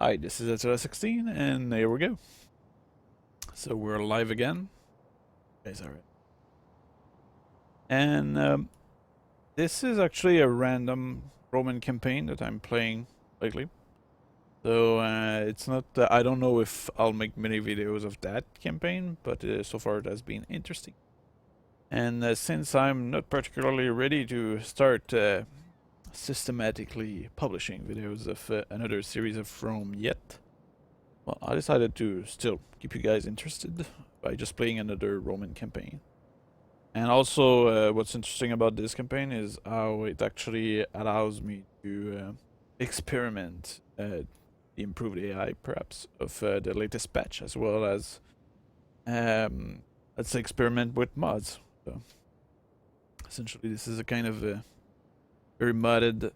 Hi, this is Attila16, and here we go. So we're live again. Guys, alright. And this is actually a random Roman campaign that I'm playing lately. So it's not. I don't know if I'll make many videos of that campaign, but so far it has been interesting. And since I'm not particularly ready to start systematically publishing videos of another series of Rome yet, well, I decided to still keep you guys interested by just playing another Roman campaign. And also, what's interesting about this campaign is how it actually allows me to experiment the improved AI, perhaps, of the latest patch, as well as, let's say, experiment with mods. So, essentially, this is a kind of a very modded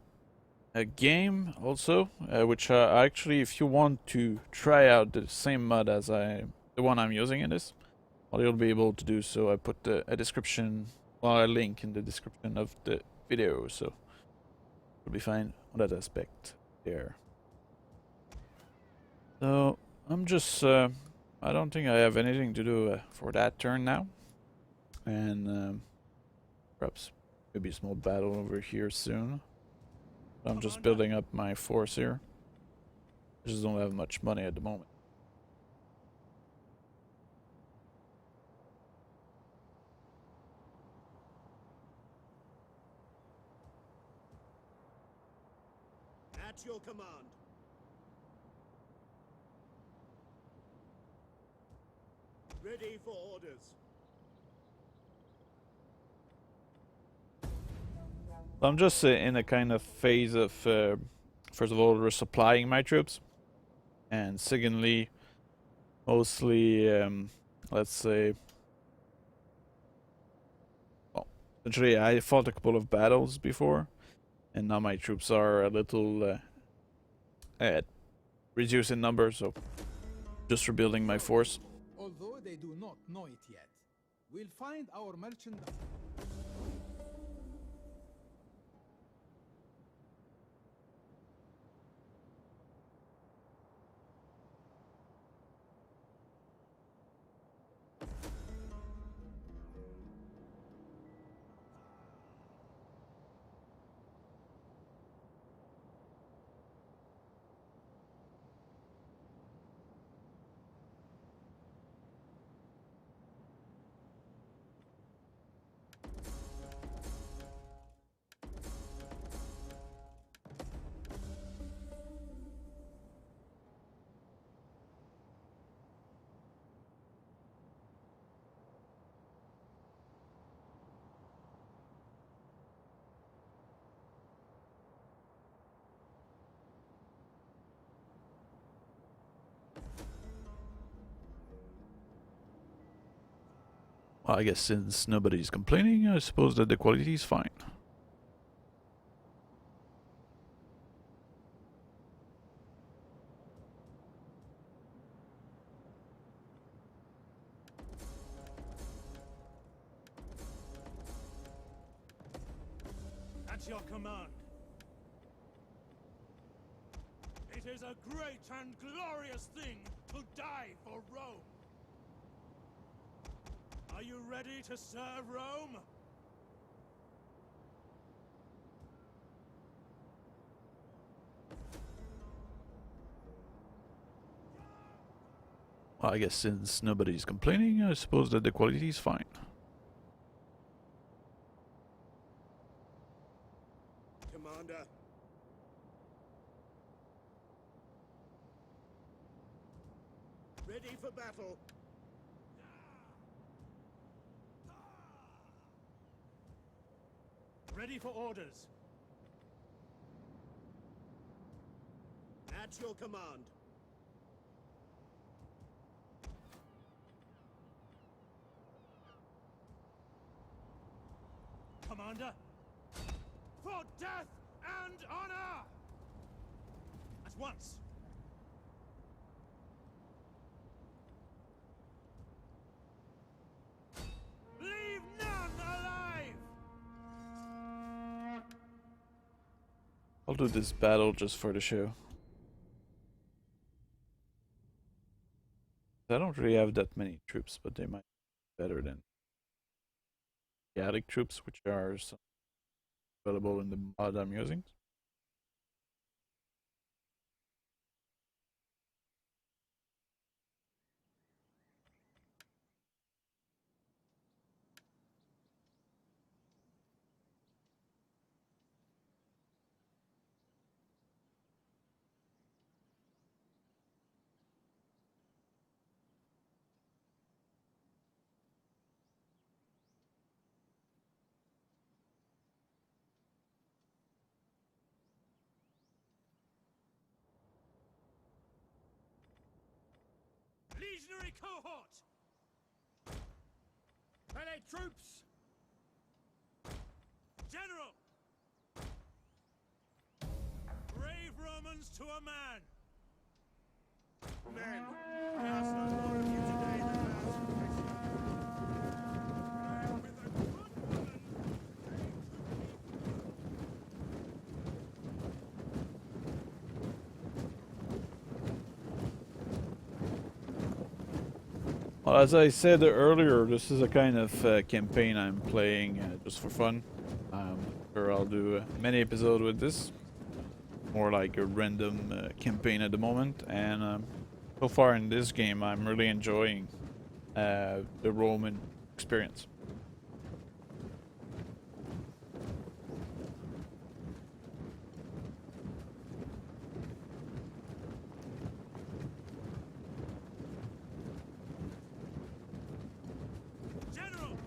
game also, which actually, if you want to try out the same mod as the one I'm using in this, well, you'll be able to do so. I put a description, well, a link in the description of the video, so you'll be fine on that aspect there. So I'm just, I don't think I have anything to do for that turn now, and perhaps maybe a small battle over here soon. I'm just building up my force here. I just don't have much money at the moment. At your command. Ready for orders. I'm just in a kind of phase of, first of all, resupplying my troops, and secondly, mostly, let's say, well, essentially I fought a couple of battles before, and now my troops are a little reduced in number, so just rebuilding my force. Although they do not know it yet, we'll find our merchandise. Well, I guess since nobody's complaining, I suppose that the quality is fine. At your command. It is a great and glorious thing to die for Rome. Are you ready to serve Rome? Well, I guess since nobody's complaining, I suppose that the quality is fine. Commander. Ready for battle. Ready for orders. At your command. Commander. For death and honor! At once. Leave none alive! I'll do this battle just for the show. I don't really have that many troops, but they might be better than Gallic troops, which are some available in the mod I'm using. Legionary cohort! Allied troops! General! Brave Romans to a man! Men, we ask no more of you today than last. With a good woman, Well, as I said earlier, this is a kind of campaign I'm playing just for fun. Sure, I'll do many episodes with this. More like a random campaign at the moment, and so far in this game, I'm really enjoying the Roman experience. General!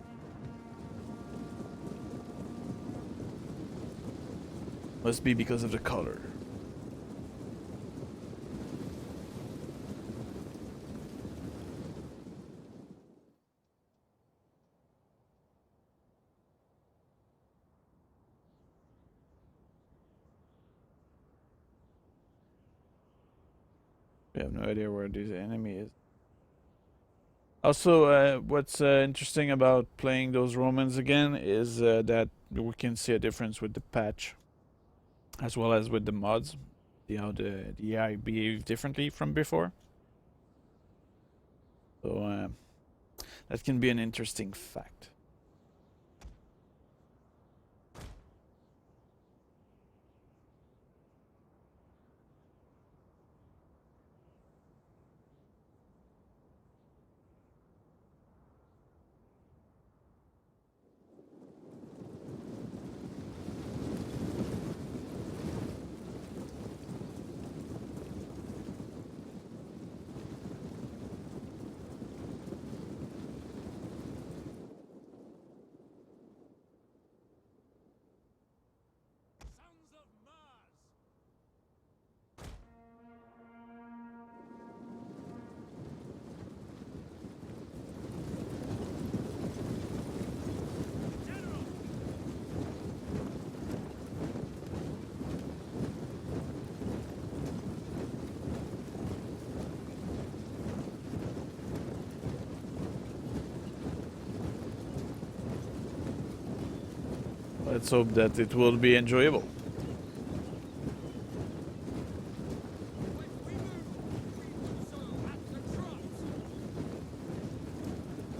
Must be because of the color. We have no idea where this enemy is. Also, what's interesting about playing those Romans again is that we can see a difference with the patch, as well as with the mods. See how the AI behave differently from before. So that can be an interesting fact. Sons of Mars! General! Let's hope that it will be enjoyable.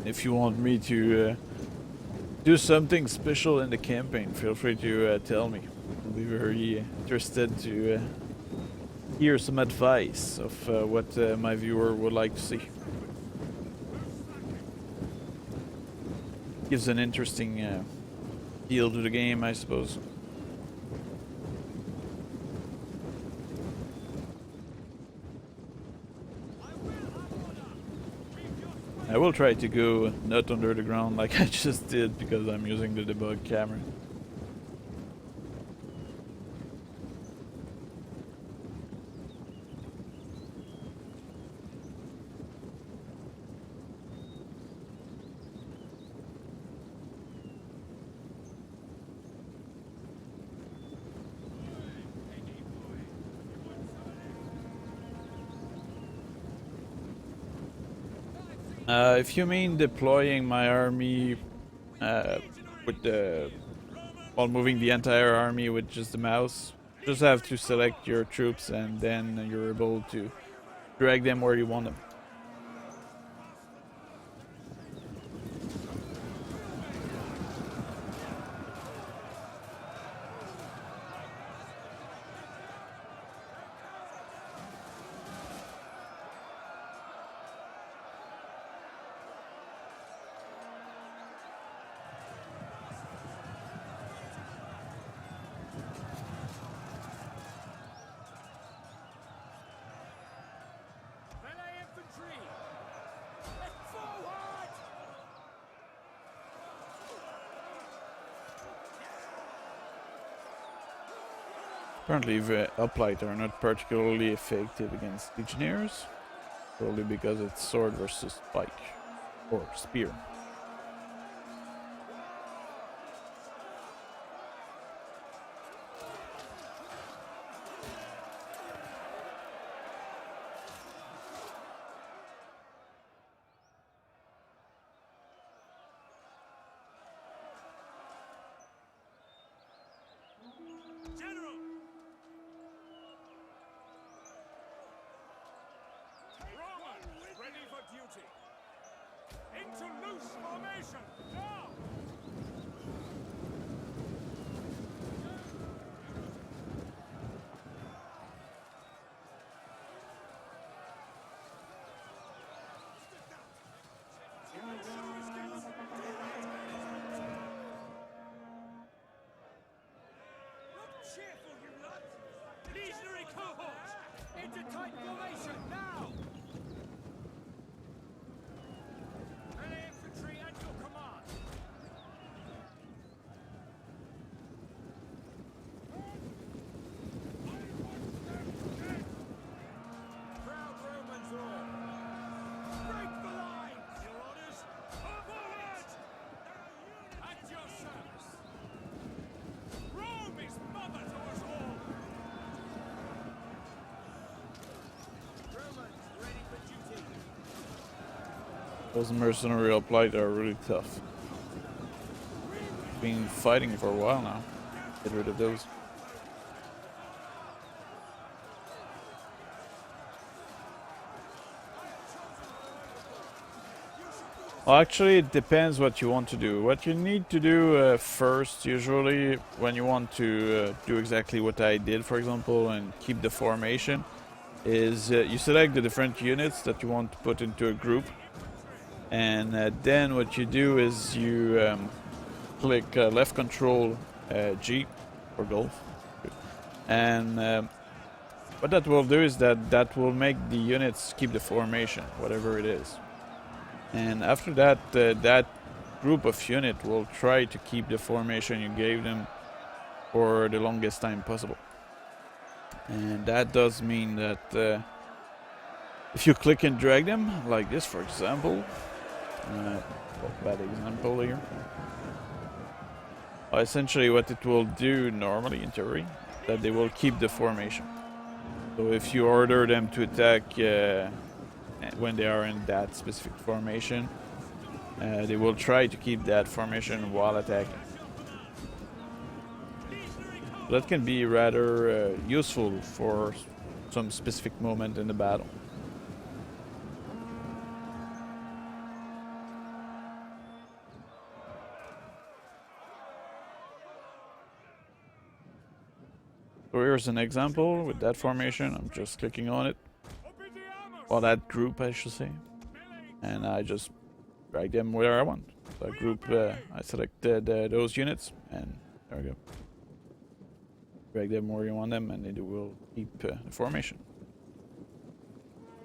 If you want me to do something special in the campaign, feel free to tell me. I'll be very interested to hear some advice of what my viewer would like to see. Gives an interesting feel to the game, I suppose. I will try to go not under the ground like I just did because I'm using the debug camera. If you mean deploying my army with the while moving the entire army with just the mouse, just have to select your troops and then you're able to drag them where you want them. Apparently the uplight are not particularly effective against legionnaires, probably because it's sword versus spike or spear. General! Romans, ready for duty. Into loose formation, now! Cheerful, you lot! Legionary cohorts! Into tight formation, now! Melee infantry at your command! Proud Romans all! Break the lines! Your orders? Forward! At your service! Rome is mother to us all! Romans, ready for duty! Those mercenary uplight are really tough. Been fighting for a while now. Get rid of those. Well, actually, it depends what you want to do. What you need to do first, usually, when you want to do exactly what I did, for example, and keep the formation, is you select the different units that you want to put into a group. And then what you do is you click left control G for golf. And what that will do is that will make the units keep the formation, whatever it is. And after that, that group of unit will try to keep the formation you gave them for the longest time possible. And that does mean that if you click and drag them, like this for example, bad example here. Essentially what it will do normally in theory, that they will keep the formation. So if you order them to attack when they are in that specific formation, they will try to keep that formation while attacking. That can be rather useful for some specific moment in the battle. So here's an example with that formation. I'm just clicking on it. Or that group, I should say. And I just drag them where I want. So group, I selected those units, and there we go. Drag them where you want them, and they will keep the formation.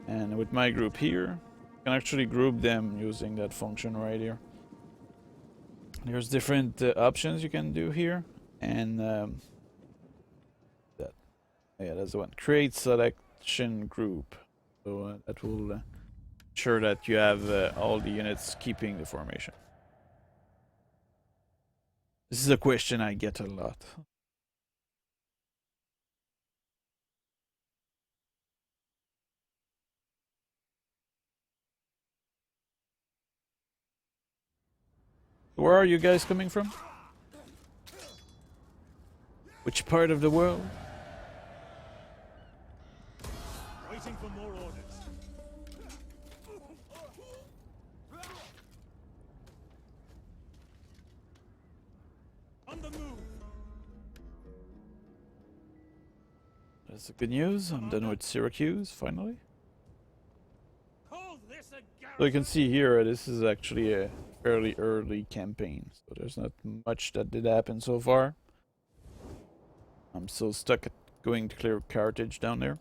And with my group here, you can actually group them using that function right here. There's different options you can do here, and that's the one. Create selection group. So that will ensure that you have all the units keeping the formation. This is a question I get a lot. Where are you guys coming from? Which part of the world? Waiting for more orders. On the move. That's the good news. I'm done with Syracuse, finally. Call this a So you can see here, this is actually a fairly early campaign. So there's not much that did happen so far. I'm still stuck at going to clear Carthage down there.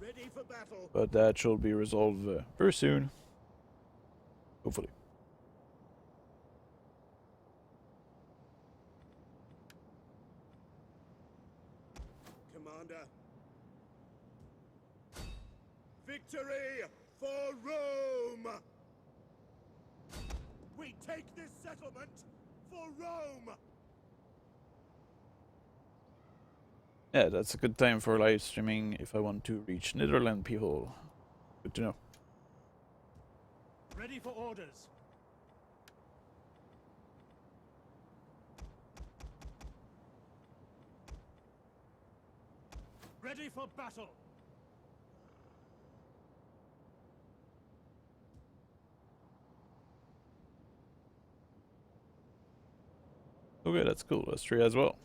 Ready for battle. But that should be resolved very soon. Hopefully. Commander. Victory for Rome! We take this settlement for Rome! Yeah, that's a good time for live streaming if I want to reach Netherlands people. Good to know. Ready for orders. Ready for battle. Okay, that's cool. Austria as well.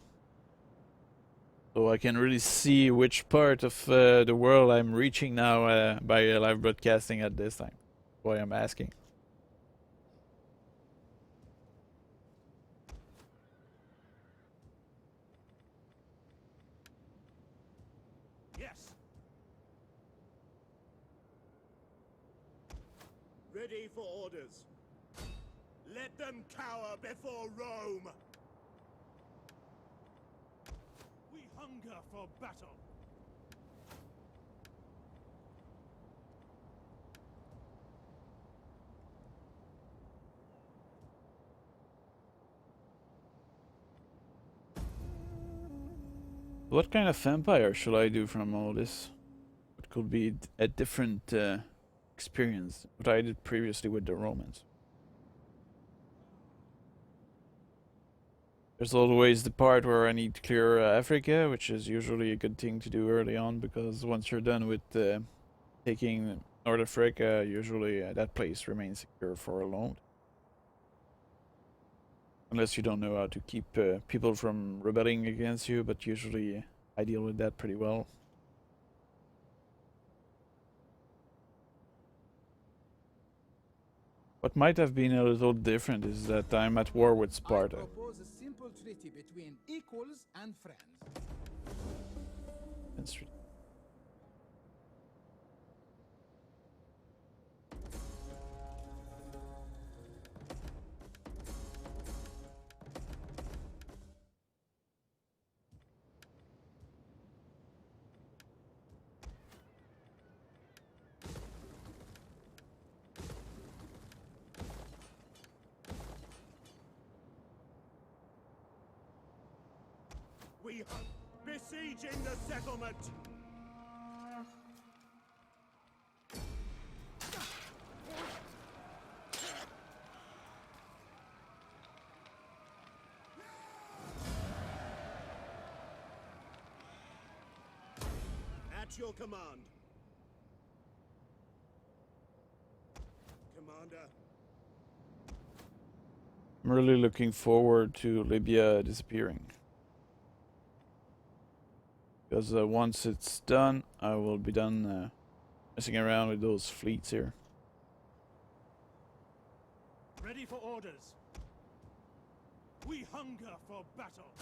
So I can really see which part of the world I'm reaching now by live broadcasting at this time. That's why I'm asking. Yes. Ready for orders. Let them cower before Rome. We hunger for battle. What kind of vampire should I do from all this? It could be a different experience, what I did previously with the Romans. There's always the part where I need to clear Africa, which is usually a good thing to do early on, because once you're done with taking North Africa, usually that place remains secure for a long time. Unless you don't know how to keep people from rebelling against you, but usually I deal with that pretty well. What might have been a little different is that I'm at war with Sparta. I propose a simple treaty between equals and friends. We are besieging the settlement. At your command. Commander. I'm really looking forward to Libya disappearing. Because once it's done, I will be done messing around with those fleets here. Ready for orders. We hunger for battle.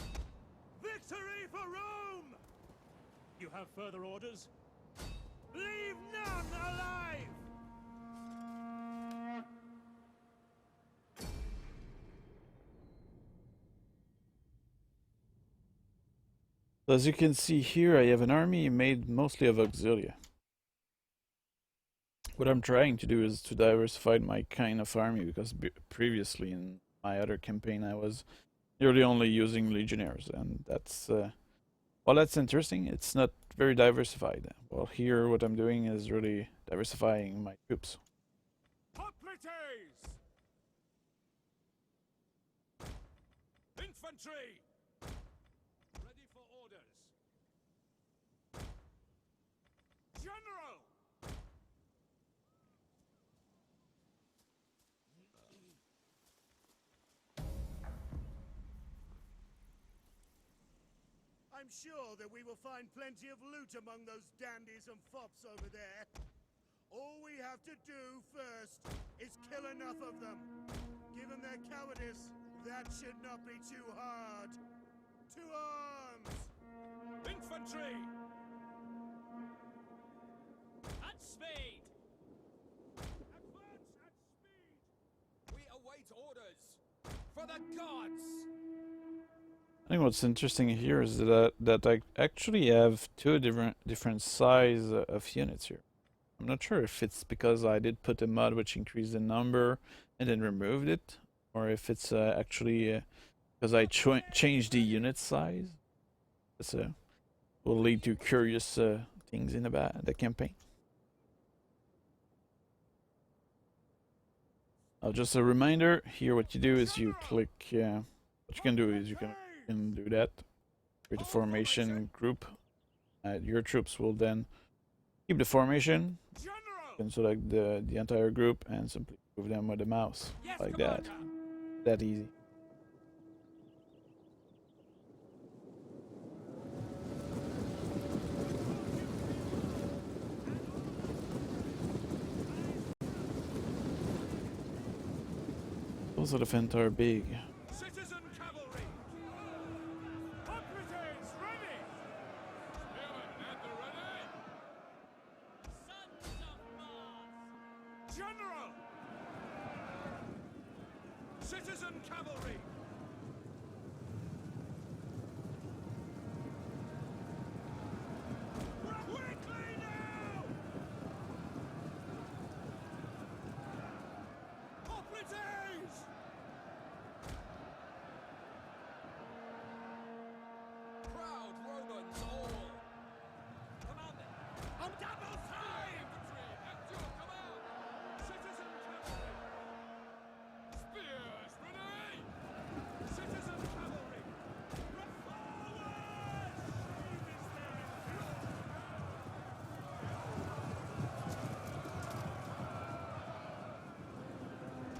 Victory for Rome! You have further orders? Leave none alive! As you can see here, I have an army made mostly of auxilia. What I'm trying to do is to diversify my kind of army, because previously in my other campaign I was nearly only using legionnaires, and that's well, that's interesting. It's not very diversified. Well, here what I'm doing is really diversifying my troops. Hoplites! Infantry! Ready for orders. General! I'm sure that we will find plenty of loot among those dandies and fops over there. All we have to do first is kill enough of them. Given their cowardice, that should not be too hard. To arms! Infantry! At speed! Advance at speed! We await orders! For the gods! I think what's interesting here is that I actually have two different size of units here. I'm not sure if it's because I did put a mod which increased the number and then removed it, or if it's actually because I changed the unit size. This will lead to curious things in the campaign. Just a reminder, here what you do is you click, what you can do is you can do that, create a formation group. Your troops will then keep the formation, you can select the entire group and simply move them with the mouse, like that. That easy. Those elephants are big. Citizen cavalry! Operatives ready! Spearmen at the ready! Sons of Mars! General! Citizen cavalry! Quickly now! Operatives! Proud Romans all! Commander! On double time! Infantry at your command! Citizen cavalry! Spears ready! Citizen cavalry! Forward!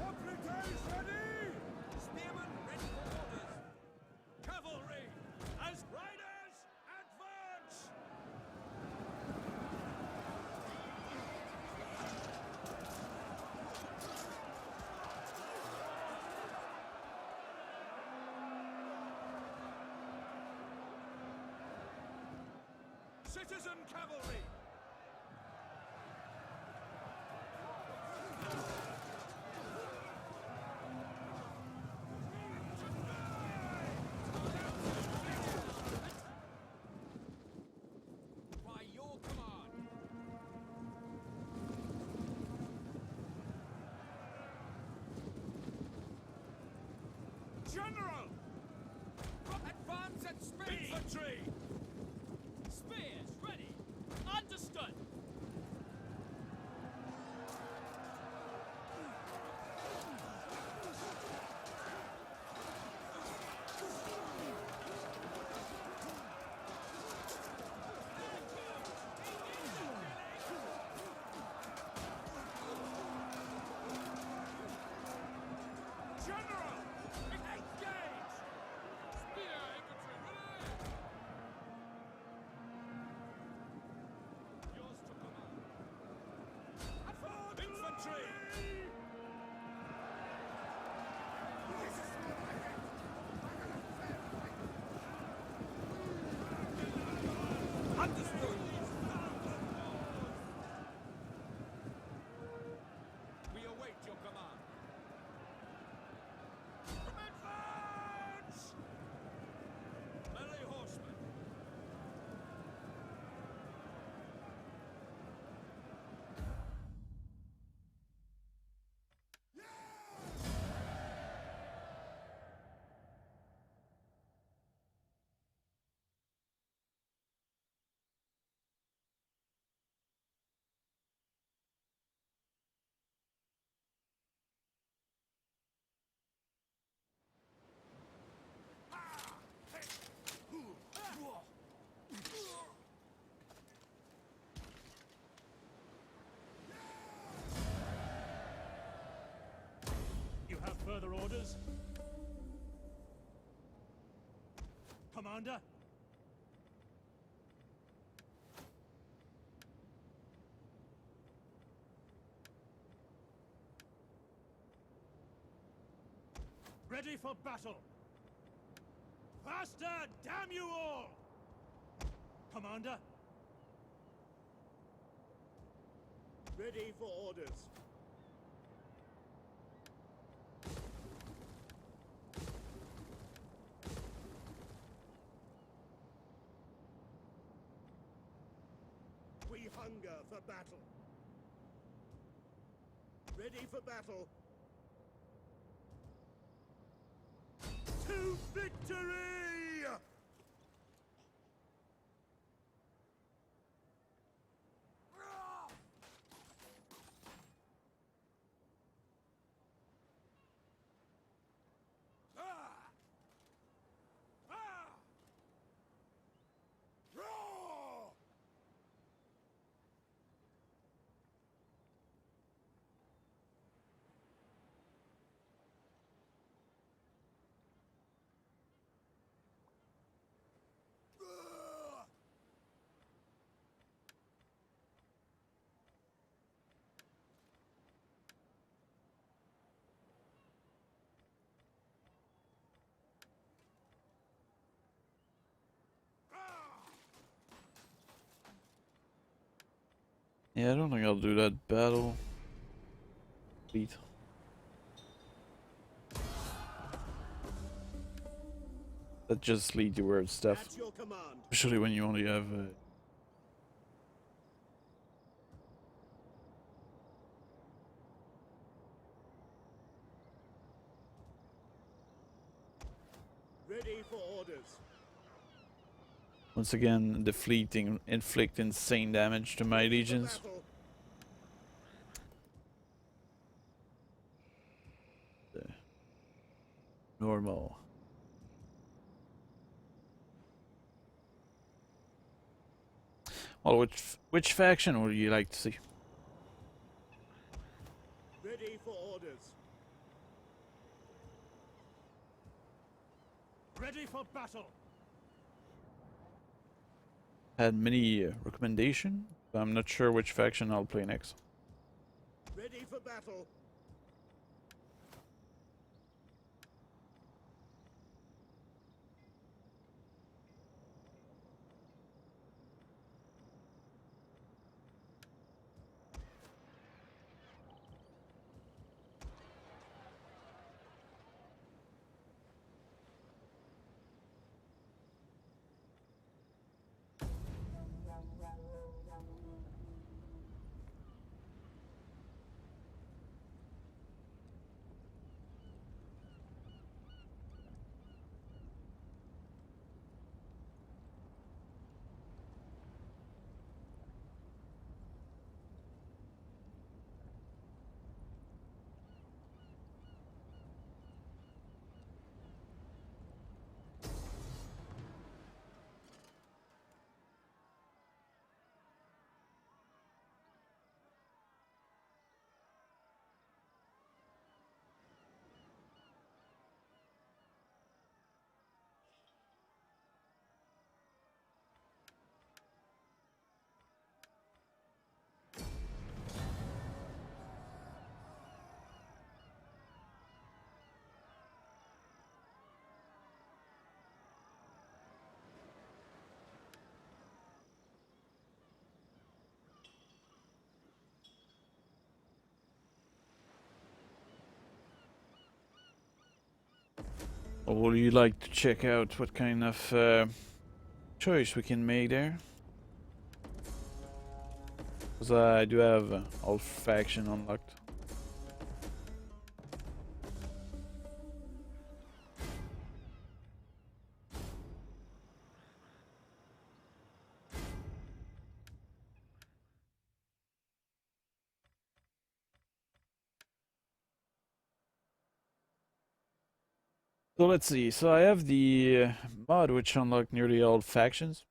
Operatives ready! Spearmen ready for orders! Cavalry! As riders, advance! Citizen cavalry! By your command! General! Advance at speed! Infantry! Spears ready! Understood! General! Engage! Spear infantry ready! Yours to command. Infantry! Understood! We await your command. Advance! Melee horsemen! You have further orders? Commander? Ready for battle! Faster, damn you all! Commander? Ready for orders. We hunger for battle. Ready for battle. To victory! Yeah, I don't think I'll do that battle. Beat. That just lead to weird stuff. At your command. Especially when you only have Ready for orders. once again the fleeting inflict insane damage to my Ready for legions. battle. Normal. Well, which faction would you like to see? Ready for orders. Ready for battle. Had many recommendation, but I'm not sure which faction I'll play next. Ready for battle. Or would you like to check out what kind of choice we can make there? Because I do have all faction unlocked. So let's see. So I have the mod which unlock nearly all factions,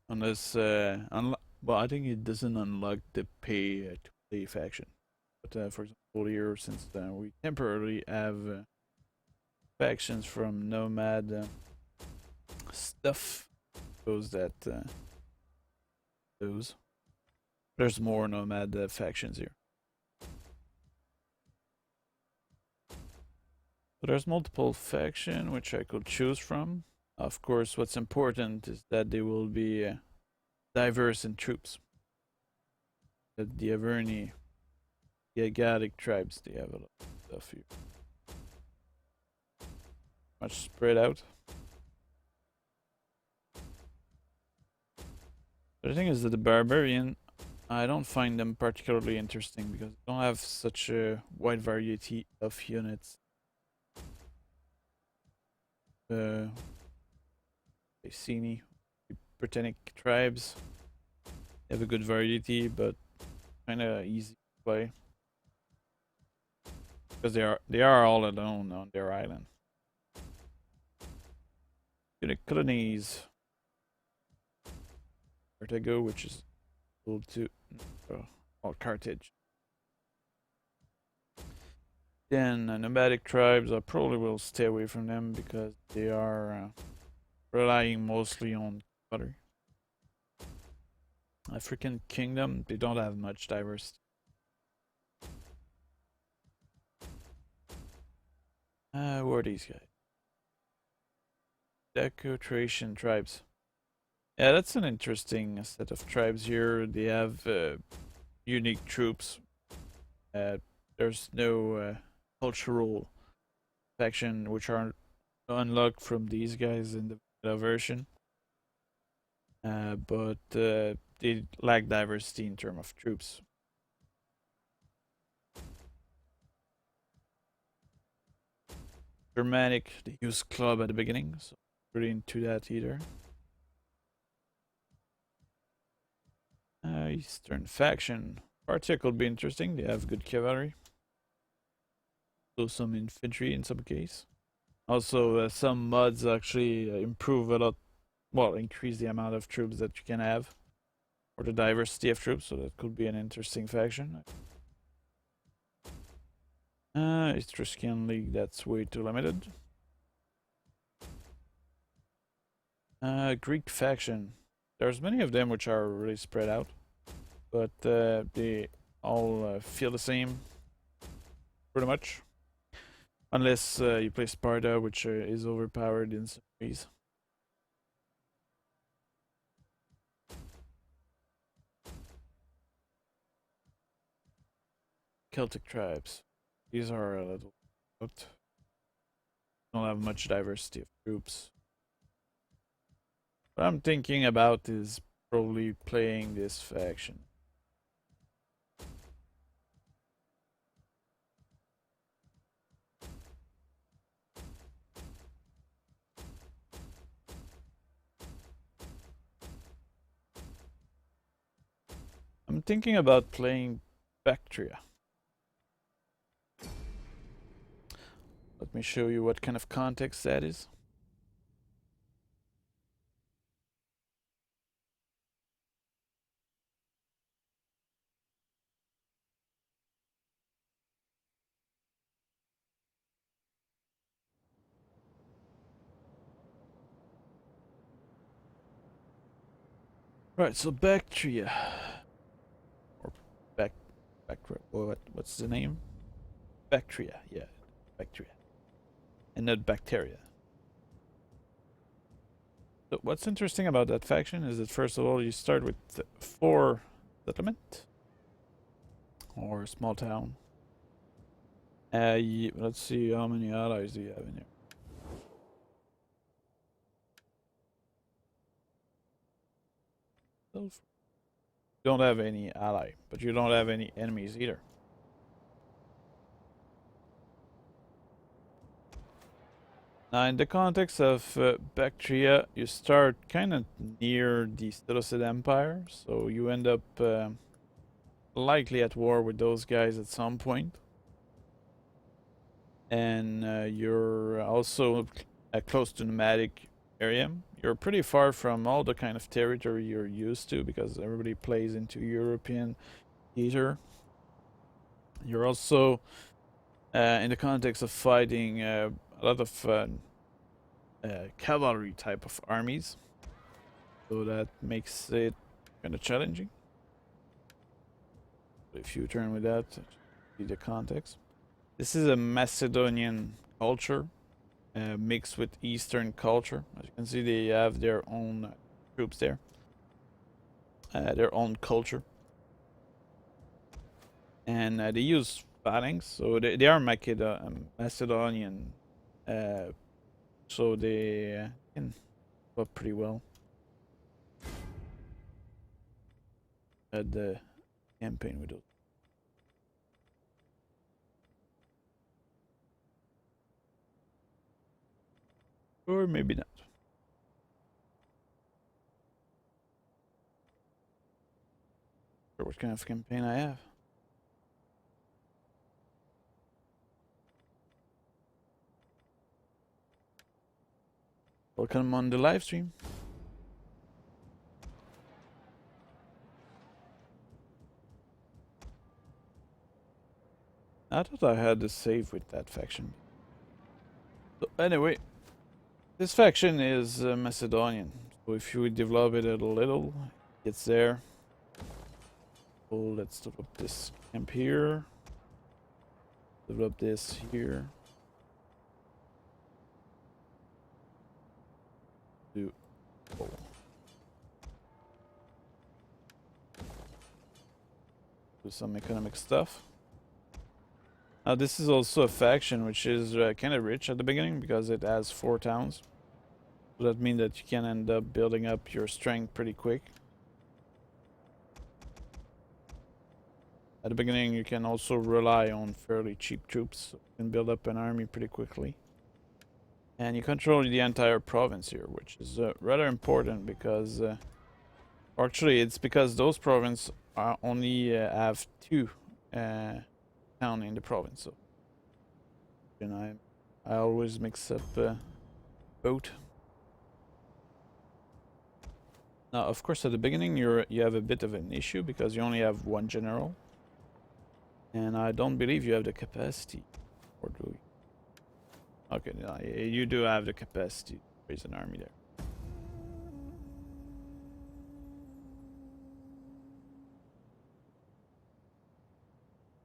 unless well, I think it doesn't unlock the pay to play faction. But for example, here since we temporarily have factions from nomad stuff, those that those there's more nomad factions here. So there's multiple faction which I could choose from. Of course, what's important is that they will be diverse in troops. The Averni, the Agadic tribes, they have a lot of stuff here. Much spread out. But the thing is that the barbarian I don't find them particularly interesting because they don't have such a wide variety of units. Iceni, Britannic tribes have a good variety, but kind of easy to play because they are all alone on their island. The colonies. Carthago, which is equal to Carthage. Then nomadic tribes, I probably will stay away from them because they are relying mostly on butter. African kingdom, they don't have much diversity. Who are these guys? Deco-Thracian tribes. Yeah, that's an interesting set of tribes here. They have unique troops. There's no cultural faction which are unlocked from these guys in the vanilla version. But they lack diversity in terms of troops. Germanic, they use club at the beginning, so really into that either. Eastern faction. Bactria could be interesting. They have good cavalry. So some infantry in some case. Also, some mods actually improve a lot. Well, increase the amount of troops that you can have, or the diversity of troops. So that could be an interesting faction. Etruscan League, that's way too limited. Greek faction. There's many of them which are really spread out, but they all feel the same, pretty much. Unless you play Sparta, which is overpowered in some ways. Celtic tribes. These are a little out. Don't have much diversity of troops. What I'm thinking about is probably playing this faction. I'm thinking about playing Bactria. Let me show you what kind of context that is. Right, so Bactria. Or Bactria. What's the name? Bactria, yeah. Bactria. And not bacteria. So what's interesting about that faction is that first of all you start with 4 settlement or a small town. Let's see how many allies do you have in here. You don't have any ally, but you don't have any enemies either. Now, in the context of Bactria, you start kind of near the Seleucid Empire, so you end up likely at war with those guys at some point. And you're also close to nomadic area. You're pretty far from all the kind of territory you're used to because everybody plays into European theater. You're also in the context of fighting a lot of cavalry type of armies, so that makes it kind of challenging. If you turn with that, see the context. This is a Macedonian culture mixed with Eastern culture. As you can see, they have their own troops there, their own culture, and they use phalanx. So they are Macedonian, so they can work pretty well. The campaign with those. Or maybe not. Or what kind of campaign I have. Welcome on the live stream. I thought I had the save with that faction. So anyway, this faction is Macedonian. So if you develop it a little, it's there. So let's develop this camp here. Develop this here. Do some economic stuff. Now this is also a faction which is kind of rich at the beginning because it has 4 towns. So that means that you can end up building up your strength pretty quick. At the beginning you can also rely on fairly cheap troops, so you can build up an army pretty quickly. And you control the entire province here, which is rather important because... actually it's because those provinces only have 2 town in the province, so and I always mix up both. Now, of course, at the beginning you have a bit of an issue because you only have 1 general, and I don't believe you have the capacity, or do you? Okay, no, you do have the capacity to raise an army there.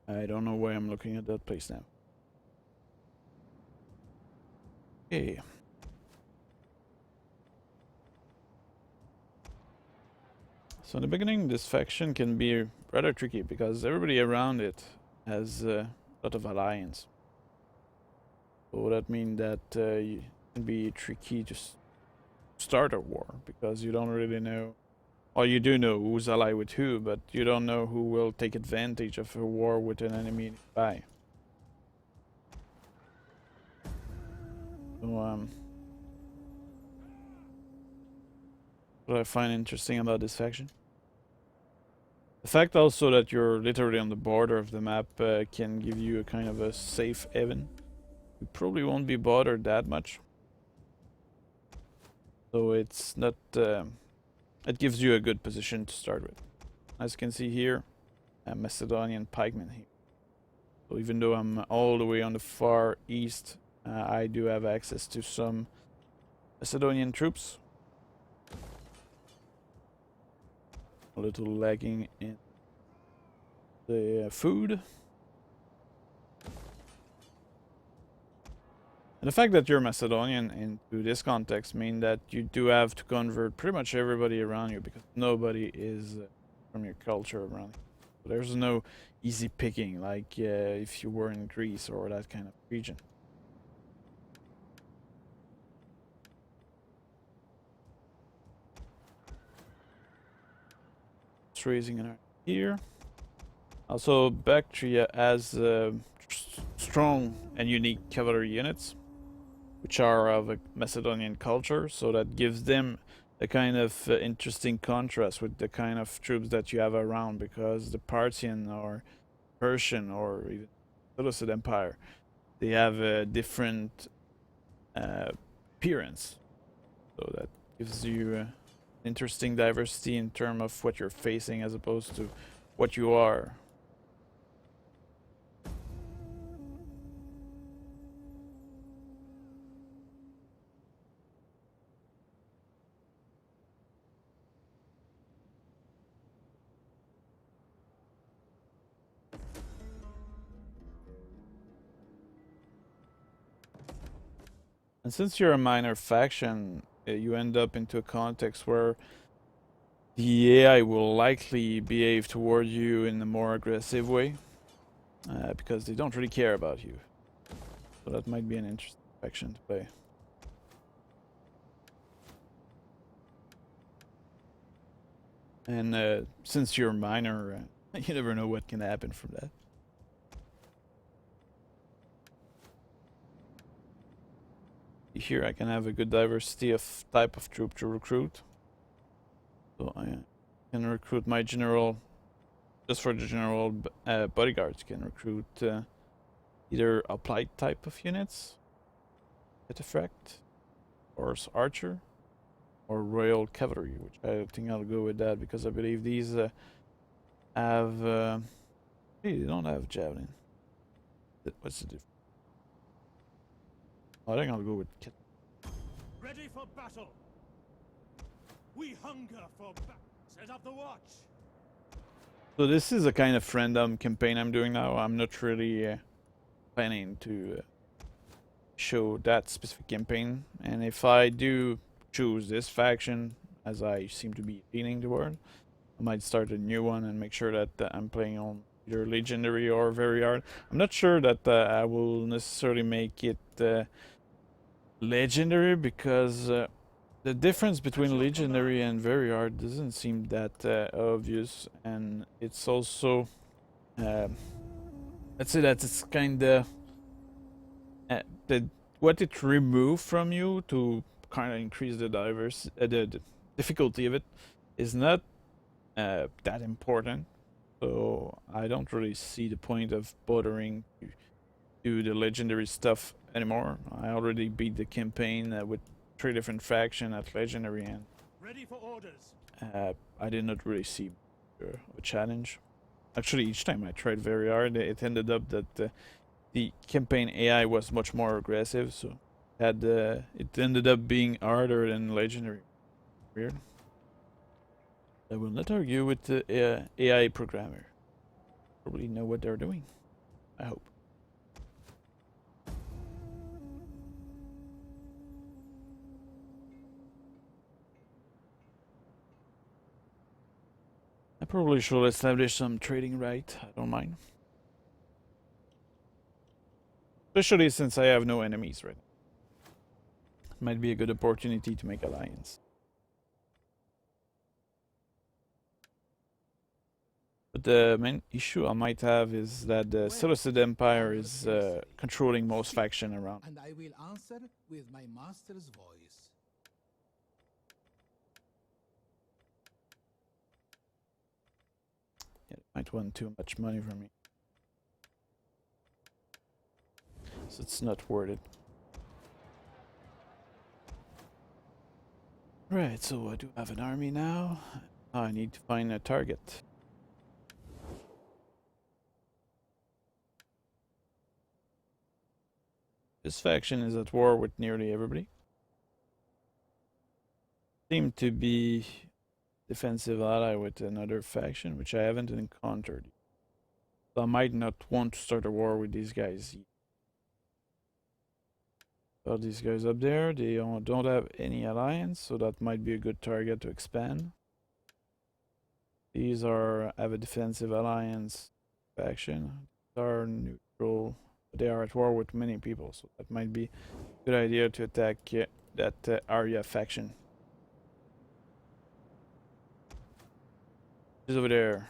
I don't know why I'm looking at that place now. Okay. So in the beginning, this faction can be rather tricky because everybody around it has a lot of alliance. So that means that it can be tricky to start a war because you don't really know. Or you do know who's allied with who, but you don't know who will take advantage of a war with an enemy nearby. So, what I find interesting about this faction? The fact also that you're literally on the border of the map can give you a kind of a safe haven. You probably won't be bothered that much. So it's not... it gives you a good position to start with. As you can see here, a Macedonian pikeman here. So even though I'm all the way on the far east, I do have access to some Macedonian troops. A little lagging in the food. And the fact that you're Macedonian into this context means that you do have to convert pretty much everybody around you because nobody is from your culture around you. So there's no easy picking like if you were in Greece or that kind of region. It's raising an army here. Also, Bactria has strong and unique cavalry units, which are of a Macedonian culture, so that gives them a kind of interesting contrast with the kind of troops that you have around, because the Parthian or Persian or even Seleucid Empire, they have a different appearance, so that gives you interesting diversity in terms of what you're facing as opposed to what you are. And since you're a minor faction, you end up into a context where the AI will likely behave toward you in a more aggressive way, because they don't really care about you. So that might be an interesting faction to play. And since you're minor, You never know what can happen from that. Here I can have a good diversity of type of troop to recruit. So I can recruit my general, just for the general bodyguards, can recruit either applied type of units, effect, or archer, or royal cavalry, which I think I'll go with that because I believe these have. Hey, they don't have javelin. What's the difference? I think I'll go with. Ready for battle. We hunger for battle. Set up the watch. So this is a kind of random campaign I'm doing now. I'm not really planning to show that specific campaign, and if I do choose this faction, as I seem to be leaning toward, I might start a new one and make sure that I'm playing on either legendary or very hard. I'm not sure that I will necessarily make it legendary because the difference between legendary and very hard doesn't seem that obvious, and it's also let's say that it's kind of what it removes from you to kind of increase the the difficulty of it is not that important. So I don't really see the point of bothering to do the legendary stuff anymore. I already beat the campaign with 3 different factions at legendary, and Ready for orders. I did not really see a challenge. Actually, each time I tried very hard, it ended up that the campaign AI was much more aggressive, so it ended up being harder than legendary. Weird. I will not argue with the AI programmer. Probably know what they're doing. I hope. I probably should establish some trading right. I don't mind. Especially since I have no enemies right now. Might be a good opportunity to make alliance. But the main issue I might have is that the Seleucid Empire is controlling most faction around. And I will answer with my master's voice. Yeah, it might want too much money from me. So it's not worth it. Right, so I do have an army now. I need to find a target. This faction is at war with nearly everybody. Seem to be defensive ally with another faction, which I haven't encountered. So I might not want to start a war with these guys. Well, these guys up there, they don't have any alliance, so that might be a good target to expand. These have a defensive alliance faction. These are neutral. They are at war with many people, so that might be a good idea to attack that Arya faction. He's over there.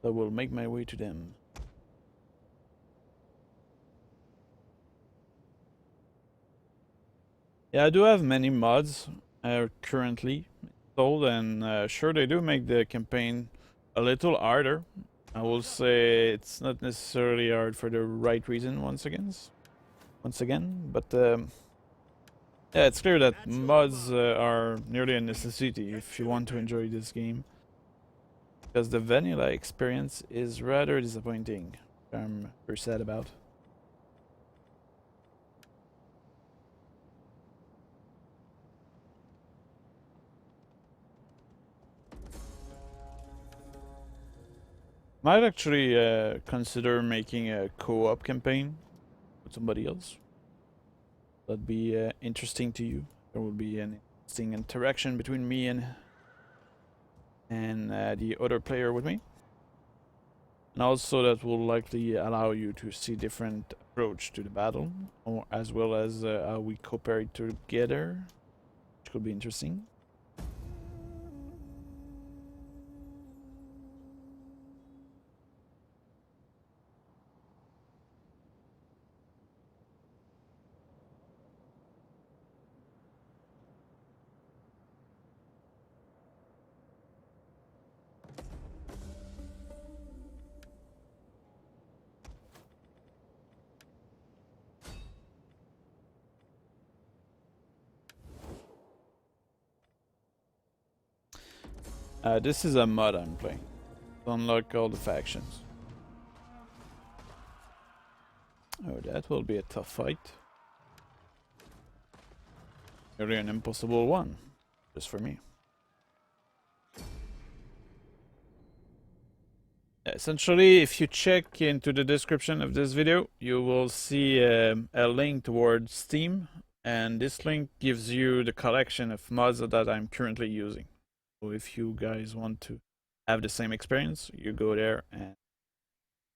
I will make my way to them. Yeah, I do have many mods currently installed, and sure, they do make the campaign a little harder. I will say it's not necessarily hard for the right reason once again, but yeah, it's clear that mods are nearly a necessity if you want to enjoy this game, because the vanilla experience is rather disappointing, which I'm very sad about. Might actually consider making a co-op campaign with somebody else. That'd be interesting to you. There will be an interesting interaction between me and the other player with me. And also that will likely allow you to see different approach to the battle, or as well as how we cooperate together, which could be interesting. This is a mod I'm playing. To unlock all the factions. Oh, that will be a tough fight. Really an impossible one. Just for me. Essentially, if you check into the description of this video, you will see a link towards Steam, and this link gives you the collection of mods that I'm currently using. So if you guys want to have the same experience, you go there and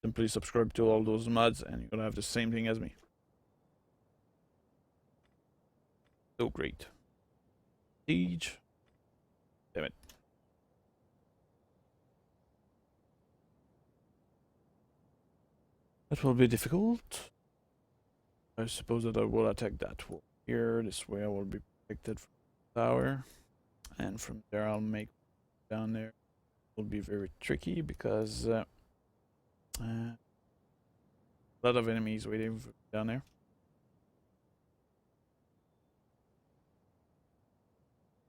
simply subscribe to all those mods and you'll have the same thing as me. So great. Siege. Damn it. That will be difficult. I suppose that I will attack that wall here. This way I will be protected from the tower. And from there I'll make down there. It will be very tricky because a lot of enemies waiting down there.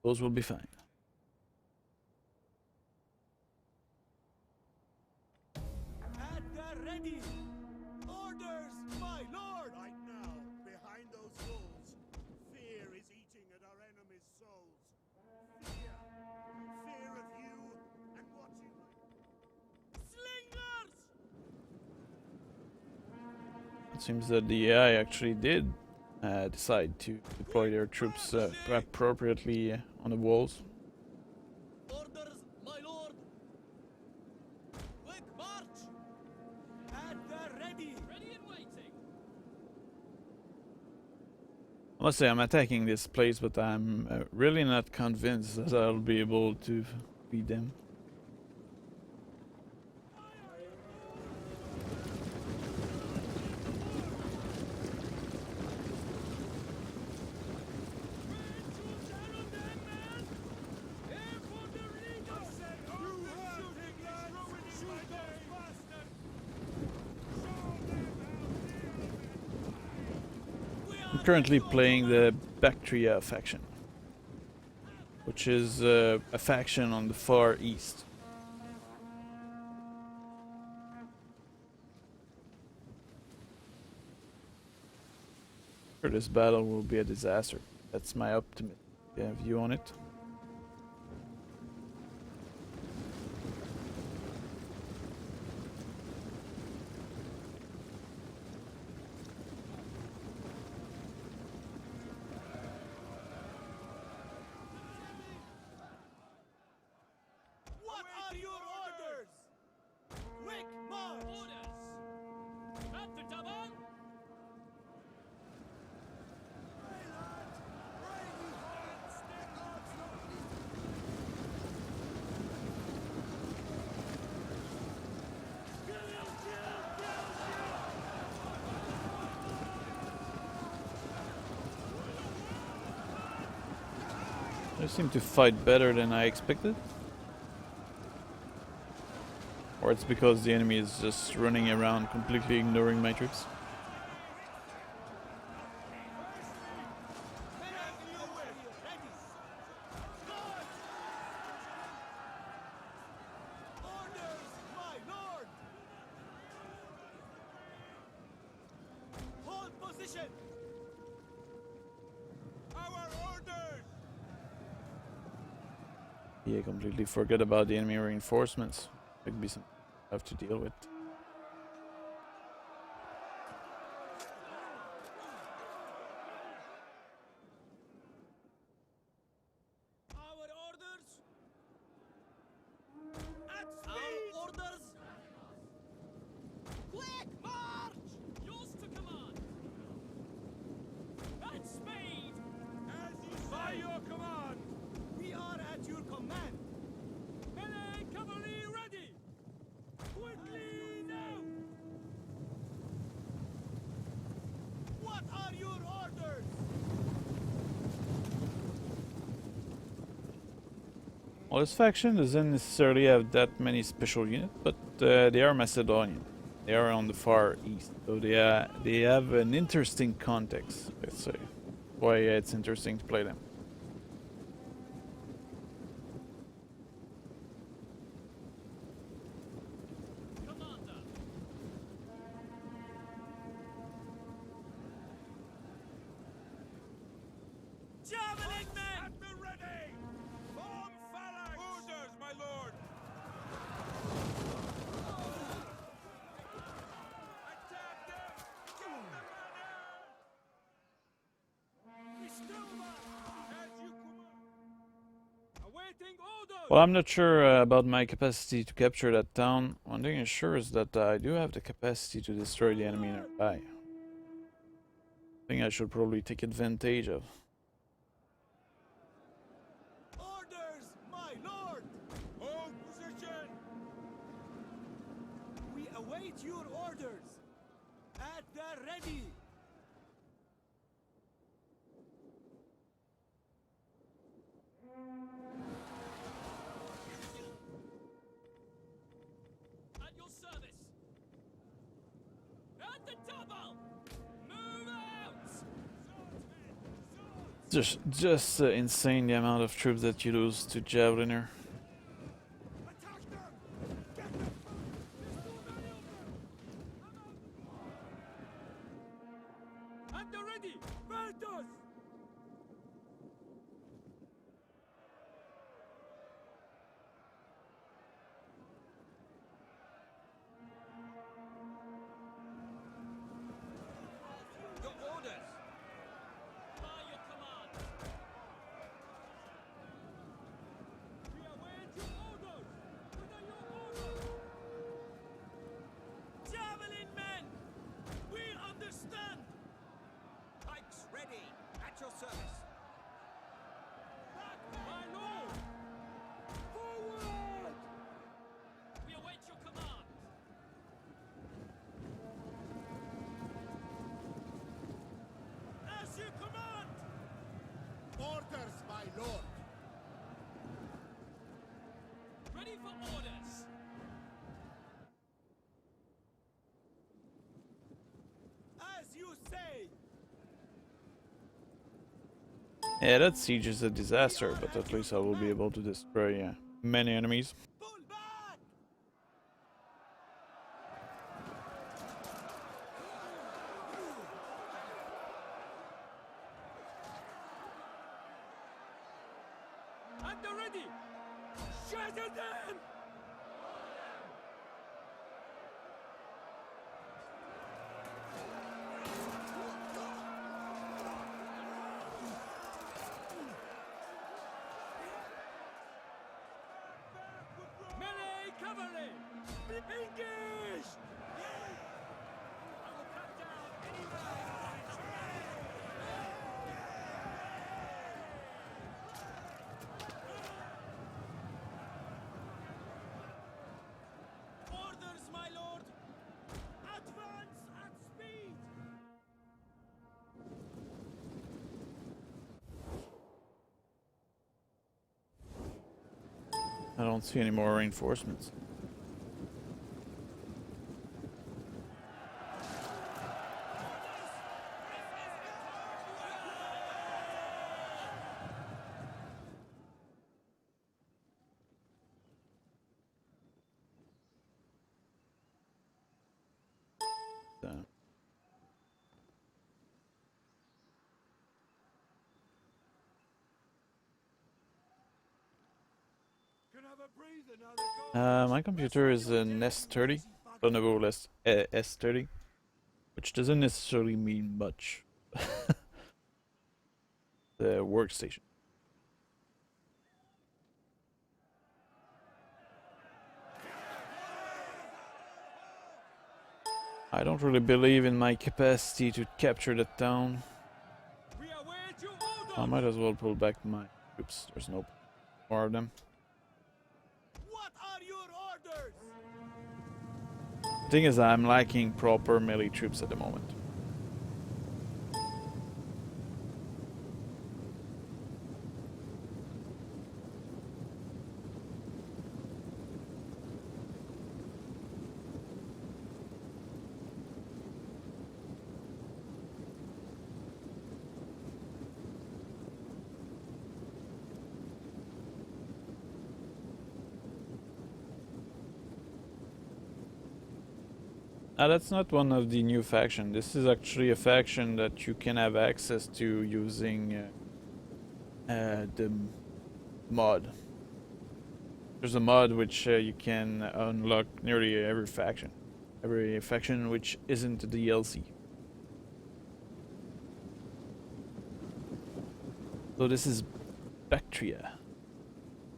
Those will be fine. At the ready! Orders, my lord! Right now, behind those walls, fear is eating at our enemies' souls. Fear. Fear of you and what you might... Slingers! It seems that the AI actually did decide to deploy their troops appropriately on the walls. Orders, my lord! Quick march! At the ready! Ready and waiting! I must say I'm attacking this place, but I'm really not convinced that I'll be able to beat them. I'm currently playing the Bactria faction, which is a faction on the far east. Sure, this battle will be a disaster. That's my optimistic view on it. What are your orders? Quick march! Orders! At the double! They seem to fight better than I expected. Or it's because the enemy is just running around completely ignoring my troops. Orders, my lord! Hold position! Our orders! Yeah, completely forget about the enemy reinforcements. Could be some I have to deal with. Our orders! At speed! Our orders! Quick march! Yours to command! At speed! As you say! By your command! We are at your command! Melee cavalry ready! Quickly now! What are your orders? Well, this faction doesn't necessarily have that many special units, but they are Macedonian. They are on the far east, so they have an interesting context, let's say. Why it's interesting to play them. Well, I'm not sure about my capacity to capture that town. One thing is sure is that I do have the capacity to destroy the enemy nearby. Thing I should probably take advantage of. Orders, my lord! Hold position! We await your orders. At the ready! At your service! At the double! Move out! Just insane the amount of troops that you lose to Javeliner. Attack them! Get them! At the ready! Vertus! Your orders! By your command! We await your orders! What are your orders? Javelin men! We understand! Pikes ready! At your service! My lord! Forward! We await your command! As you command! Orders, my lord! Ready for orders! As you say! Yeah, that siege is a disaster, but at least I will be able to destroy many enemies. Pull back! At the ready! Shatter them! Melee cavalry! Engage! I will cut down any orders, my lord! Advance at speed! I don't see any more reinforcements. Can have a breather now they're gone. My computer is an S30, Lenovo S30, which doesn't necessarily mean much. The workstation. I don't really believe in my capacity to capture the town. We await your orders! I might as well pull back my troops. There's no more of them. What are your orders? The thing is, I'm lacking proper melee troops at the moment. That's not one of the new faction. This is actually a faction that you can have access to using the mod. There's a mod which you can unlock nearly every faction. Every faction which isn't a DLC. So this is Bactria.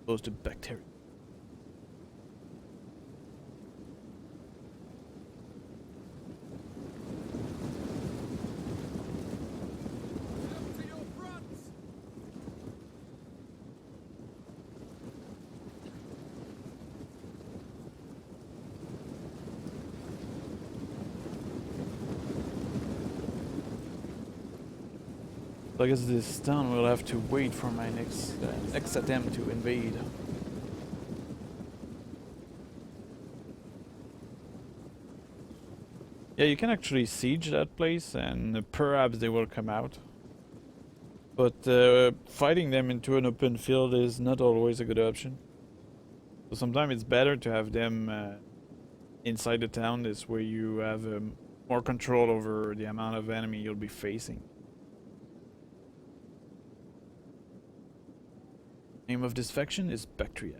exposed to bacteria. To your fronts! So I guess this town will have to wait for my next attempt to invade. Yeah, you can actually siege that place, and perhaps they will come out. But fighting them into an open field is not always a good option. So sometimes it's better to have them inside the town. This way you have more control over the amount of enemy you'll be facing. Name of this faction is Bactria.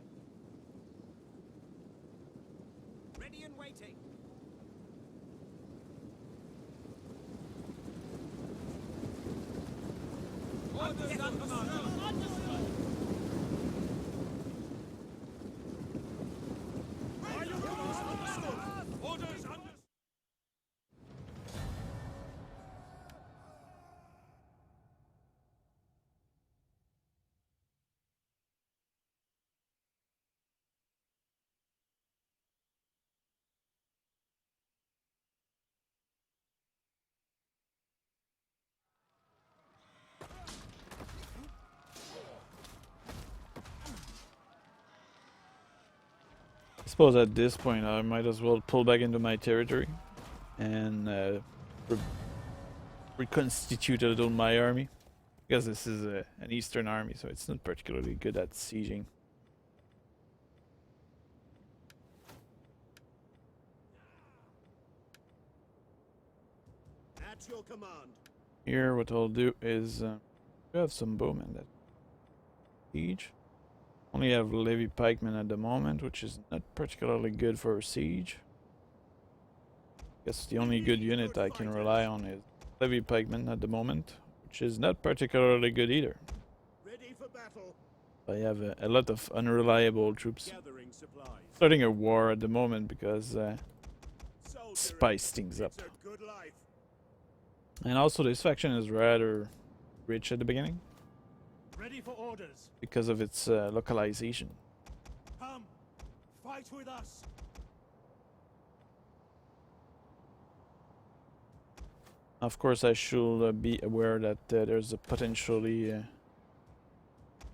Ready and waiting. Orders, Commander. Orders understood. I suppose at this point I might as well pull back into my territory and reconstitute a little my army. Because this is an eastern army, so it's not particularly good at sieging. At your command. Here, what I'll do is we have some bowmen that siege. Only have levy pikemen at the moment, which is not particularly good for a siege. Guess the only good unit I can rely on is levy pikemen at the moment, which is not particularly good either. Ready for battle. I have a lot of unreliable troops. Gathering supplies. Starting a war at the moment because Soldiering. spice things up. It's a good life. And also this faction is rather rich at the beginning Ready for orders. because of its localization. Come, fight with us. Of course, I should be aware that there's a potentially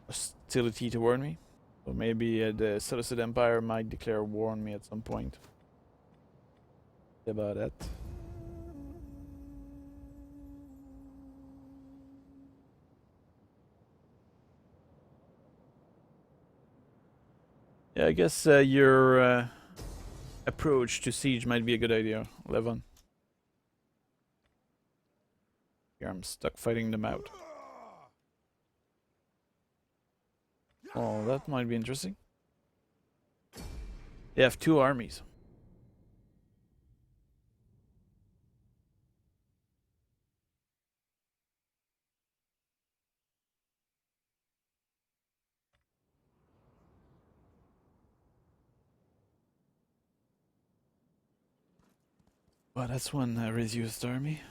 hostility toward me. So maybe the Seleucid Empire might declare war on me at some point. About that. Yeah, I guess your approach to siege might be a good idea, Levon. Here I'm stuck fighting them out. Oh, that might be interesting. They have two armies. Well, that's one reduced army.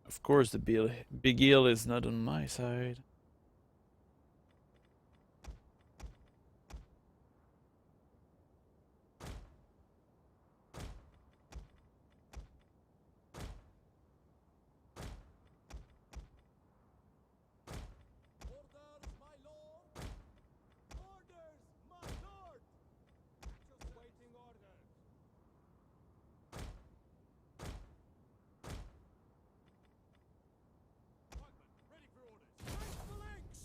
Of course, the big eel is not on my side. Orders, my lord! Orders, my lord! Just waiting orders. Pikemen, ready for orders. Face the links!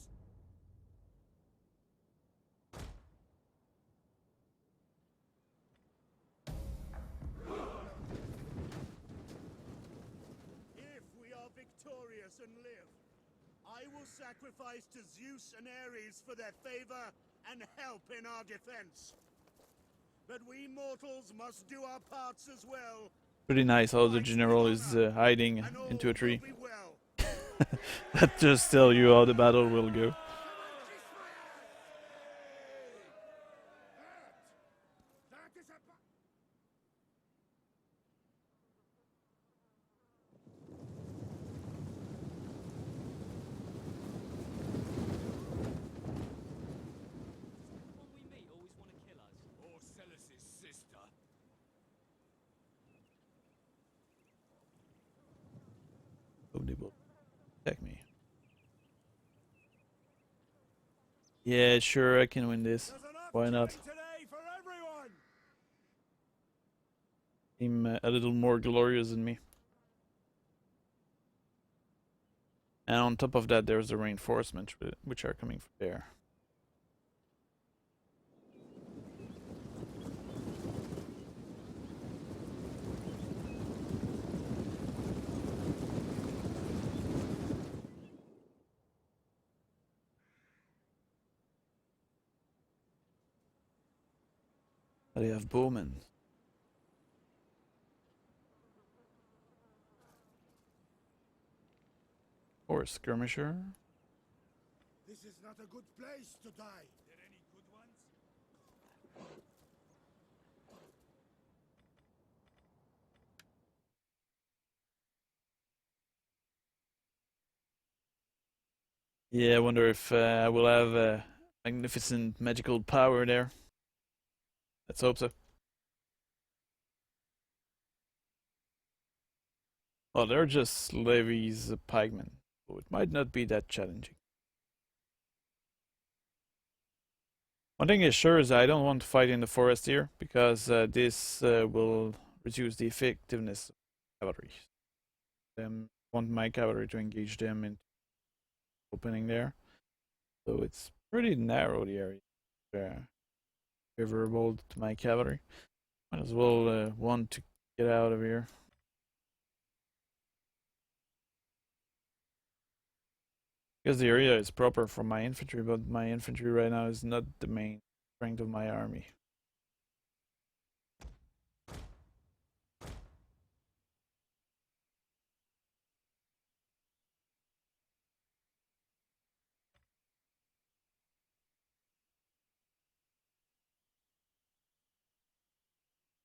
If we are victorious and live, I will sacrifice to Zeus and Ares for their favor and help in our defense. but we mortals must do our parts as well. Pretty nice how the general is hiding And all into a tree. will be well. That just tell you how the battle will go. That is a One we meet always want to kill us. or Celis's sister. Hope they will attack me. Yeah, sure, I can win this. There's enough Why not? killing today for everyone. Seem a little more glorious than me. And on top of that, there's the reinforcements which are coming from there. They have bowmen. Or a skirmisher. This is not a good place to die. There any good ones? Yeah, I wonder if I will have a magnificent magical power there. Let's hope so. Well, they're just Levy's pikemen, so it might not be that challenging. One thing is sure is I don't want to fight in the forest here, because this will reduce the effectiveness of cavalry. I want my cavalry to engage them in opening there. So it's pretty narrow, the area. Favorable to my cavalry. Might as well want to get out of here. Because the area is proper for my infantry, but my infantry right now is not the main strength of my army.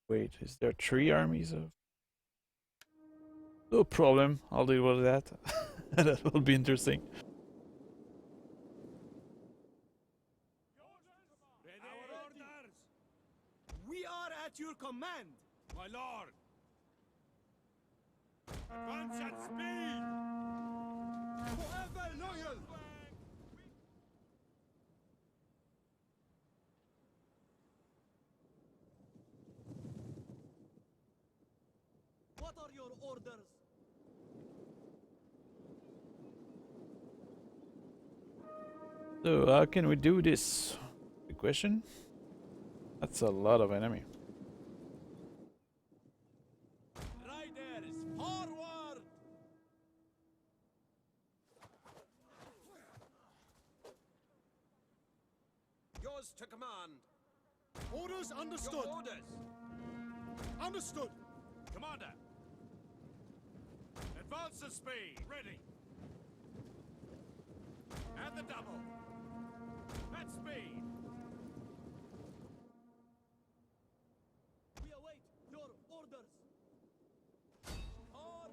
Wait, is there 3 armies of? No problem, I'll deal with that. That will be interesting. Our orders! We are at your command! My lord! Advance at speed! Forever loyal! What are your orders? So how can we do this? Good question. That's a lot of enemy. Riders, forward! Yours to command. Orders understood! Your orders. Understood! Commander. Advance at speed! Ready! At the double! At speed! We await your orders. Forward!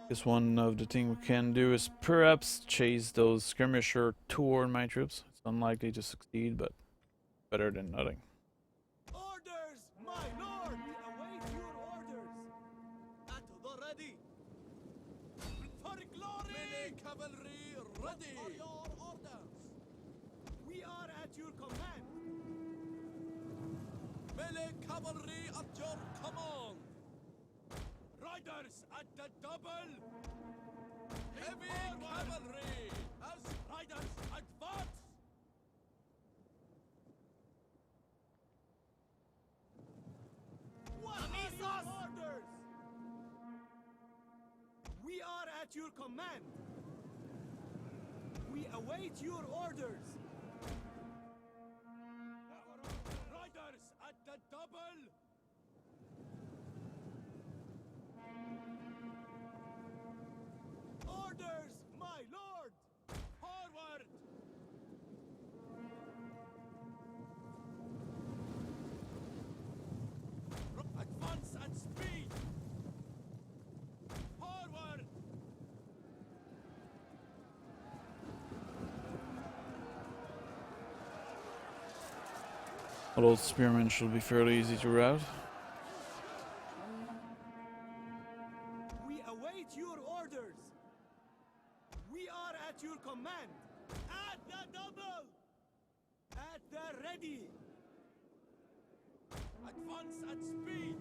Guess one of the things we can do is perhaps chase those skirmisher toward my troops. It's unlikely to succeed, but better than nothing. Orders, my lord! We await your orders. At the ready. For glory! Melee cavalry ready. What are your orders? We are at your command! Melee cavalry at your command. Riders at the double! Heavy cavalry. As riders advance! What are your orders? We are at your command! We await your orders! Riders at the double! Although spearmen should be fairly easy to route. We await your orders. We are at your command. At the double. At the ready. Advance at speed.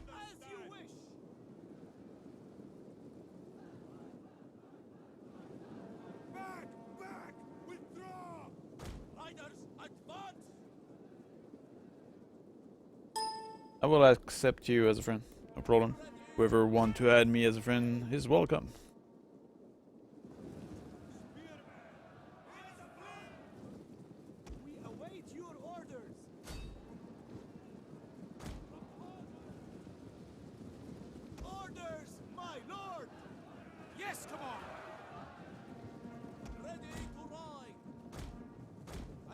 As you wish. Back! Back! Withdraw! Riders, advance! I will accept you as a friend. No problem. Whoever want to add me as a friend is welcome. We await your orders. Orders, my lord. Yes, come on. Ready to ride!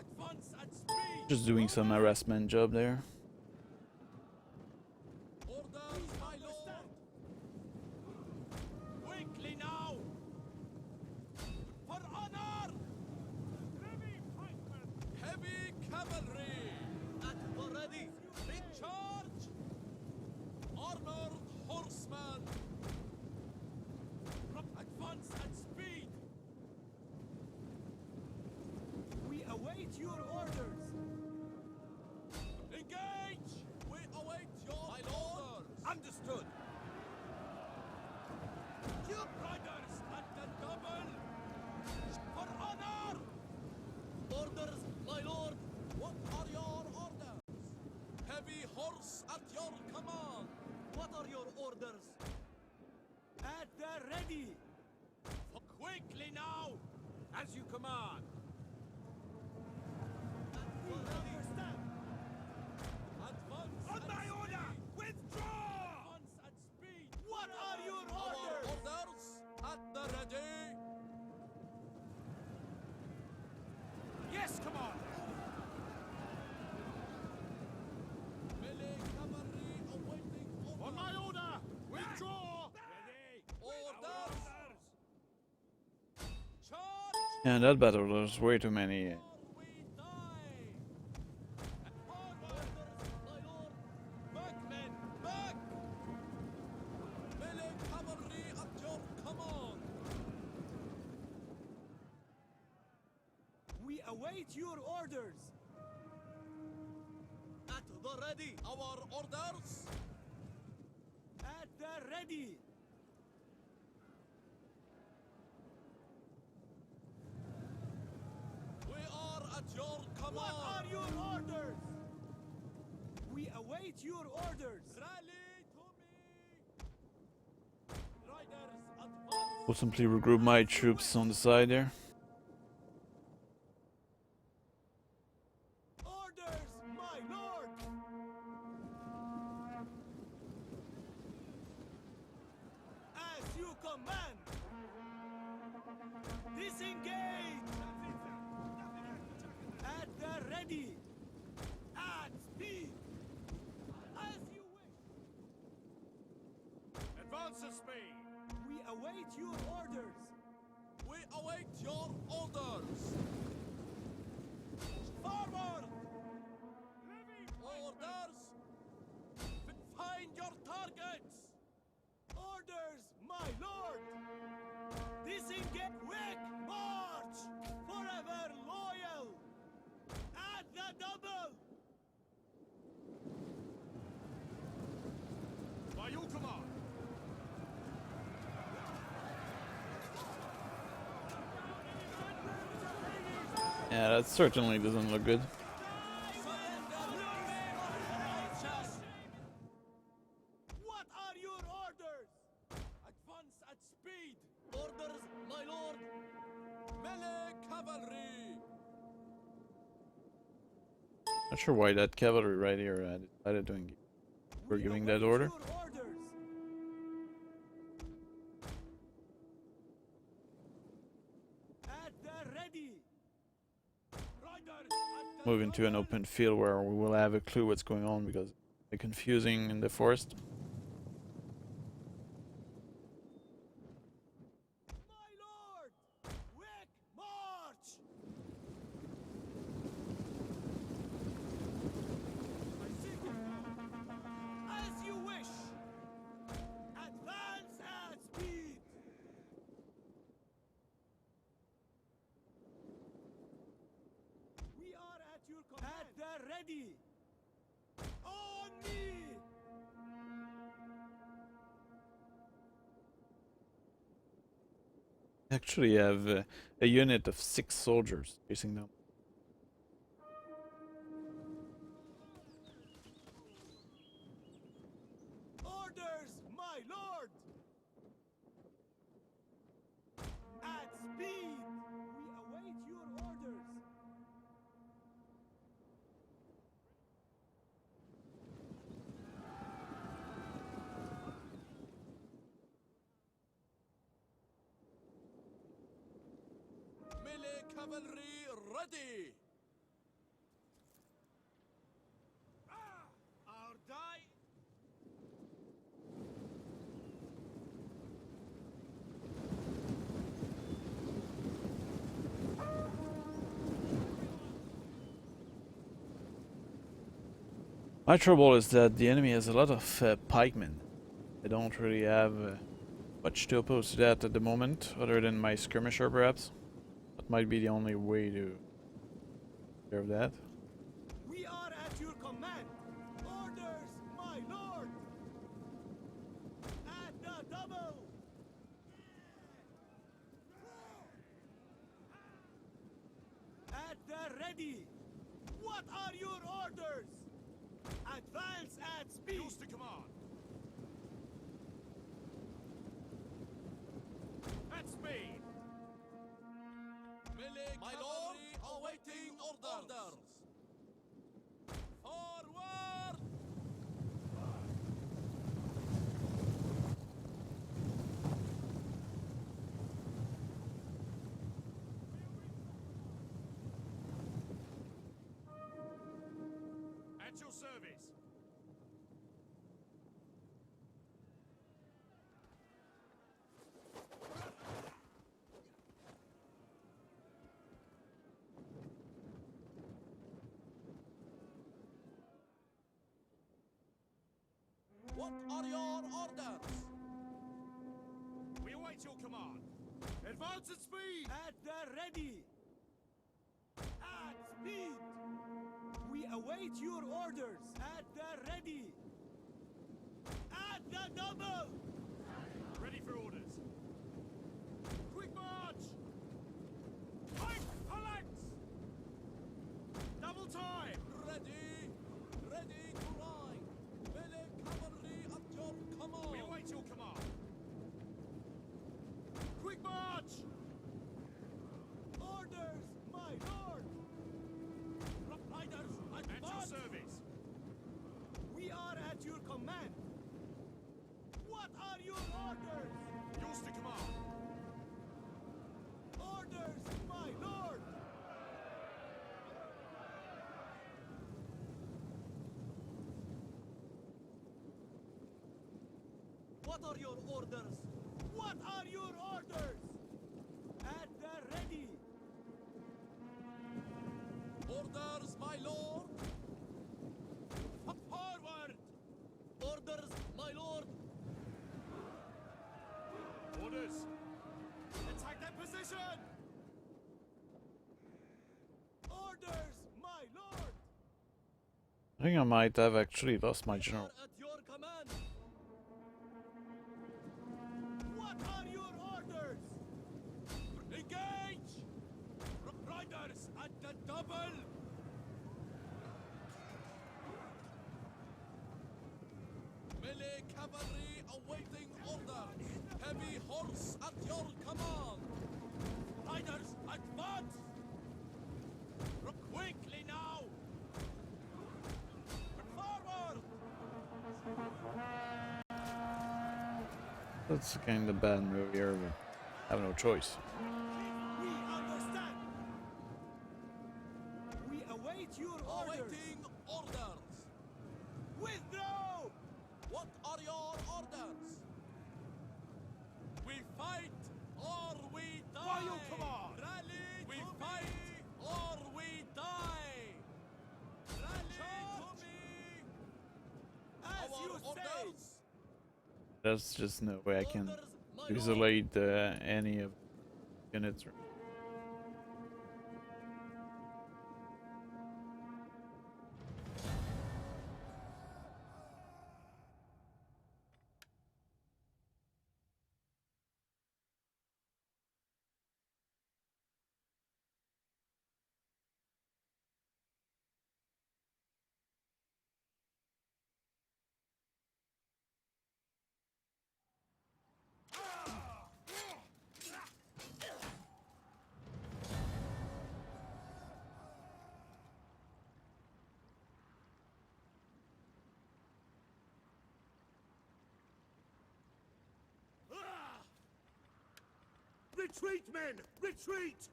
Advance at speed! Just doing some harassment job there. Orders, my lord! Quickly now! For honor! Heavy cavalry! At the ready. In charge! Armored horsemen! Advance at speed! We await your orders. Engage! We await your orders! Understood. You riders at the double! For honor! Orders, my lord. What are your orders? Heavy horse at your command! What are your orders? At the ready. Quickly now! As you command! We understand. Advance On at my order! speed. Withdraw! Advance at speed! What are your Our orders? orders at the ready! Yes, command. Melee cavalry awaiting orders! On my order. Withdraw. Orders! Charge! Yeah, in that battle there's way too many. Or we die! Orders, my lord! Back, men! Back! Melee cavalry at your command! We await your orders. At the ready. Our orders! At the ready. We are at your command! What are your orders? We await your orders. Rally to me! Riders, advance! Will simply regroup my troops on the side there. Orders, my lord. As you command. Disengage. At the ready. At speed. As you wish. Advance at speed! We await your orders. We await your orders! Forward. Orders! Find your targets! Orders, my lord. Disengage. Quick march. Forever loyal. At the double. By your command! Yeah, that certainly doesn't look good. What are your orders? Advance at speed! Orders, my lord. Melee cavalry! Not sure why that cavalry right here decided to engage. We're giving that order. Your orders. At the ready. Riders at the Move into an open field where we will have a clue what's going on because it's confusing in the forest. My lord. Quick march. ready! On me! Actually have a unit of 6 soldiers chasing them. Orders, my lord! At speed! We await your orders! Melee cavalry ready. Our die! My trouble is that the enemy has a lot of pikemen. I don't really have much to oppose to that at the moment, other than my skirmisher perhaps. That might be the only way to serve that. We are at your command! Orders, my lord! At the double! At the ready! What are your orders? Advance at speed! Yours to command. At speed. Melee My cavalry lord, awaiting orders. Forward! At your service. What are your orders? We await your command. Advance at speed. At the ready! At speed! We await your orders! At the ready! At the double! Ready for orders. Quick march. Fight phalanx. Double time. Ready! Ready to ride! Melee cavalry at your command! We await your command. Quick march. Orders, my lord! Riders, At your advance! service. We are at your command! What are your orders? Yours to command. Orders, my lord! What are your orders? What are your orders? At the ready! Orders, my lord! Forward! Orders, my lord! Orders. Attack that position. Orders, my lord! I think I might have actually lost my general. At your command! What are your orders? Engage! Riders at the double! Melee cavalry awaiting orders. Heavy horse at your command. Riders, advance! Quickly now! Forward! That's kind of bad move here, but I have no choice. We understand! We await your orders! Awaiting orders. Withdraw! What are your orders? We fight or we die. By your command. Rally. We fight or we die. Rally to me. As Our you say! orders. There's just no way I can Orders, my lord! isolate any of the units. Retreat, men! Retreat!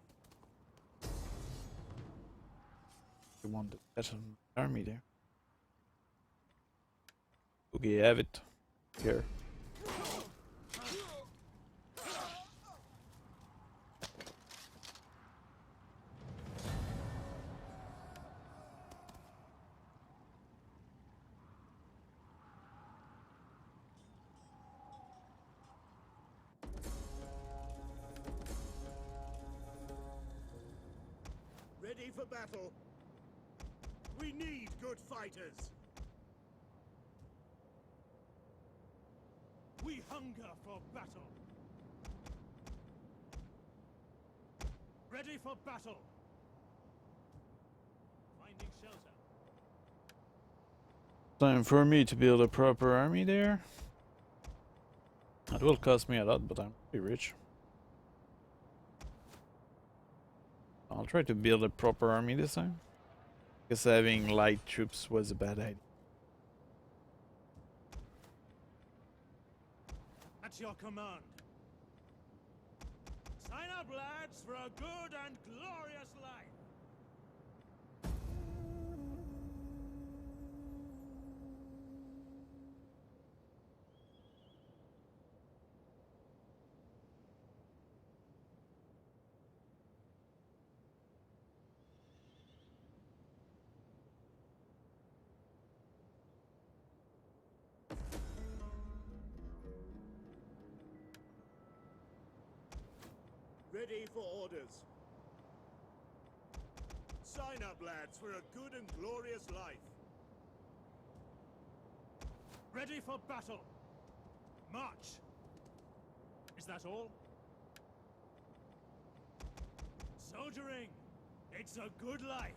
You want the better army there. Okay, have it. Here. Ready for battle. We need good fighters. We hunger for battle. Ready for battle. Finding shelter. Time for me to build a proper army there. It will cost me a lot, but I'm pretty rich. I'll try to build a proper army this time. Because having light troops was a bad idea. At your command. Sign up, lads, for a good and glorious life. Ready for orders. Sign up, lads, for a good and glorious life. Ready for battle. March. Is that all? Soldiering. It's a good life.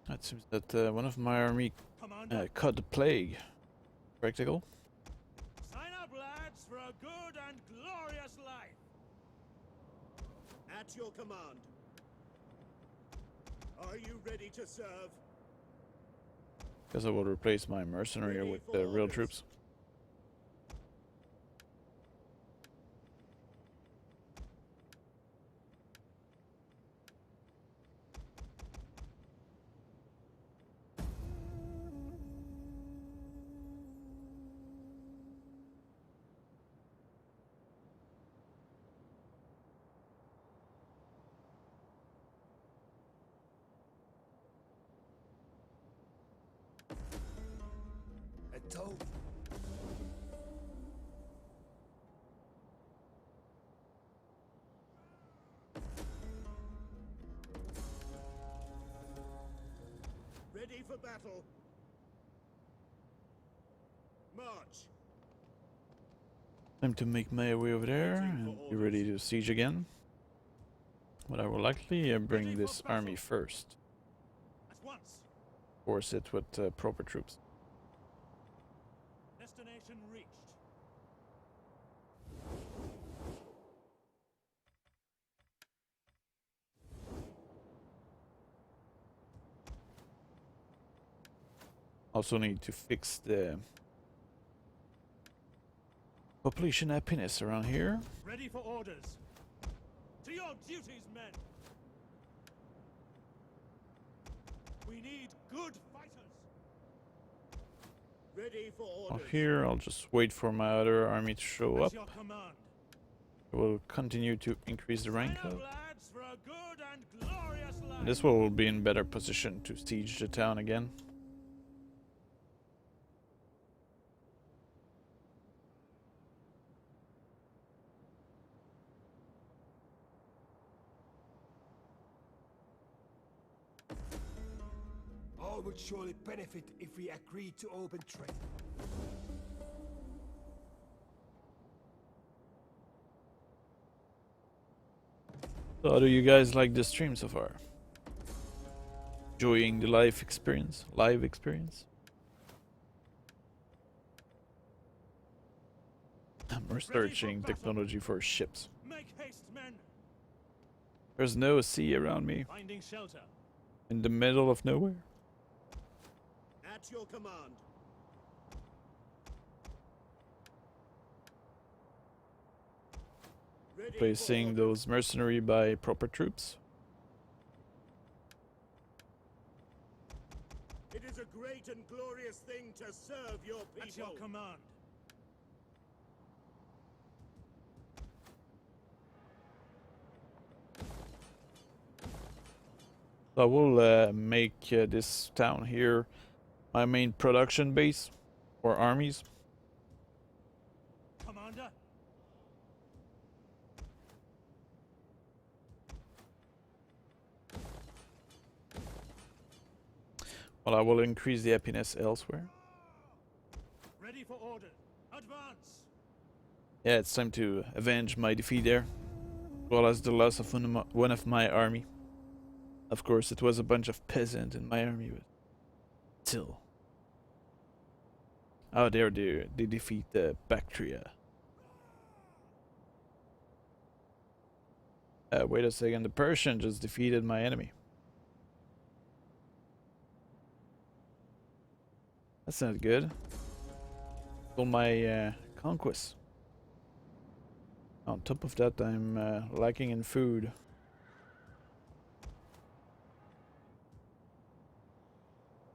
It seems that one of my army Commander. caught the plague. Practical. Sign up, lads, for a good and glorious life. At your command. Are you ready to serve? Guess I will replace my mercenary Ready with for real orders. troops. A toe. Ready for battle. March. Time to make my way over there Waiting for and be ready to siege again. But I will likely bring Ready for this army battle. first. At once. Force it with proper troops. Destination reached. Also need to fix the population happiness around here. Ready for orders. To your duties, men. We need good fighters. Ready for Well, orders. here I'll just wait for my other army to show At up. your command. We'll continue to increase the rank Sign up. up, lads, for a good and glorious life. And this one will be in better position to siege the town again. All would surely benefit if we agreed to open trade. So how do you guys like the stream so far? Enjoying the live experience? I'm researching technology for ships. Make haste, men. There's no sea around me. Finding shelter. In the middle of nowhere. At your command. Ready for Placing order. those mercenary by proper troops. It is a great and glorious thing to serve your people. At your command. So I will make this town here my main production base for armies. Commander. Well, I will increase the happiness elsewhere. Ready for order. Advance. Yeah, it's time to avenge my defeat there, as well as the loss of one of my army. Of course, it was a bunch of peasants in my army, but still. Oh, there they defeat Bactria. Wait a second, the Persian just defeated my enemy. That's not good. All my conquests. On top of that, I'm lacking in food.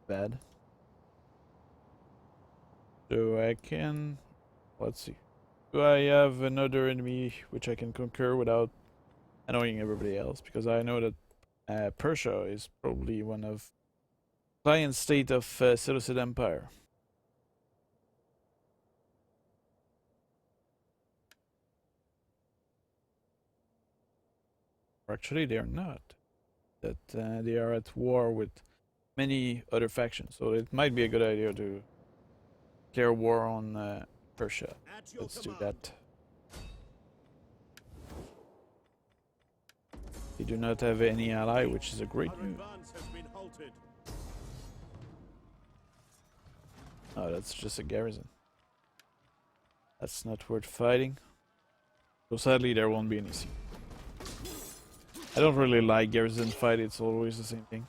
Bad. So I can... Let's see. Do I have another enemy which I can conquer without annoying everybody else? Because I know that Persia is probably one of client state of Seleucid Empire. Or actually, they are not. That they are at war with many other factions, so it might be a good idea to declare war on Persia. At your Let's do command. that. They do not have any ally, which is a great Our news. advance has been halted. Oh, that's just a garrison. That's not worth fighting. So sadly, there won't be any siege. I don't really like garrison fight, it's always the same thing.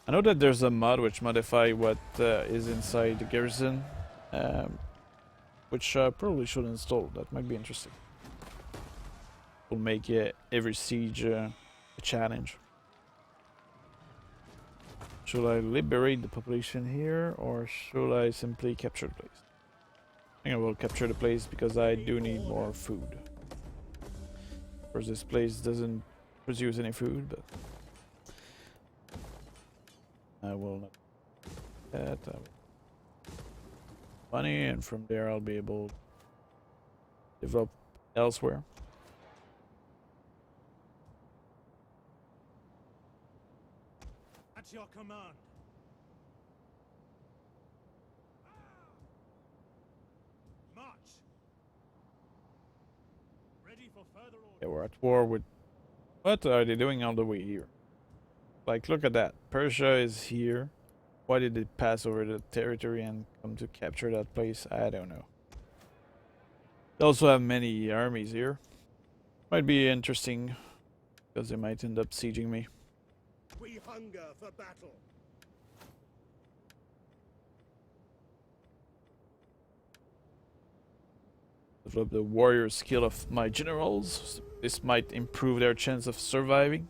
I know that there's a mod which modify what is inside the garrison, which I probably should install. That might be interesting. Will make every siege a challenge. Should I liberate the population here, or should I simply capture the place? I think I will capture the place because I do need more food. Of course, this place doesn't produce any food, but I will not do that. I will money, and from there I'll be able to develop elsewhere. At your command. March. Ready for further orders. Yeah, we're at war with... What are they doing all the way here? Like, look at that. Persia is here. Why did they pass over the territory and come to capture that place? I don't know. They also have many armies here. Might be interesting, because they might end up sieging me. We hunger for battle. Develop the warrior skill of my generals. This might improve their chance of surviving.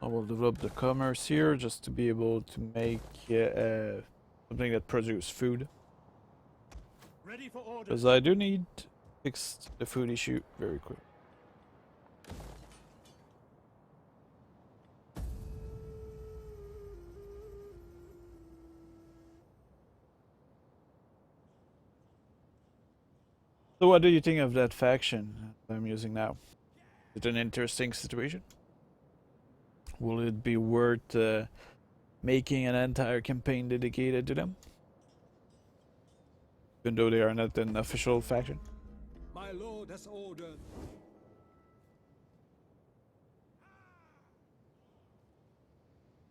I will develop the commerce here just to be able to make something that produces food. Ready for orders. Because I do need to fix the food issue very quick. So what do you think of that faction I'm using now? Is it an interesting situation? Will it be worth making an entire campaign dedicated to them? Even though they are not an official faction? My lord has ordered.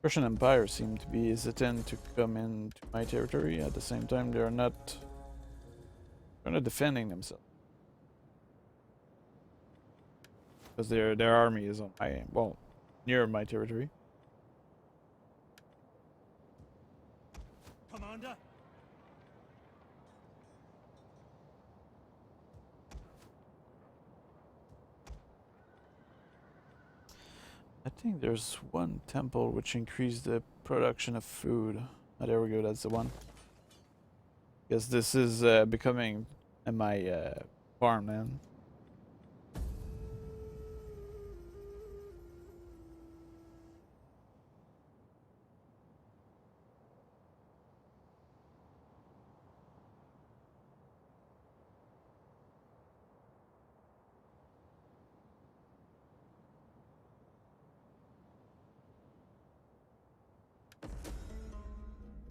Russian Empire seem to be hesitant to come into my territory. At the same time, they're not defending themselves. Because their army is on my, well, near my territory. Commander? I think there's one temple which increased the production of food. Oh, there we go, that's the one. Guess this is becoming my farmland.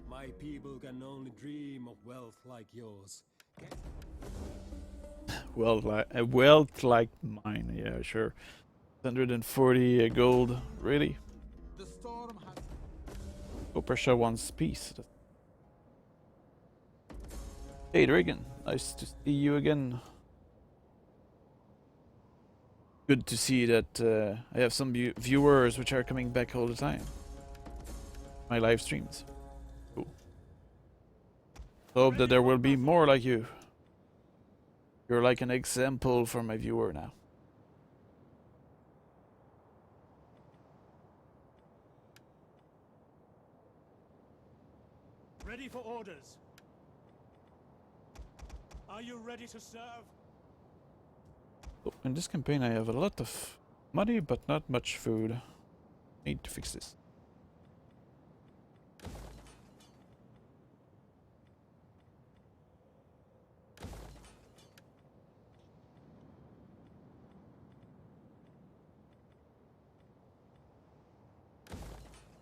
My people can only dream of wealth like yours. Wealth like mine, yeah, sure. 140 gold, really? The storm has Oh, Prussia wants peace. Hey, Dragon, nice to see you again. Good to see that I have some viewers which are coming back all the time. My live streams. Cool. Hope that there will be more like you. You're like an example for my viewer now. Ready for orders. Are you ready to serve? So in this campaign I have a lot of money but not much food. Need to fix this.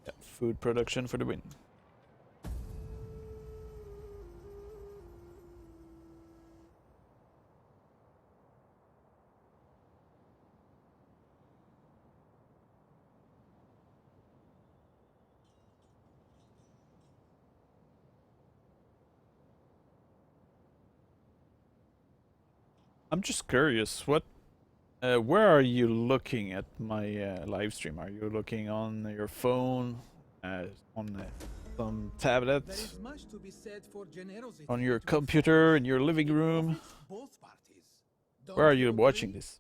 Yeah, food production for the win. I'm just curious, where are you looking at my live stream? Are you looking on your phone, on some there tablet, is much to be said for generosity. on your to computer, in enforce your living the room? profits both parties. Where are Don't you you watching agree? this?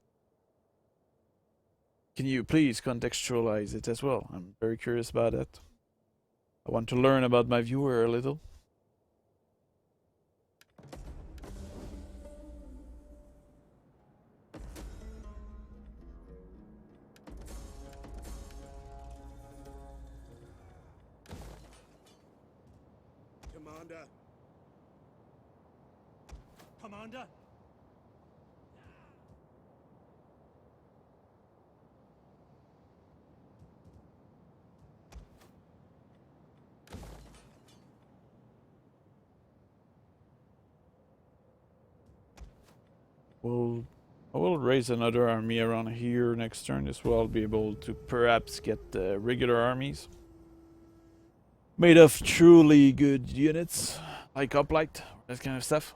Can you please contextualize it as well? I'm very curious about that. I want to learn about my viewer a little. Commander. Commander? I will raise another army around here next turn. This will I'll be able to perhaps get regular armies made of truly good units, like Uplight, that kind of stuff.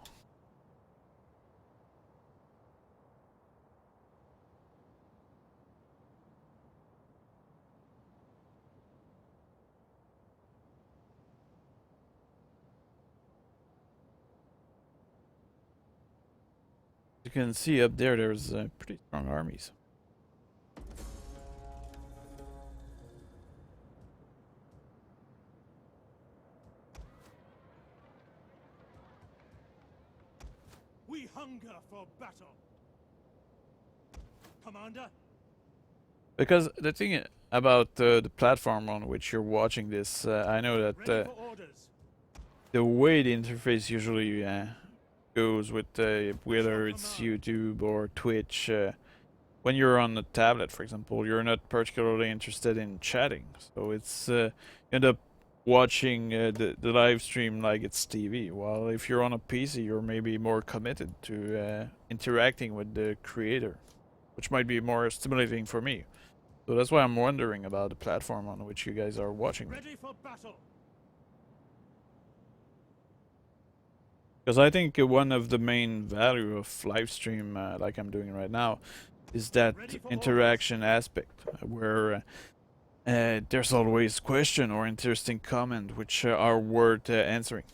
You can see up there, there's pretty strong armies. We hunger for battle. Commander? Because the thing about the platform on which you're watching this, I know that Ready for orders. the way the interface usually goes with whether it's YouTube or Twitch. When you're on a tablet, for example, you're not particularly interested in chatting, so it's you end up watching the live stream like it's TV. While if you're on a PC, you're maybe more committed to interacting with the creator, which might be more stimulating for me. So that's why I'm wondering about the platform on which you guys are watching me. Ready for battle. Because I think one of the main value of live stream, like I'm doing right now, is that interaction aspect, where there's always question or interesting comment which are worth answering.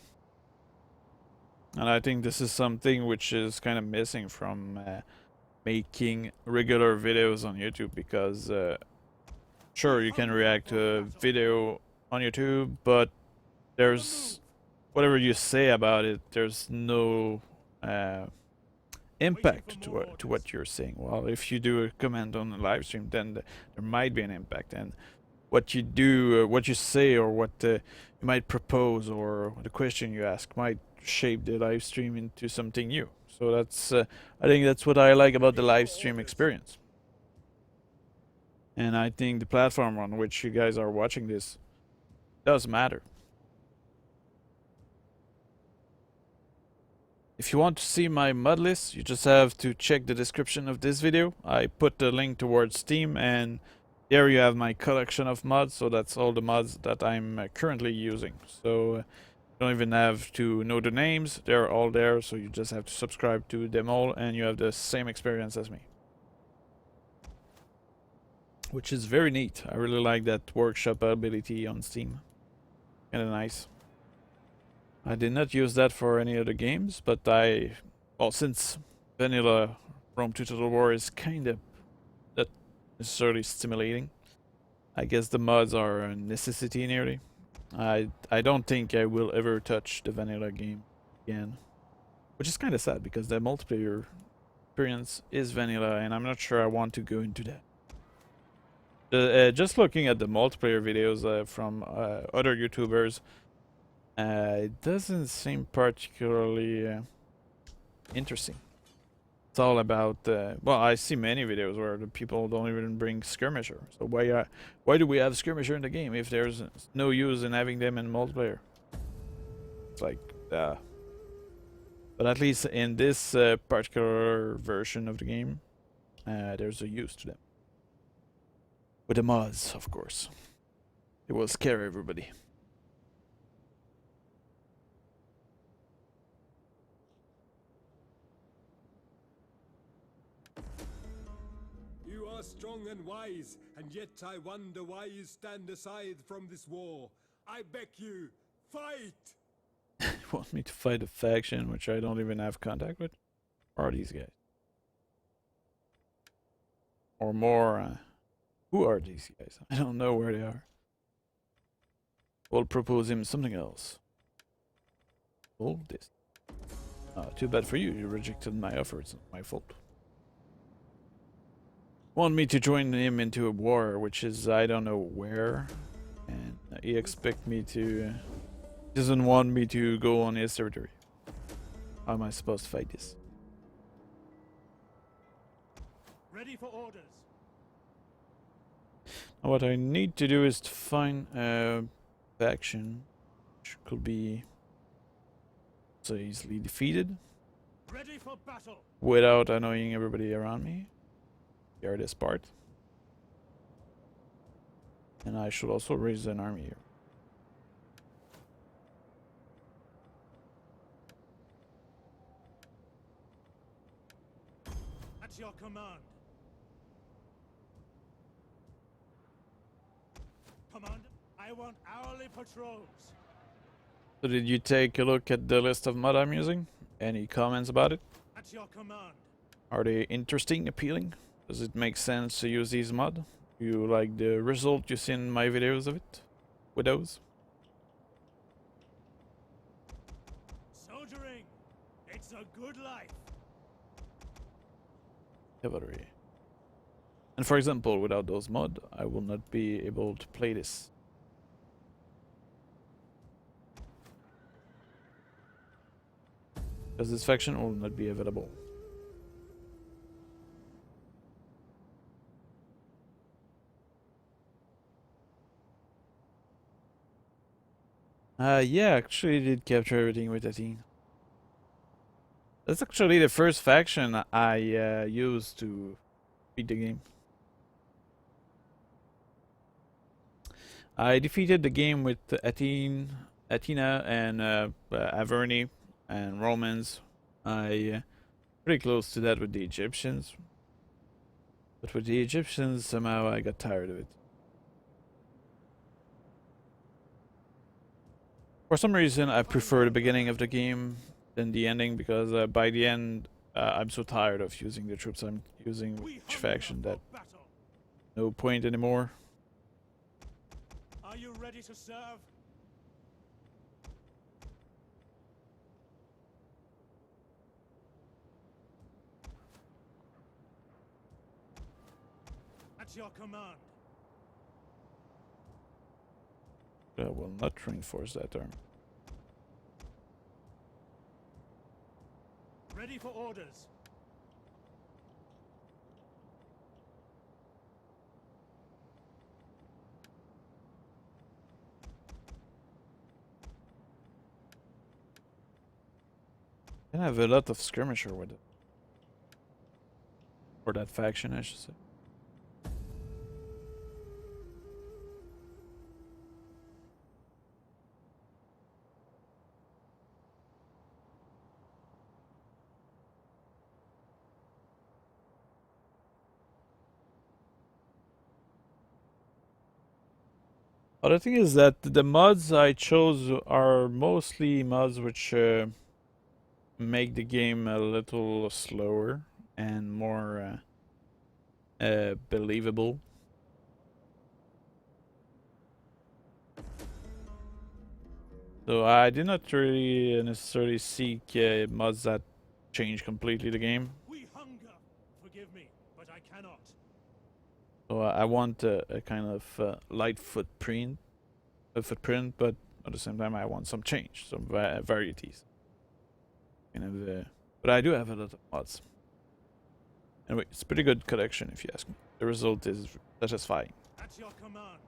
And I think this is something which is kind of missing from making regular videos on YouTube, because sure, you can react to a video on YouTube, but there's whatever you say about it, there's no impact to what you're saying. Well, if you do a comment on a live stream, then there might be an impact, and what you do, what you say, or what you might propose, or the question you ask might shape the live stream into something new. So that's I think that's what I like about the live stream experience. And I think the platform on which you guys are watching this does matter. If you want to see my mod list, you just have to check the description of this video. I put the link towards Steam, and there you have my collection of mods. So that's all the mods that I'm currently using. So you don't even have to know the names, they're all there. So you just have to subscribe to them all, and you have the same experience as me, which is very neat. I really like that workshop ability on Steam. Kinda nice. I did not use that for any other games, but well, since vanilla Rome 2 Total War is kind of not necessarily stimulating, I guess the mods are a necessity nearly. I don't think I will ever touch the vanilla game again, which is kind of sad because the multiplayer experience is vanilla, and I'm not sure I want to go into that. Just looking at the multiplayer videos from other YouTubers, it doesn't seem particularly interesting. It's all about well, I see many videos where the people don't even bring skirmisher. So why do we have skirmisher in the game if there's no use in having them in multiplayer? It's like, but at least in this particular version of the game, there's a use to them. With the mods, of course. It will scare everybody. You are strong and wise, and yet I wonder why you stand aside from this war. I beg you, fight! You want me to fight a faction which I don't even have contact with? Or are these guys? Or more, who are these guys? I don't know where they are. We'll propose him something else. Oh, this. Too bad for you. You rejected my offer. It's not my fault. Want me to join him into a war, which is I don't know where, and he expect me to. Doesn't want me to go on his territory. How am I supposed to fight this? Ready for orders. Now what I need to do is to find a faction which could be so easily defeated. Ready for battle. Without annoying everybody around me. Here this part. And I should also raise an army here. At your command. Commander, I want hourly patrols. So did you take a look at the list of mod I'm using? Any comments about it? At your command. Are they interesting, appealing? Does it make sense to use these mod? Do you like the result you see in my videos of it? With those? Soldiering. It's a good life. Cavalry. And for example, without those mod, I will not be able to play this. because this faction will not be available. Yeah, actually did capture everything with Attila. That's actually the first faction I used to beat the game. I defeated the game with Athena and Averni and Romans. I pretty close to that with the Egyptians. But with the Egyptians, somehow I got tired of it. For some reason, I prefer the beginning of the game than the ending because by the end, I'm so tired of using the troops I'm using with each faction that no point anymore. Are you ready to serve? At your command. I will not reinforce that arm. Ready for orders. I have a lot of skirmisher with it. Or that faction, I should say. Other thing is that the mods I chose are mostly mods which make the game a little slower and more believable. So I did not really necessarily seek mods that change completely the game. We hunger. Forgive me, but I cannot. So I want a kind of light footprint, but at the same time I want some change, some varieties. Kind of, but I do have a lot of mods. Anyway, it's a pretty good collection if you ask me. The result is satisfying. At your command.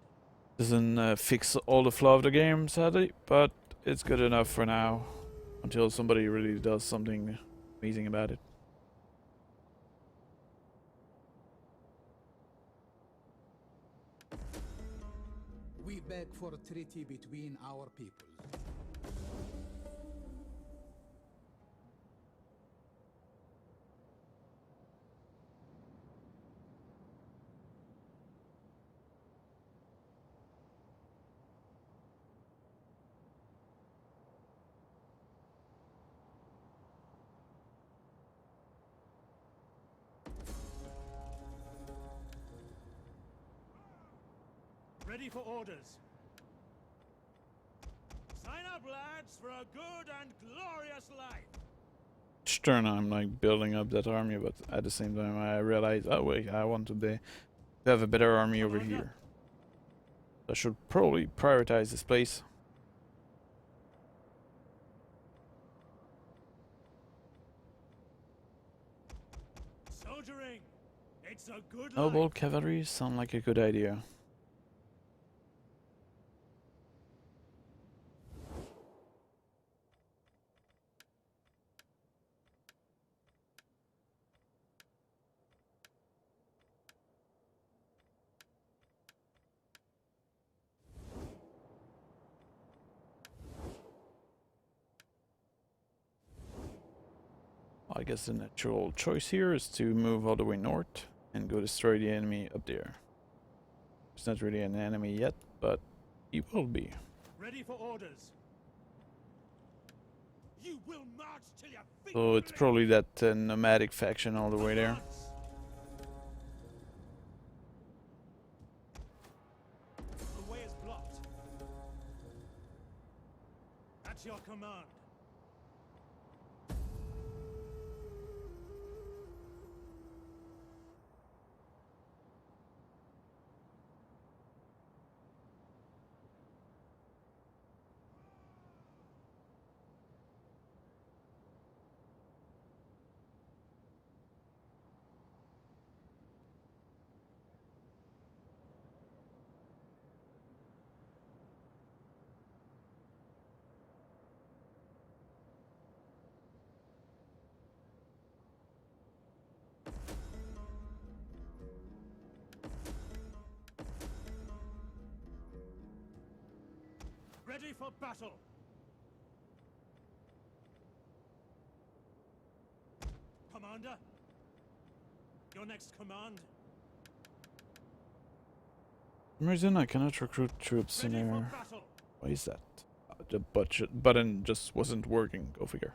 Doesn't fix all the flaw of the game, sadly, but it's good enough for now, until somebody really does something amazing about it. We beg for a treaty between our peoples. Ready for orders. Sign up, lads, for a good and glorious life. Each turn I'm like building up that army, but at the same time I realize, oh wait, I want to have a better army over here. I should probably prioritize this place. Soldiering. It's a good Noble life. cavalry sound like a good idea. I guess the natural choice here is to move all the way north and go destroy the enemy up there. It's not really an enemy yet, but he will be. Ready for orders. You will march till your feet So it's bleed. probably that nomadic faction all the way there. Advance. The way is blocked. At your command. Ready for battle. Commander? Your next command? For some reason I cannot recruit troops in Ready for here. battle. Why is that? The button just wasn't working. Go figure.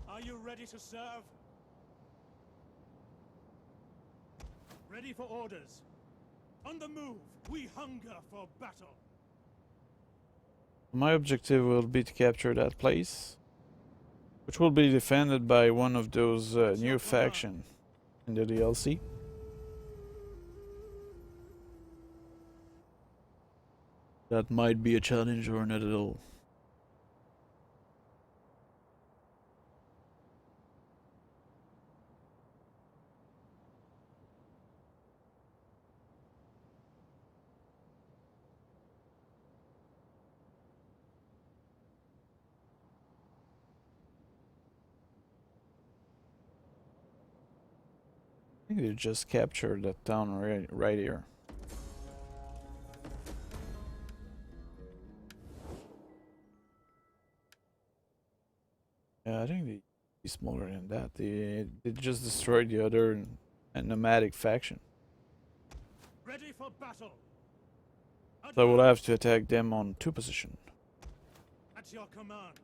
Are you ready to serve? Ready for orders. On the move. We hunger for battle. My objective will be to capture that place, which will be defended by one of those new faction in the DLC. That might be a challenge or not at all. I think they just captured that town right here. Yeah, I think they smaller than that. They just destroyed the other nomadic faction. Ready for battle. So I will have to attack them on 2 position. At your command.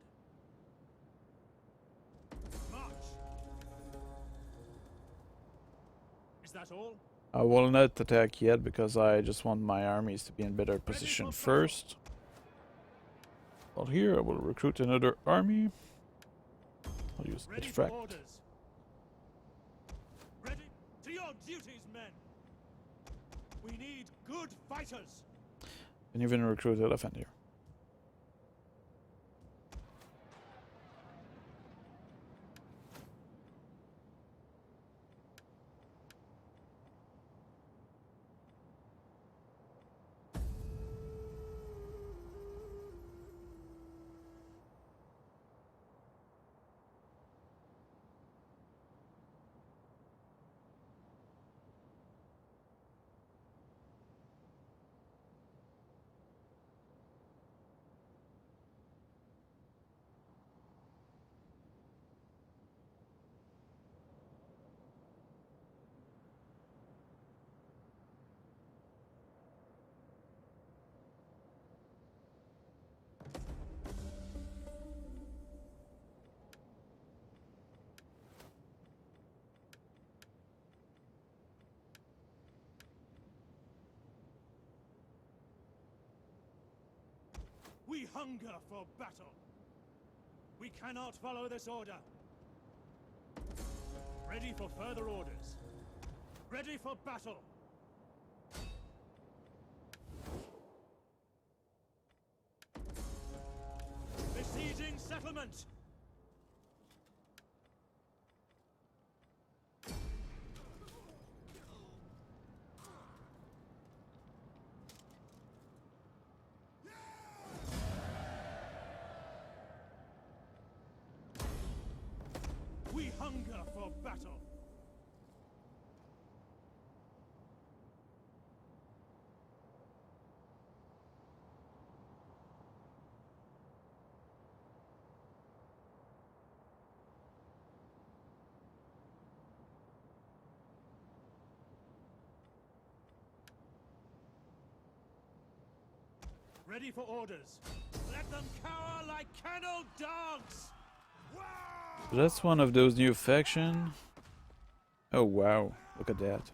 March. Is that all? I will not attack yet because I just want my armies to be in better position first. Well, here I will recruit another army. I'll use Ready for extract. orders. Ready to your duties, men. We need good fighters. And even recruit elephant here. We hunger for battle. We cannot follow this order. Ready for further orders. Ready for battle. Besieging settlement. We hunger for battle. Ready for orders. Let them cower like kennel dogs. So that's one of those new faction. Oh wow, look at that.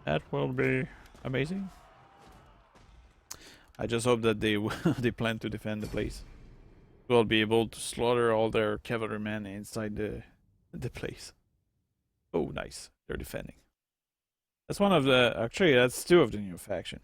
That will be amazing. I just hope that they they plan to defend the place. We'll be able to slaughter all their cavalrymen inside the place. Oh nice, they're defending. That's one of the actually that's 2 of the new faction.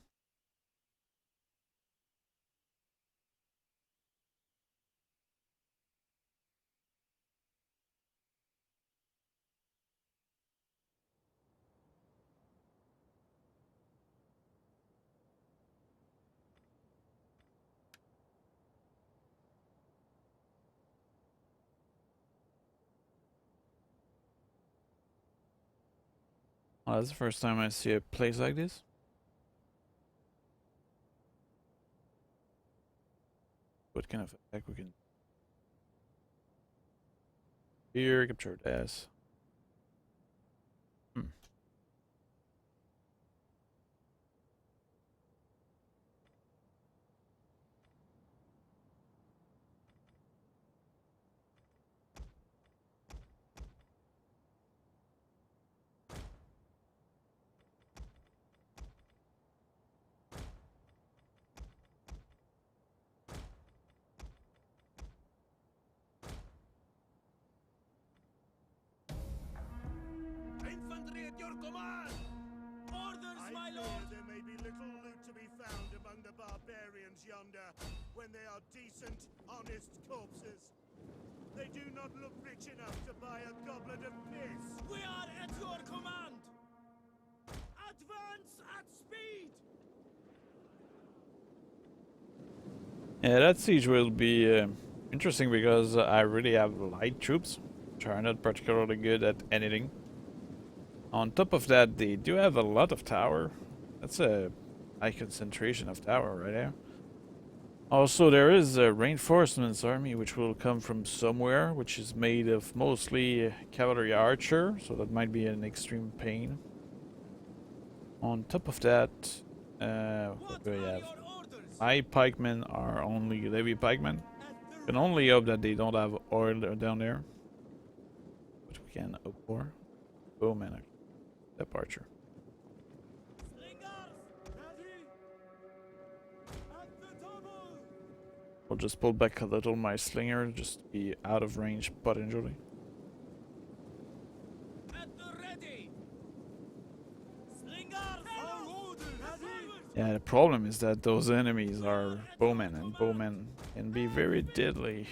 Oh, that's the first time I see a place like this. What kind of attack we can... Here, captured S. Infantry at your command! Orders, I my fear lord! there may be little loot to be found among the barbarians yonder, when they are decent, honest corpses. They do not look rich enough to buy a goblet of piss. We are at your command! Advance at speed! Yeah, that siege will be interesting because I really have light troops, which are not particularly good at anything. On top of that, they do have a lot of tower. That's a high concentration of tower right there. Also, there is a reinforcements army which will come from somewhere, which is made of mostly cavalry archer, so that might be an extreme pain. On top of that, what do we have? My pikemen are only levy pikemen. Can only hope that they don't have oil down there. But we can hope for. Bowman, step archer. I'll just pull back a little my slinger, just to be out of range potentially. Yeah, the problem is that those enemies are bowmen, and bowmen can be very deadly.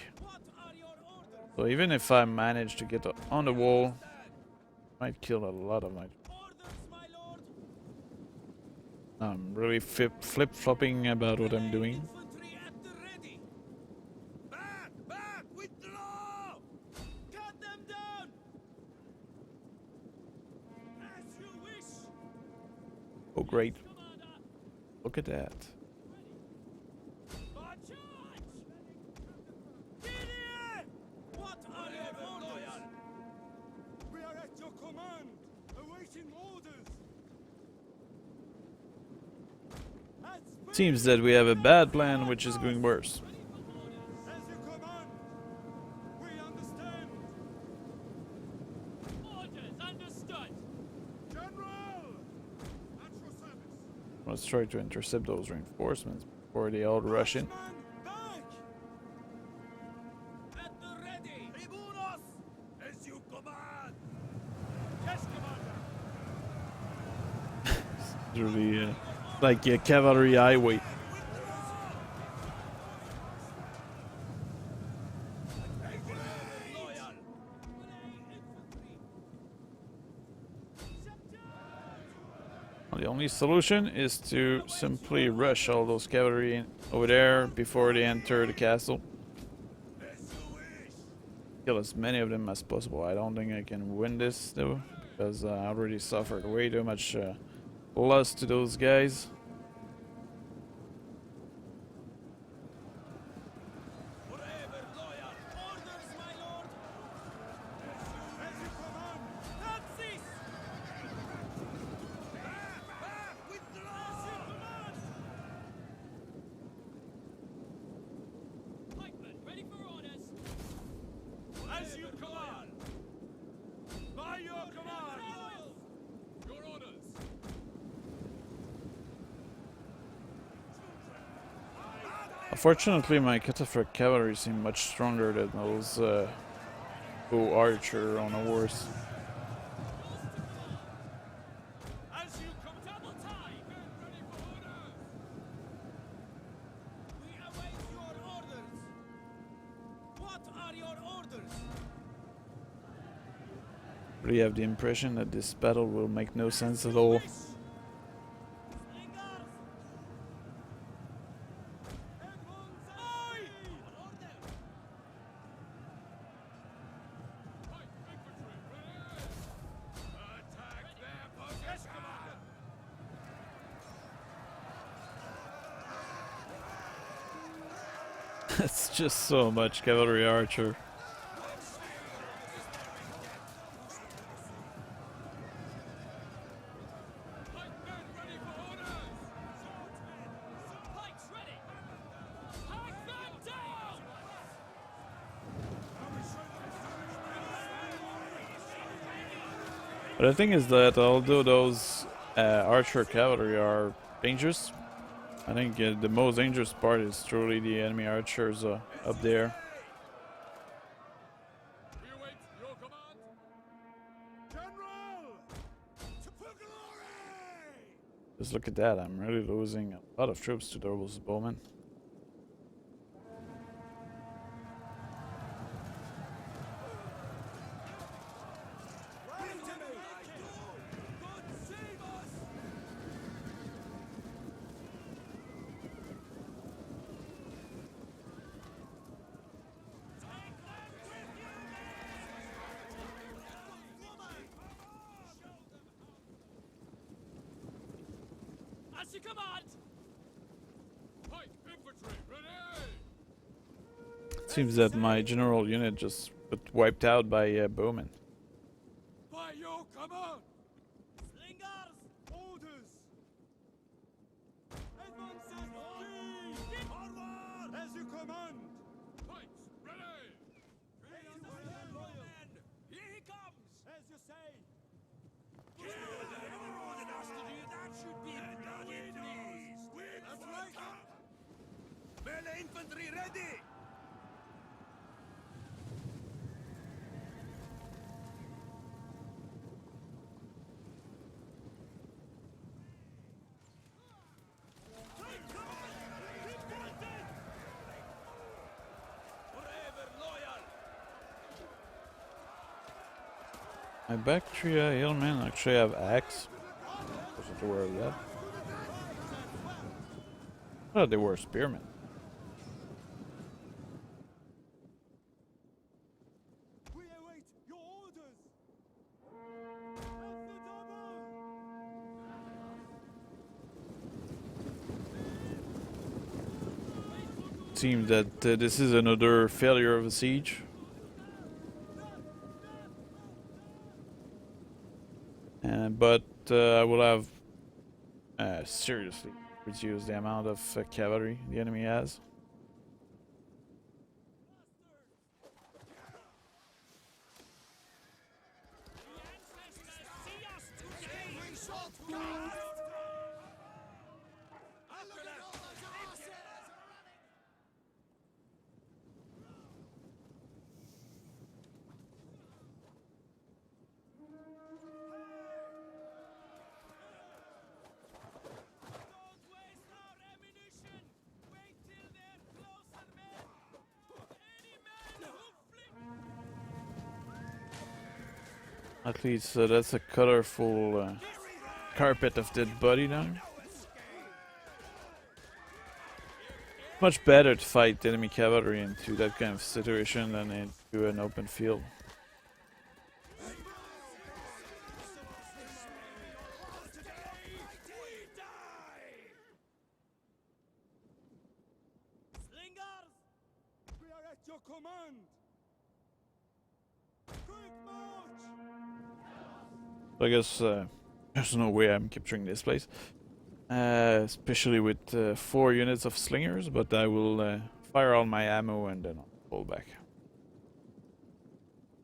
So even if I manage to get on the wall, I might kill a lot of my... I'm really flip-flopping about what I'm doing. Back! Withdraw! Cut them down! As you wish! Oh great. Look at that. What are your orders? We are at your command, awaiting orders. Seems that we have a bad plan which is going worse. As you command, we understand. Orders understood. General, at your service. Let's try to intercept those reinforcements before they all rush in. Back! At the ready. Tribunos, as you command. Yes, commander. It's really like a cavalry highway. The only solution is to simply rush all those cavalry over there before they enter the castle. Kill as many of them as possible. I don't think I can win this though, because I already suffered way too much loss to those guys. Unfortunately, my Cataphracts cavalry seem much stronger than those bow archer on a horse. As you come double time. Ready for orders. We await your orders. What are your orders? Really have the impression that this battle will make no sense at all. It's just so much cavalry archer. Pikes ready! Hack them down! But the thing is that although those archer cavalry are dangerous, I think the most dangerous part is truly the enemy archers up there. We await your command. General! For glory! Just look at that, I'm really losing a lot of troops to those bowmen. God save us! As you command! Pike infantry ready. It seems that my general unit just got wiped out by bowmen. By your command. Slingers! Orders! Advances! Forward! As you command! Pikes ready. Here he comes! As you say! That should be That's right! Melee infantry ready! Forever loyal! My Bactria hillmen actually have axe. Wasn't aware of that. Oh, they were spearmen. We await your orders! At the double! Seems that this is another failure of a siege. But I will have seriously reduced the amount of cavalry the enemy has. Don't waste our ammunition! Wait till they're closer, men! Any man who At least that's a colorful carpet of dead body now. Much better to fight enemy cavalry into that kind of situation than into an open field. Slingers! We are at your command! Quick march! I guess there's no way I'm capturing this place. Especially with 4 units of slingers, but I will fire all my ammo and then I'll pull back.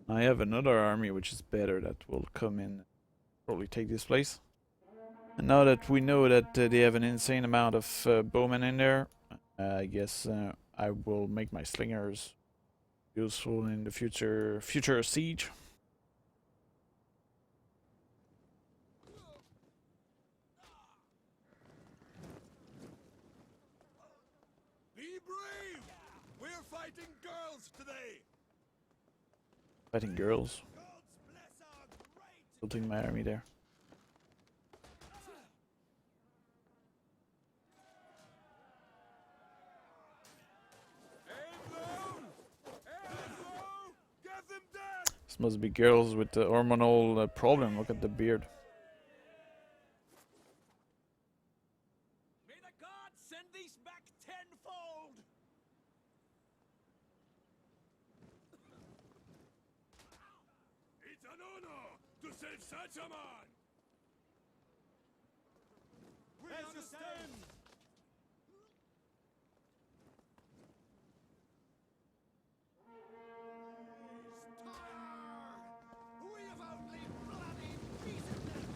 I have another army which is better that will come in and probably take this place. And now that we know that they have an insane amount of bowmen in there, I guess I will make my slingers useful in the future siege. Be brave. We're fighting girls today. Fighting girls. Gods bless our great Building my army there. Get them down! This must be girls with the hormonal problem. Look at the beard. May the gods send these back tenfold! Attila16! We understand! We have only bloody beaten them!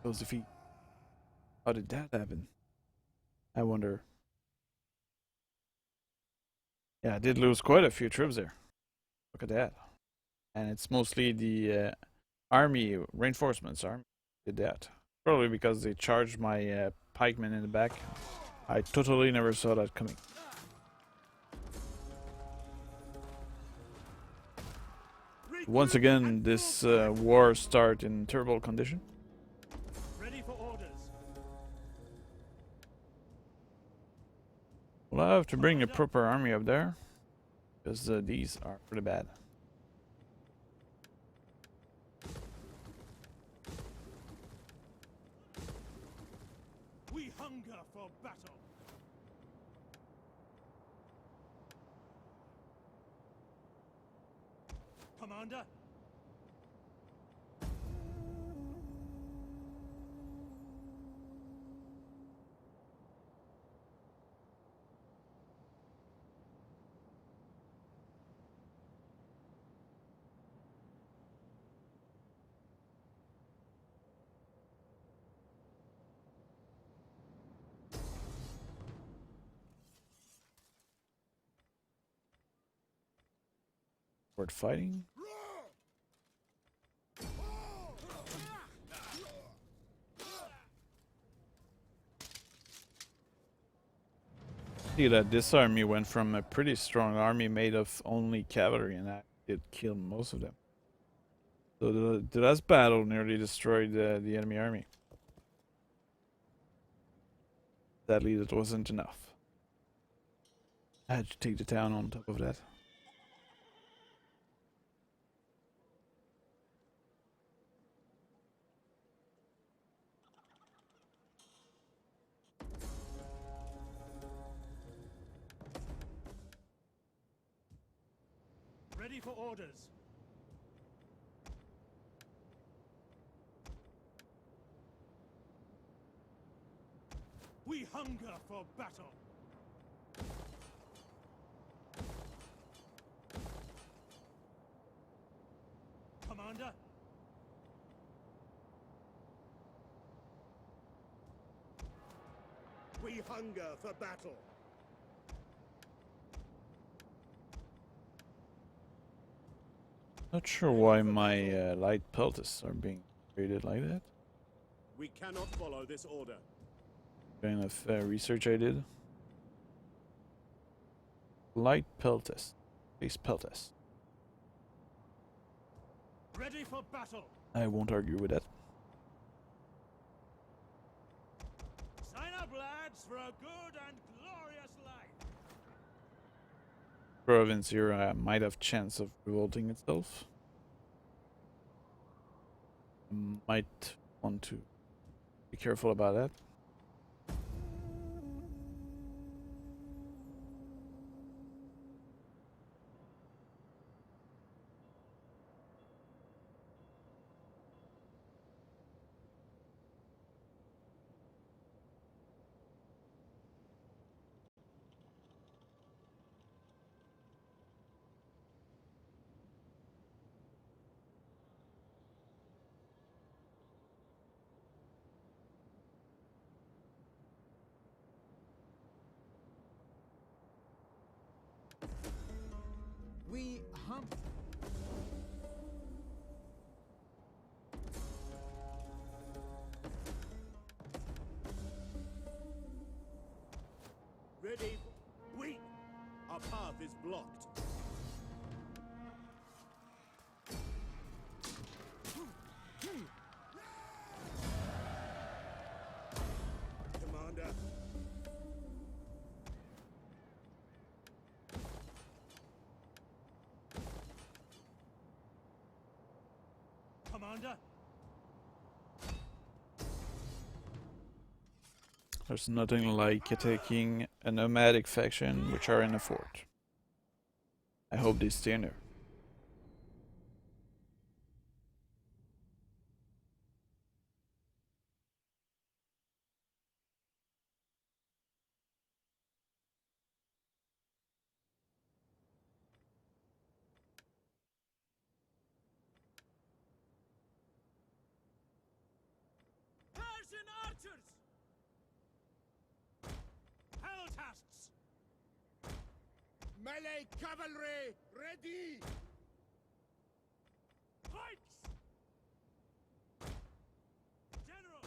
Those defeat. How did that happen? I wonder. Yeah, I did lose quite a few troops there. Look at that. And it's mostly the army, reinforcements army did that. Probably because they charged my pikemen in the back. I totally never saw that coming. Once again, this war start in terrible condition. Ready for orders. Well, I have to bring a proper army up there, because these are pretty bad. We hunger for battle. Commander. We're fighting. See that this army went from a pretty strong army made of only cavalry, and that did kill most of them. So the last battle nearly destroyed the enemy army. Sadly, that wasn't enough. I had to take the town on top of that. Ready for orders. We hunger for battle. Commander. We hunger for battle. Not sure why my light peltists are being treated like that. We cannot follow this order. Kind of research I did. Light peltist. Base peltist. Ready for battle. I won't argue with that. Sign up, lads, for a good and glorious life. Province here might have chance of revolting itself. Might want to be careful about that. We Ready. We. Our path is blocked. Commander. Commander. There's nothing like attacking a nomadic faction which are in a fort. I hope they stay in there. Persian archers! Peltasts! Melee cavalry, ready! Pikes! General!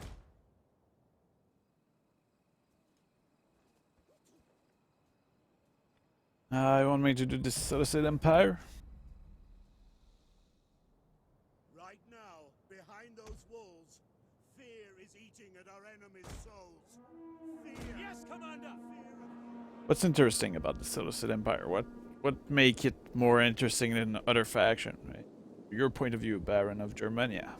You want me to do the Seleucid Empire? Right now, behind those walls, fear is eating at our enemies' souls. Fear. Yes, Commander! What's interesting about the Seleucid Empire? What make it more interesting than other faction? Right? Your point of view, Baron of Germania.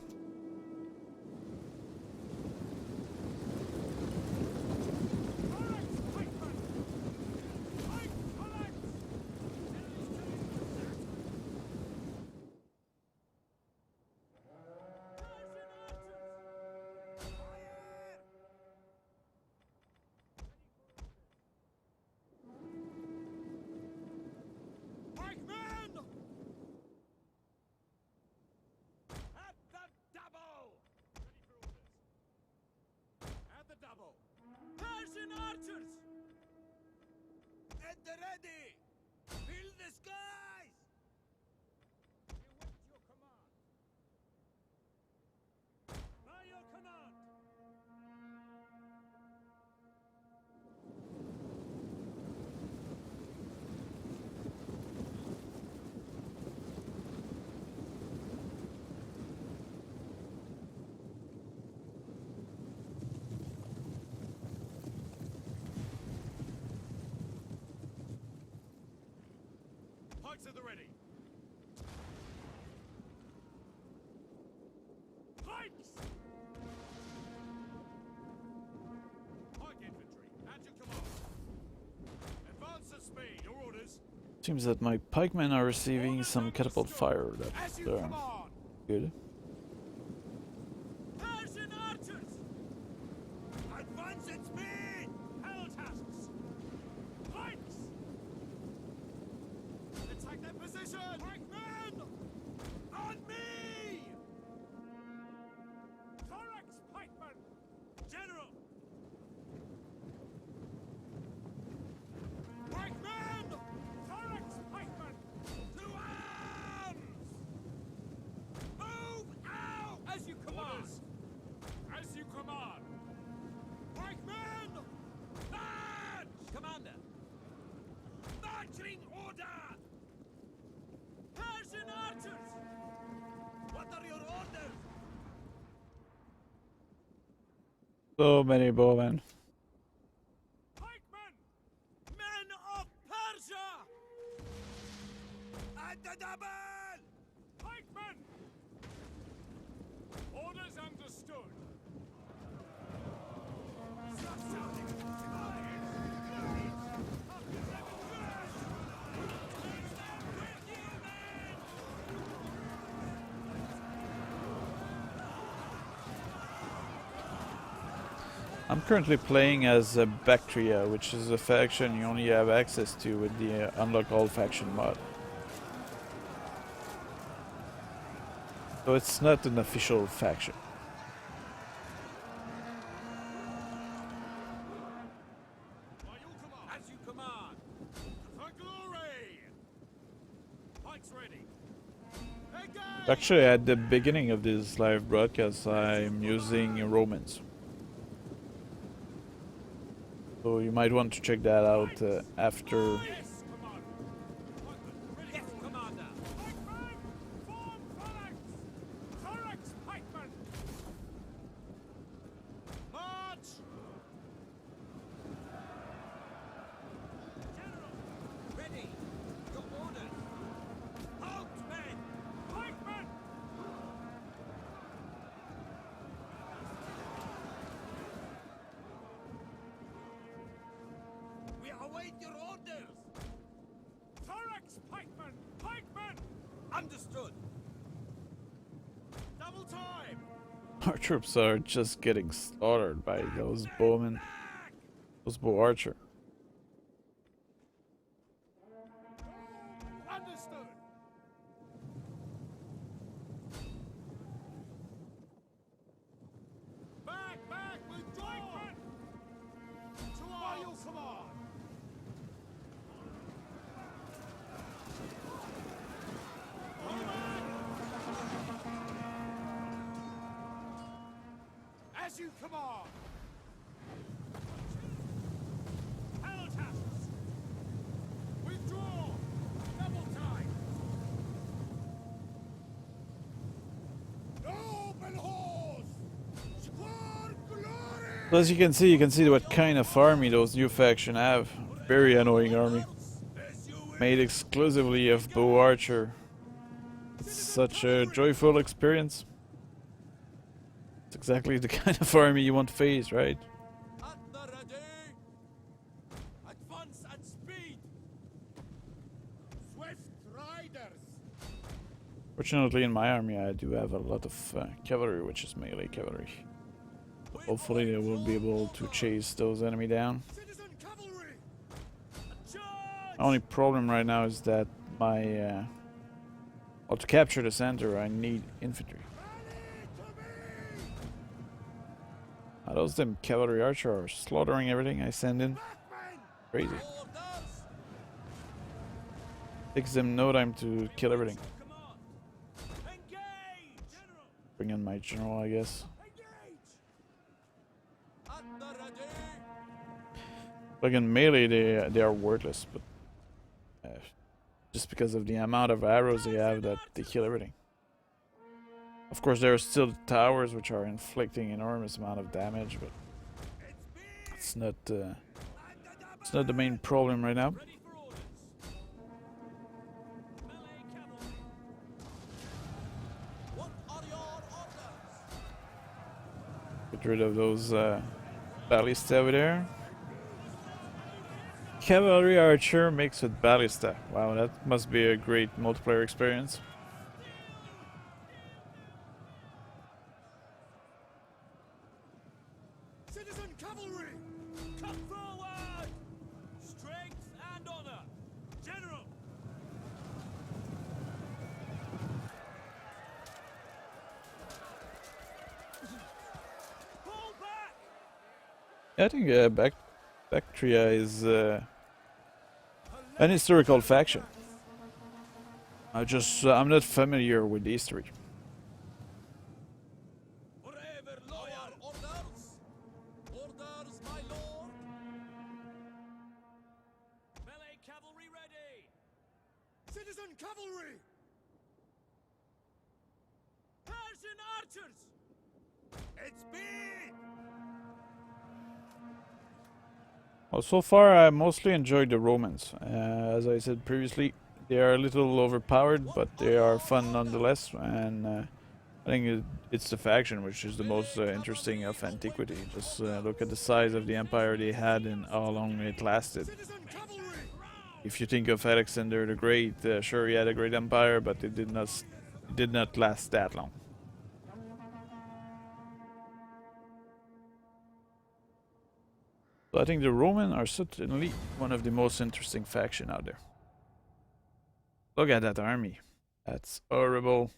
Pikemen! At the double! At the double! Persian archers! At the ready! Fill the skies! We await your command. By your command! Pikes at the ready! Pikes! Pike infantry, at your command. Advance at speed, your orders. Seems that my pikemen are receiving Orders some catapult understood. fire. As That's you command. good. Persian archers! Advance at speed! Peltasts! Pikes! Attack their position! Pikemen! On me! Thorax pikemen! General! Pikemen! Thorax pikemen! To arms! Move out! As you command! As you command! Pikemen! March! Commander! Marching order! Persian archers! What are your orders? So many bowmen. Pikemen! Men of Persia! At the double! Pikemen! Orders understood. I'm currently playing as Bactria, which is a faction you only have access to with the Unlock All Faction mod. So it's not an official faction. By your command. As you command. For glory! Pikes ready. Engage! Actually, at the beginning of this live broadcast, I'm using Romans. So you might want to check that out after. Yes, Commander. Pikemen, ready. Yes, Commander. Pikemen, form phalanx. Thorax pikemen. March. General. Ready. Your orders. Halt, men. Pikemen. We await your orders! Thorax pikemen. Pikemen. Understood! Double time. Our troops are just getting slaughtered by those bowmen, Back! those bow archer. Understood. Back, back, command! Peltasts! Withdraw! Double time! Noble horse! Squad glory! So as you can see what kind of army those new faction have. Very annoying army. Made exclusively of bow archer. It's such a joyful experience. It's exactly the kind of army you want to face, right? At the ready. Advance at speed. Swift riders! Fortunately, in my army, I do have a lot of cavalry, which is melee cavalry. So hopefully, they will be able to chase those enemy down. Citizen cavalry! My only problem right now is that my well, to capture the center, I need infantry. Those them cavalry archer are slaughtering everything I send in. Crazy. Orders. Takes them no time to kill everything. Engage! General! Bring in my general, I guess. Engage! At the ready. Like in melee, they are worthless, but just because of the amount of arrows they have, that they kill everything. Of course, there are still the towers which are inflicting enormous amount of damage, but it's not the main problem right now. Ready for orders. Melee cavalry. What are your orders? Get rid of those ballista over there. Cavalry archer mixed with ballista. Wow, that must be a great multiplayer experience. Citizen cavalry! Come forward! Strength and honor. General! Pull back! I think Bactria is an historical faction. I'm not familiar with the history. Forever loyal. Orders. Orders, my lord. Melee cavalry ready! Citizen cavalry! Persian archers! It's big! Well, so far I mostly enjoyed the Romans. As I said previously, they are a little overpowered, but they are fun nonetheless. And I think it's the faction which is the most interesting of antiquity. Just look at the size of the empire they had and how long it lasted. Citizen cavalry! If you think of Alexander the Great, sure he had a great empire, but it did not last that long. So I think the Roman are certainly one of the most interesting faction out there. Look at that army. That's horrible.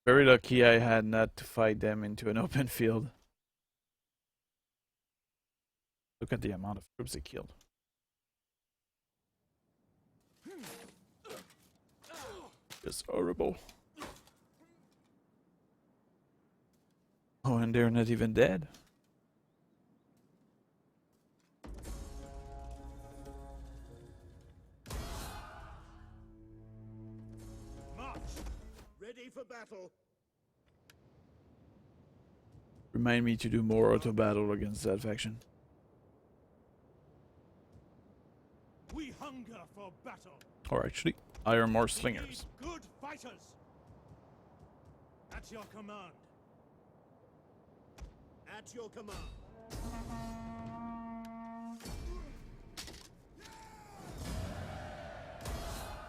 Very lucky I had not to fight them into an open field. Look at the amount of troops they killed. Just horrible. Oh, and they're not even dead. March! Ready for battle! Remind me to do more auto battle against that faction. We hunger for battle! Or actually, hire more We slingers. need good fighters! At your command! At your command!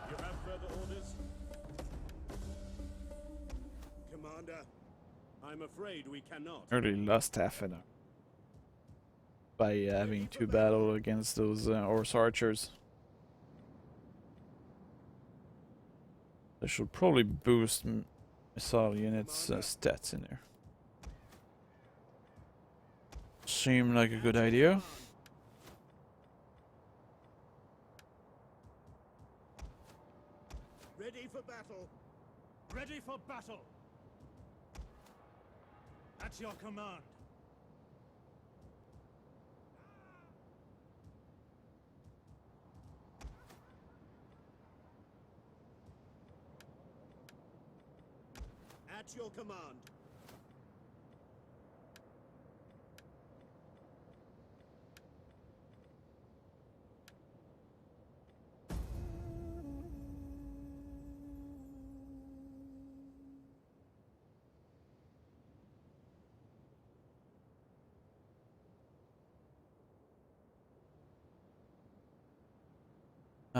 You have further orders? Commander, I'm afraid we cannot. Early lost half an hour by having to battle against those horse archers. They should probably boost missile units stats in there. Seemed like a good idea. Ready for battle! Ready for battle! At your command. At your command.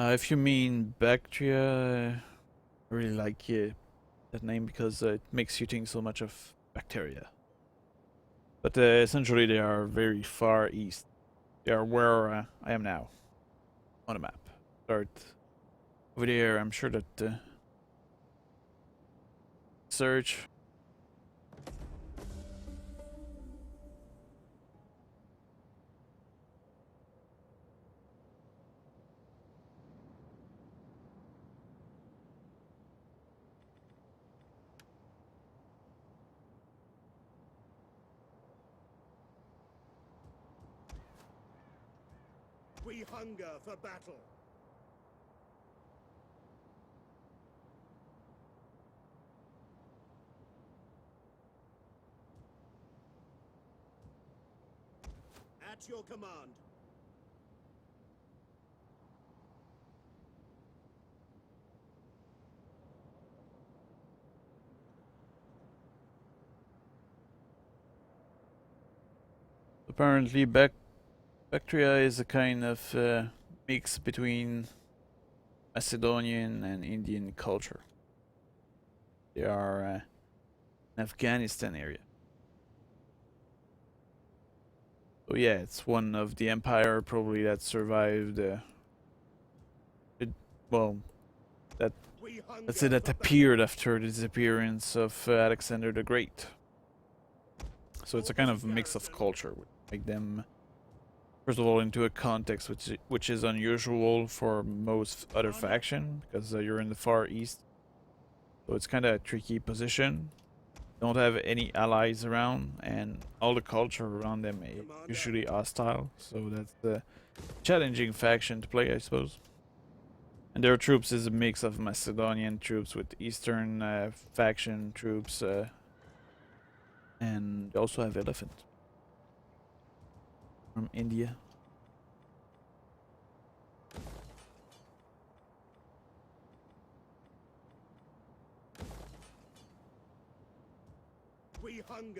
If you mean Bactria, I really like that name because it makes you think so much of bacteria. But essentially they are very far east. They are where I am now on the map. Start over there. I'm sure that search. We hunger for battle. At your command. Apparently Bactria is a kind of mix between Macedonian and Indian culture. They are an Afghanistan area. So yeah, it's one of the empire probably that survived. Well, that let's say that appeared after the disappearance of Alexander the Great. So it's a kind of mix of culture, which make them, first of all, into a context which is unusual for most other faction because you're in the Far East. So it's kind of a tricky position. Don't have any allies around, and all the culture around them is usually hostile. So that's the challenging faction to play, I suppose. And their troops is a mix of Macedonian troops with Eastern faction troops, and they also have elephant from India.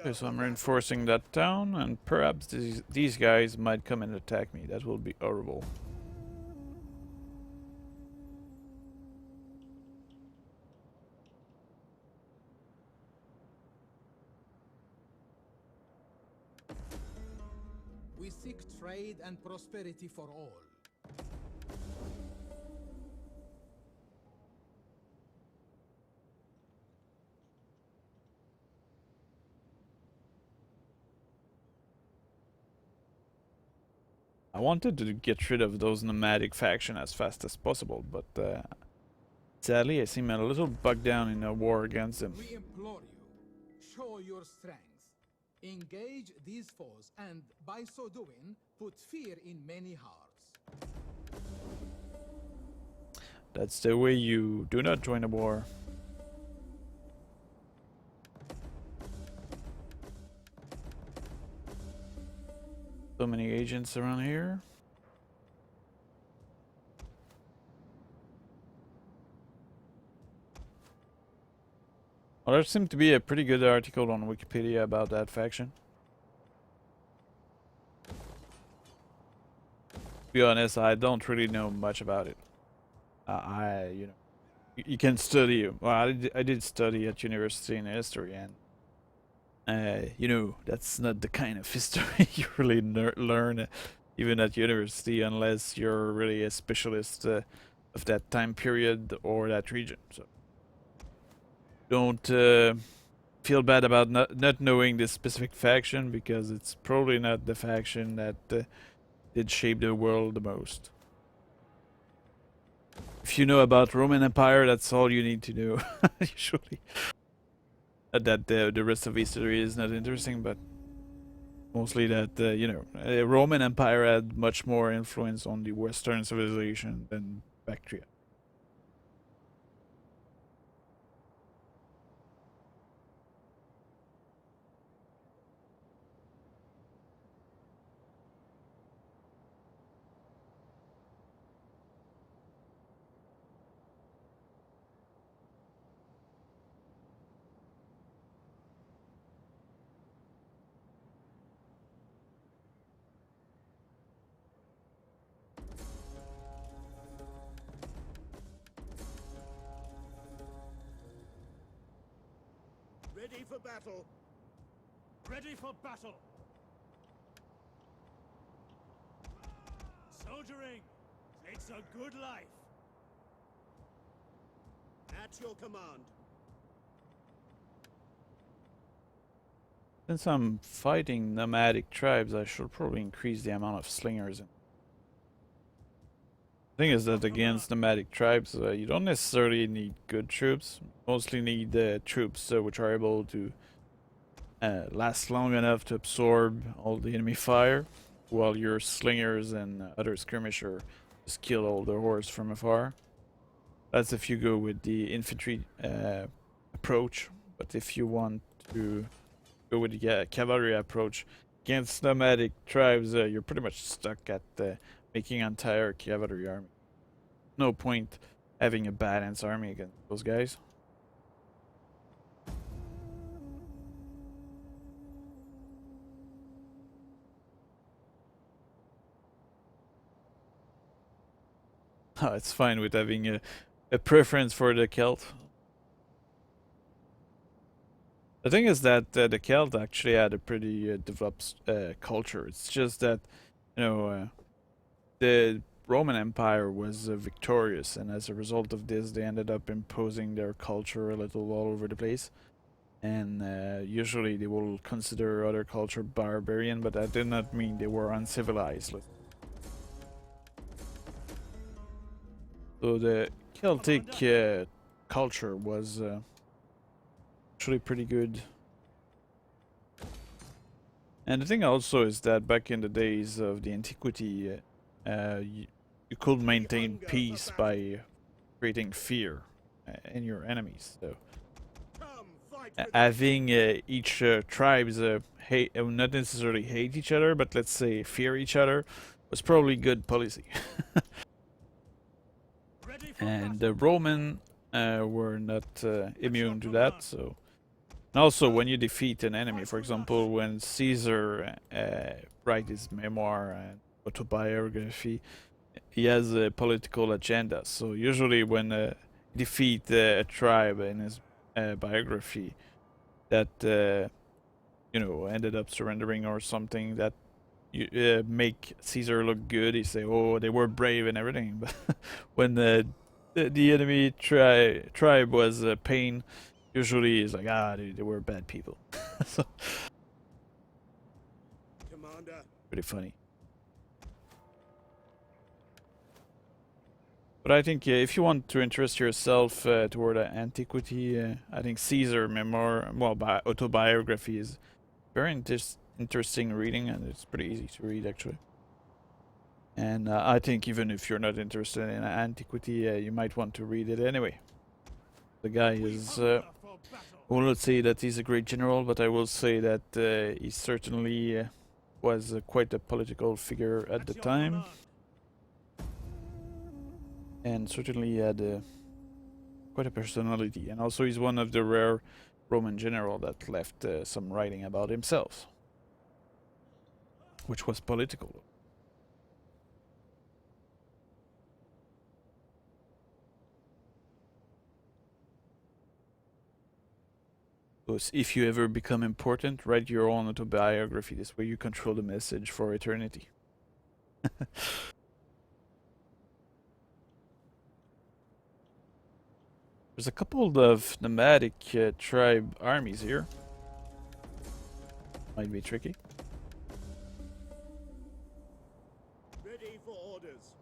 Okay, so I'm reinforcing that town, and perhaps these guys might come and attack me. That will be horrible. We seek trade and prosperity for all. I wanted to get rid of those nomadic faction as fast as possible, but sadly I seem a little bogged down in a war against them. We implore you, show your strength. Engage these foes, and by so doing, put fear in many hearts. That's the way you do not join a war. So many agents around here. Well, there seemed to be a pretty good article on Wikipedia about that faction. To be honest, I don't really know much about it. You know, you can study. Well, I did study at university in history, and you know, that's not the kind of history you really learn even at university unless you're really a specialist of that time period or that region. So don't feel bad about not knowing this specific faction, because it's probably not the faction that did shape the world the most. If you know about Roman Empire, that's all you need to know, usually. that the rest of history is not interesting, but mostly that you know, Roman Empire had much more influence on the Western civilization than Bactria. Ready for battle. Ready for battle. Soldiering. It's a good life. At your command. Since I'm fighting nomadic tribes, I should probably increase the amount of slingers. The thing is that against nomadic tribes, you don't necessarily need good troops. You mostly need troops which are able to last long enough to absorb all the enemy fire, while your slingers and other skirmisher just kill all the horse from afar. That's if you go with the infantry approach. But if you want to go with the cavalry approach against nomadic tribes, you're pretty much stuck at making an entire cavalry army. No point having a balanced army against those guys. It's fine with having a preference for the Celt. The thing is that the Celt actually had a pretty developed culture. It's just that, you know, the Roman Empire was victorious, and as a result of this, they ended up imposing their culture a little all over the place. And usually they will consider other culture barbarian, but that did not mean they were uncivilized. So the Celtic culture was actually pretty good. And the thing also is that back in the days of the antiquity, you could maintain peace by creating fear in your enemies. So having each tribes hate, not necessarily hate each other, but let's say fear each other, was probably good policy. And the Roman were not immune to that. So, and also when you defeat an enemy, for example, when Caesar write his memoir and autobiography, he has a political agenda. So usually when you defeat a tribe in his biography that you know, ended up surrendering or something, that you make Caesar look good, he say, oh, they were brave and everything. But when the enemy tribe was pain, usually it's like, ah, they were bad people. So Commander. pretty funny. But I think if you want to interest yourself toward antiquity, I think Caesar memoir, well, autobiography is very interesting reading, and it's pretty easy to read actually. And I think even if you're not interested in antiquity, you might want to read it anyway. The guy is, I will not say that he's a great general, but I will say that he certainly was quite a political figure at the time. And certainly had quite a personality. And also he's one of the rare Roman general that left some writing about himself, which was political. So if you ever become important, write your own autobiography. This way you control the message for eternity. There's a couple of nomadic tribe armies here. Might be tricky. Ready for orders.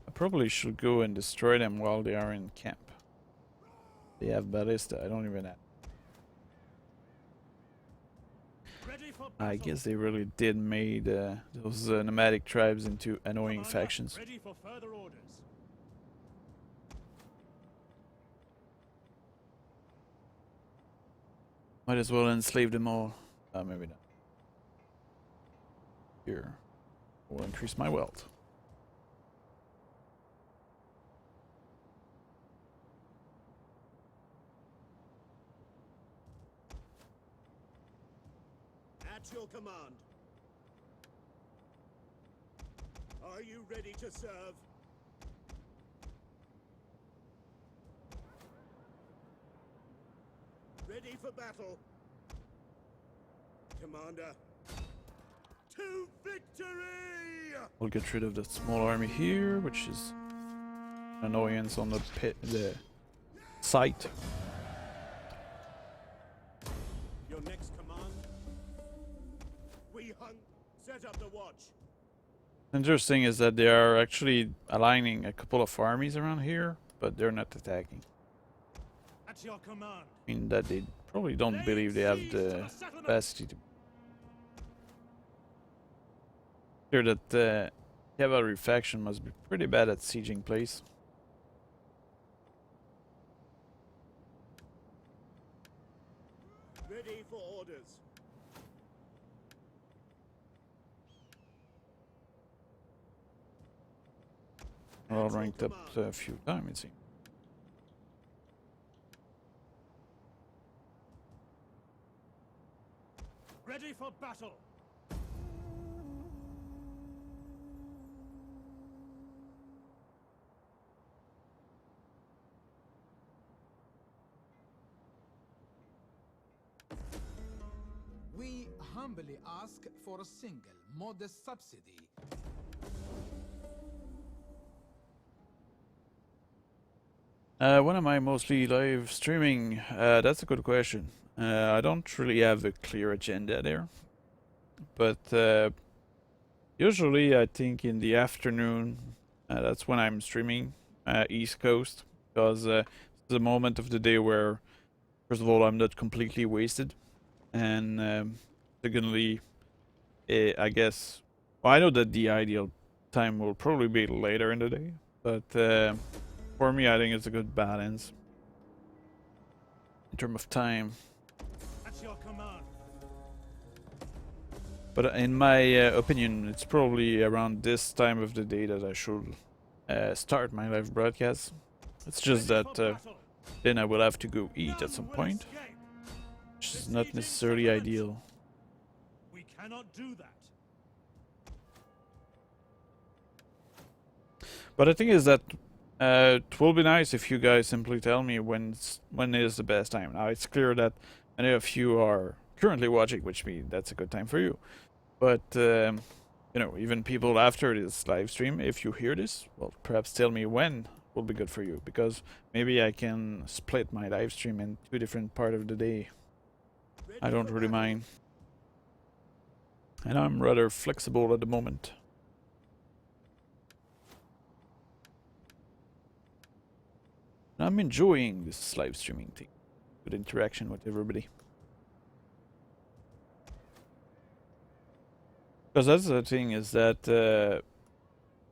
I probably should go and destroy them while they are in camp. They have ballista. I don't even have. Ready for I battle. guess they really did made those nomadic tribes into annoying Commander, factions. Ready for further orders. Might as well enslave them all. Maybe not. Here. Will increase my wealth. At your command. Are you ready to serve? Ready for battle. Commander. To victory! We'll get rid of that small army here, which is an annoyance on the site. Your next command. We hunt. Set up the watch. Interesting is that they are actually aligning a couple of armies around here, but they're not attacking. At your command. I mean that they probably don't believe they have the capacity to. Clear that the cavalry faction must be pretty bad at sieging place. Ready for orders. We're all ranked up a few times, it seems. Ready for battle. We humbly ask for a single, modest subsidy. When am I mostly live streaming? That's a good question. I don't really have a clear agenda there. But usually I think in the afternoon, that's when I'm streaming East Coast. Because it's the moment of the day where, first of all, I'm not completely wasted. And secondly, I guess, well, I know that the ideal time will probably be later in the day. But for me, I think it's a good balance in terms of time. At your command. But in my opinion, it's probably around this time of the day that I should start my live broadcast. It's just that then I will have to go eat at some point, which is not necessarily ideal. We cannot do that. But the thing is that it will be nice if you guys simply tell me when is the best time. Now it's clear that many of you are currently watching, which means that's a good time for you. But you know, even people after this live stream, if you hear this, well, perhaps tell me when will be good for you, because maybe I can split my live stream in 2 different parts of the day. I don't really mind, and I'm rather flexible at the moment. I'm enjoying this live streaming thing, good interaction with everybody. Because that's the thing, is that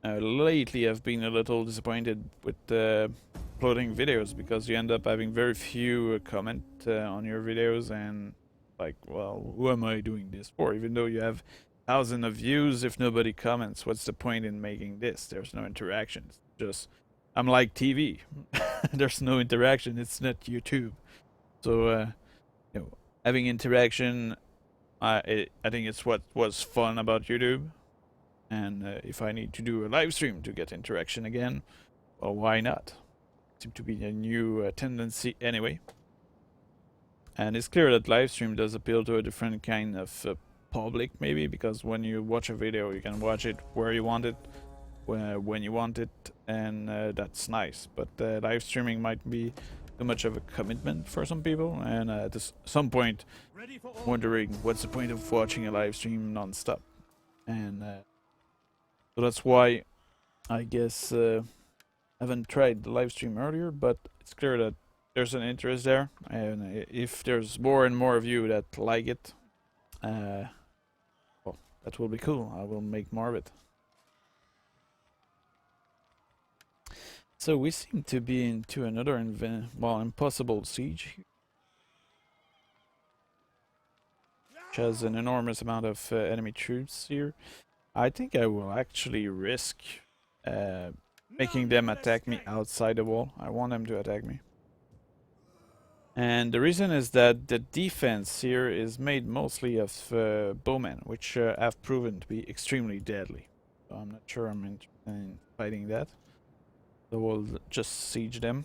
lately I've been a little disappointed with uploading videos, because you end up having very few comment on your videos, and like, well, who am I doing this for? Even though you have thousands of views, if nobody comments, what's the point in making this? There's no interaction. It's just, I'm like TV. There's no interaction. It's not YouTube. So, you know, having interaction, I think it's what was fun about YouTube. And if I need to do a live stream to get interaction again, well, why not? Seems to be a new tendency anyway. And it's clear that live stream does appeal to a different kind of public, maybe, because when you watch a video, you can watch it where you want it, when you want it, and that's nice. But live streaming might be too much of a commitment for some people, and at some point wondering what's the point of watching a live stream non-stop. And so that's why I guess I haven't tried the live stream earlier, but it's clear that there's an interest there, and if there's more and more of you that like it, well, that will be cool. I will make more of it. So we seem to be into another impossible siege, which has an enormous amount of enemy troops here. I think I will actually risk making them attack me outside the wall. I want them to attack me. And the reason is that the defense here is made mostly of bowmen, which have proven to be extremely deadly. So I'm not sure I'm interested in fighting that. So we'll just siege them.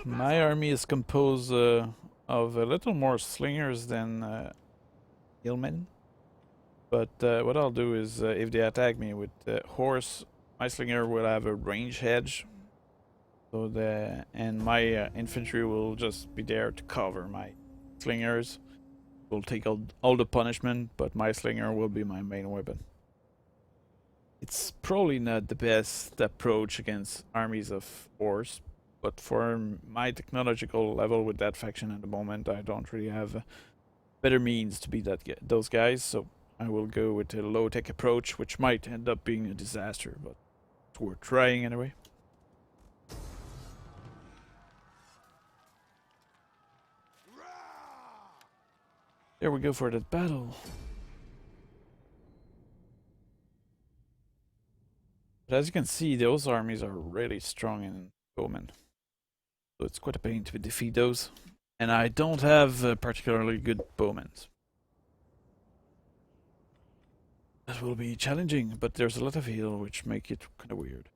My army is composed of a little more slingers than hillmen. But what I'll do is, if they attack me with horse, my slinger will have a range edge. So and my infantry will just be there to cover my slingers. Will take all the punishment, but my slinger will be my main weapon. It's probably not the best approach against armies of horse, but for my technological level with that faction at the moment, I don't really have better means to beat those guys. So I will go with a low-tech approach, which might end up being a disaster, but it's worth trying anyway. There we go for that battle. But as you can see, those armies are really strong in bowmen. So it's quite a pain to defeat those. And I don't have particularly good bowmen. That will be challenging, but there's a lot of heal, which make it kind of weird.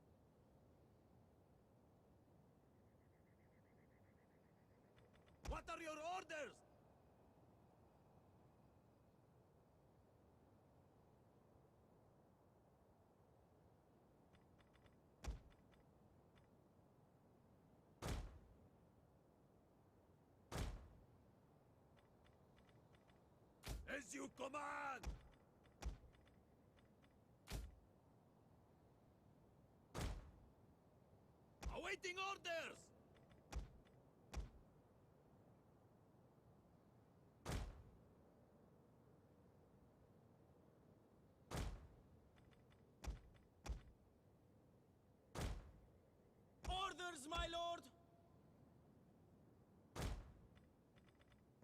What are your orders? As you command! Awaiting orders! Orders, my lord!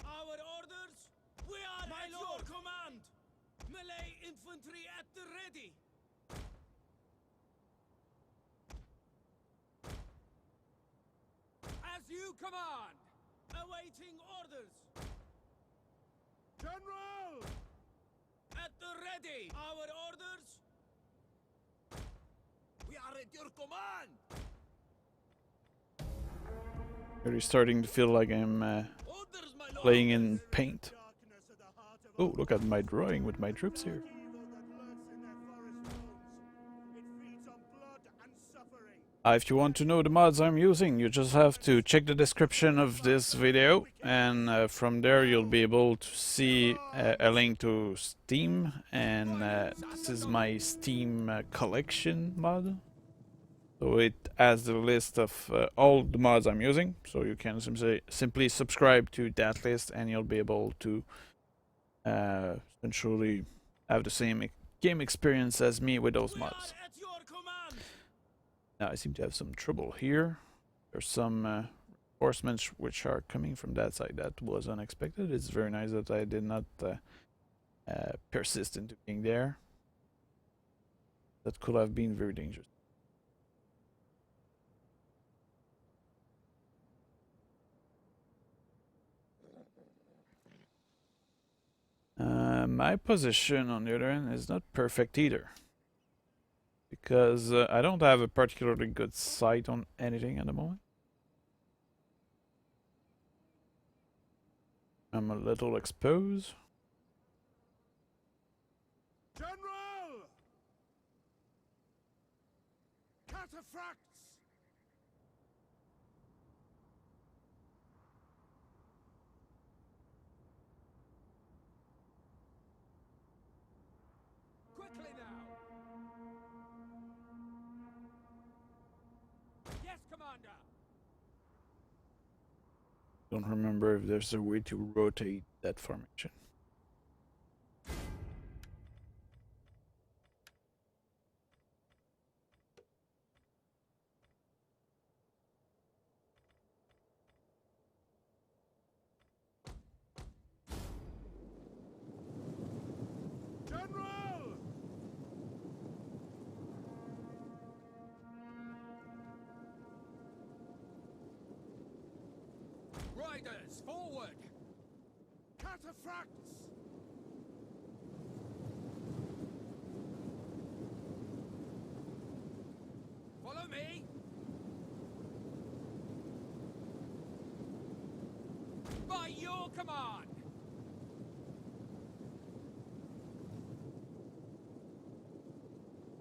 Our orders? We are at your command! Melee infantry at the ready! As you command! Awaiting orders! General! At the ready! Our orders? We are at your command! Already starting to feel like I'm Orders, my lord! playing in paint. Oh, look at my drawing with my troops here. If you want to know the mods I'm using, you just have to check the description of this video, and from there you'll be able to see a link to Steam, and this is my Steam collection mod. So it has the list of all the mods I'm using, so you can simply subscribe to that list and you'll be able to essentially have the same game experience as me with those mods. Now I seem to have some trouble here. There's some reinforcements which are coming from that side. That was unexpected. It's very nice that I did not persist into being there. That could have been very dangerous. My position, on the other hand, is not perfect either. Because I don't have a particularly good sight on anything at the moment. I'm a little exposed. General! Cataphracts! Quickly now! Yes, Commander! Don't remember if there's a way to rotate that formation. General! Riders, forward! Cataphracts! Follow me! By your command!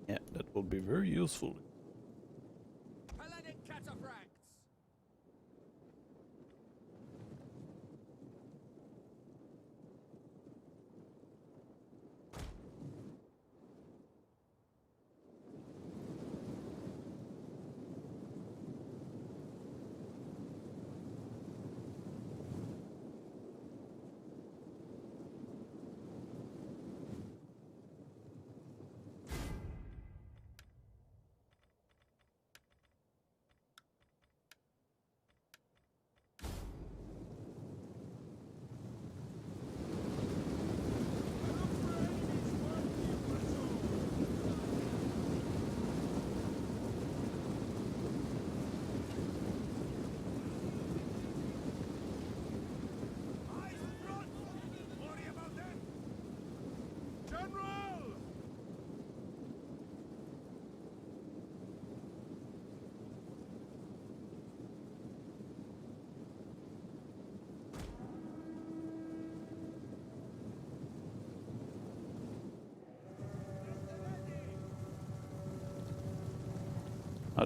Yeah, that will be very useful. Hellenic cataphracts! Eyes front! Worry about them! General!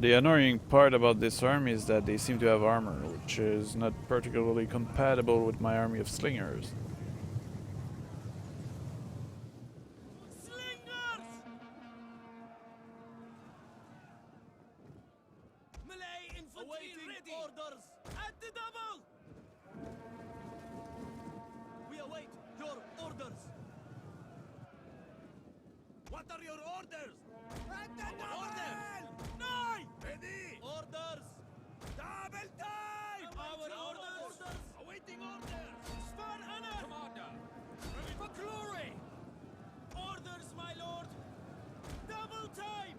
The annoying part about this army is that they seem to have armor, which is not particularly compatible with my army of slingers. Slingers! Melee infantry Awaiting ready! orders! At the double! We await your orders! What are your orders? At the double! Nine! Ready! Orders! Double time! Our orders! Awaiting orders! Spar honor! Commander! For glory! Orders, my lord! Double time!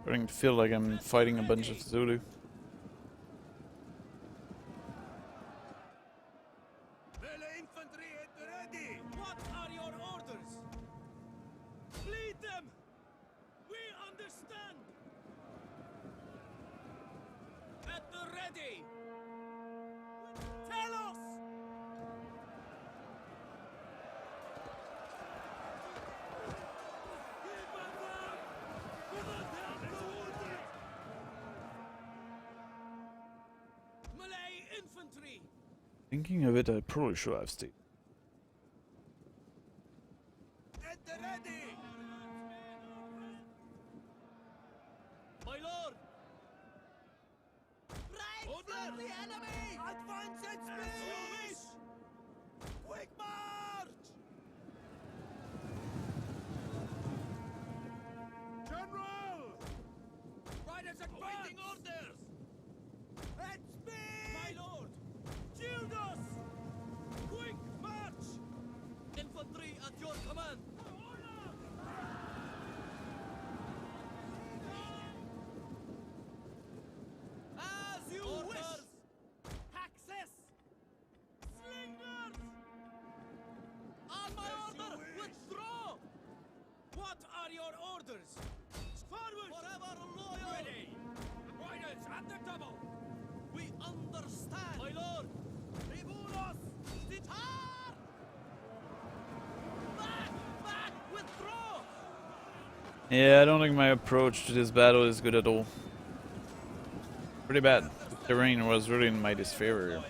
Starting to feel like I'm fighting a bunch of Zulu. Melee infantry at ready! What are your orders? Lead them! We understand! At the ready! Tell us! Melee infantry! Thinking of it, I probably should have stayed. At the ready! My lord! Order! The enemy! Advance at speed! Quick march! General! Riders advance! Awaiting orders! At speed! My lord! Shield us! Quick march! Infantry at your command! As you Orders! wish! Access! Slingers! On my As order! you wish. Withdraw! What are your orders? Forward! Forever loyal! Ready! Riders at the double! We understand! My lord! Tribunos! Sitar! Back! Back! Withdraw! Yeah, I don't think my approach to this battle is good at all. Pretty bad. The terrain was really in my disfavor.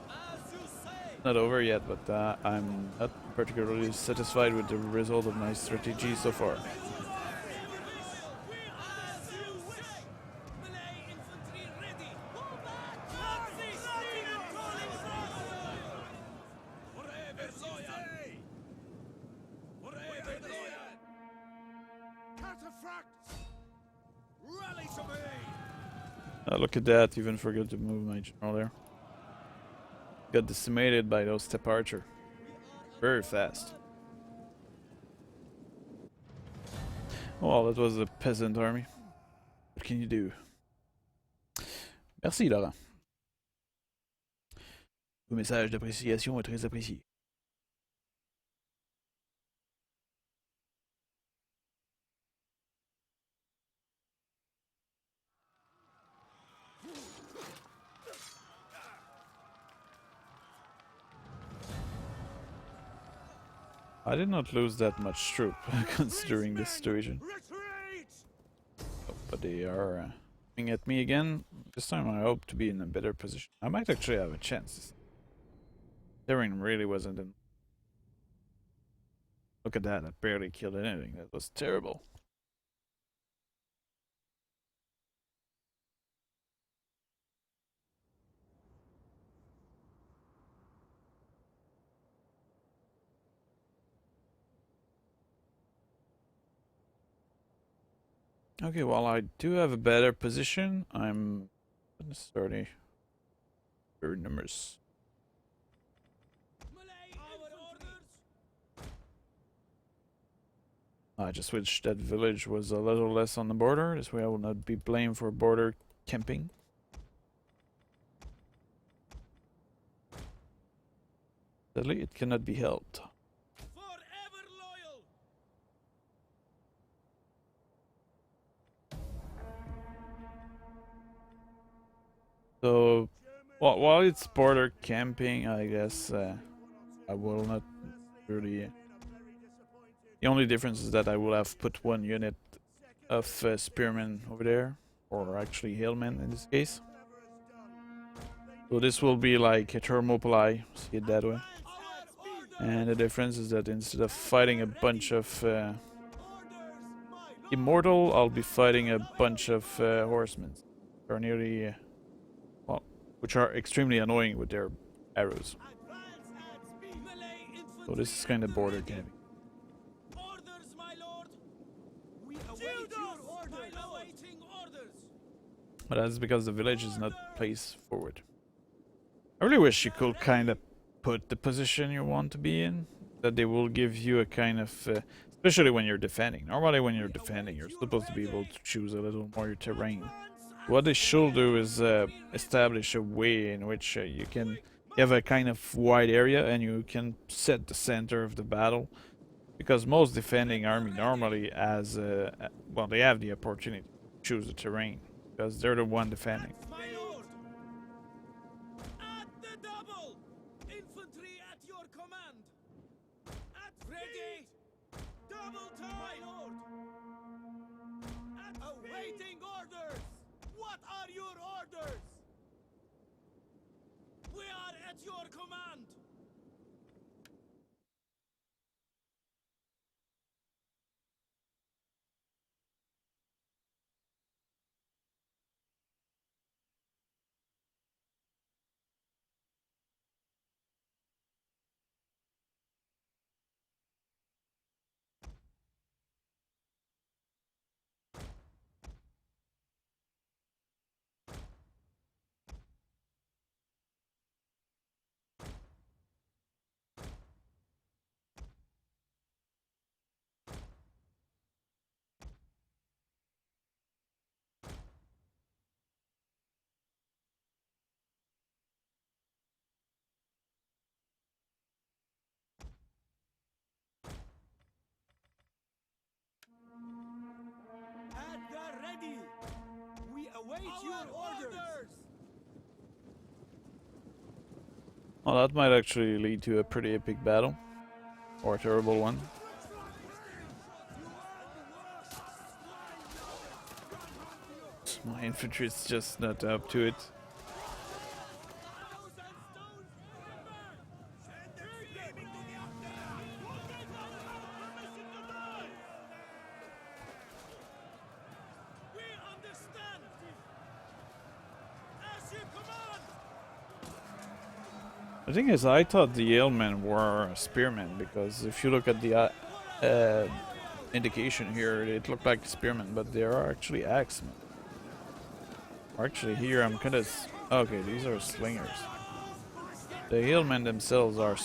As you say! Not over yet, but I'm not particularly satisfied with the result of my strategy so far. As you wish! Melee infantry ready! Pull back! Nazi Slingers! Rally to me! Look at that, even forgot to move my general there. Got decimated by those step archer. Very fast. Well, that was a peasant army. What can you do? Merci, Laurent. Vos messages d'appréciation est très apprécié. I did not lose that much troop, considering this situation. Retreat! Oh, but they are coming at me again. This time I hope to be in a better position. I might actually have a chance. Terrain really wasn't in. Look at that, I barely killed anything. That was terrible. Okay, well, I do have a better position. I'm not necessarily very numerous. I just wish that village was a little less on the border. This way I will not be blamed for border camping. Sadly, it cannot be helped. Forever loyal. So, while it's border camping, I guess I will not really... The only difference is that I will have put one unit of spearmen over there, or actually hillmen in this case. So this will be like a Thermopylae, see it that way. And the difference is that instead of fighting a bunch of immortal, I'll be fighting a bunch of horsemen. Or nearly, well, which are extremely annoying with their arrows. So this is kind of border camping. Orders, my lord. We await your orders. Awaiting orders. But that's because the village is not placed forward. I really wish you could kind of put the position you want to be in. That they will give you a kind of... especially when you're defending. Normally when you're defending, you're supposed to be able to choose a little more your terrain. What they should do is establish a way in which you have a kind of wide area and you can set the center of the battle. Because most defending army normally has... well, they have the opportunity to choose the terrain. Because they're the one defending. My lord. At the double. Infantry at your command. At ready. Double time, my lord. At awaiting orders. What are your orders? We are at your command. At the ready! We await your orders! Well, that might actually lead to a pretty epic battle. Or a terrible one. My infantry is just not up to it. We understand. As you command. The thing is, I thought the Yeomen were spearmen because if you look at the indication here. It looked like spearmen, but they are actually axemen. Or actually, here I'm kind of. Okay, these are slingers. The hillmen themselves are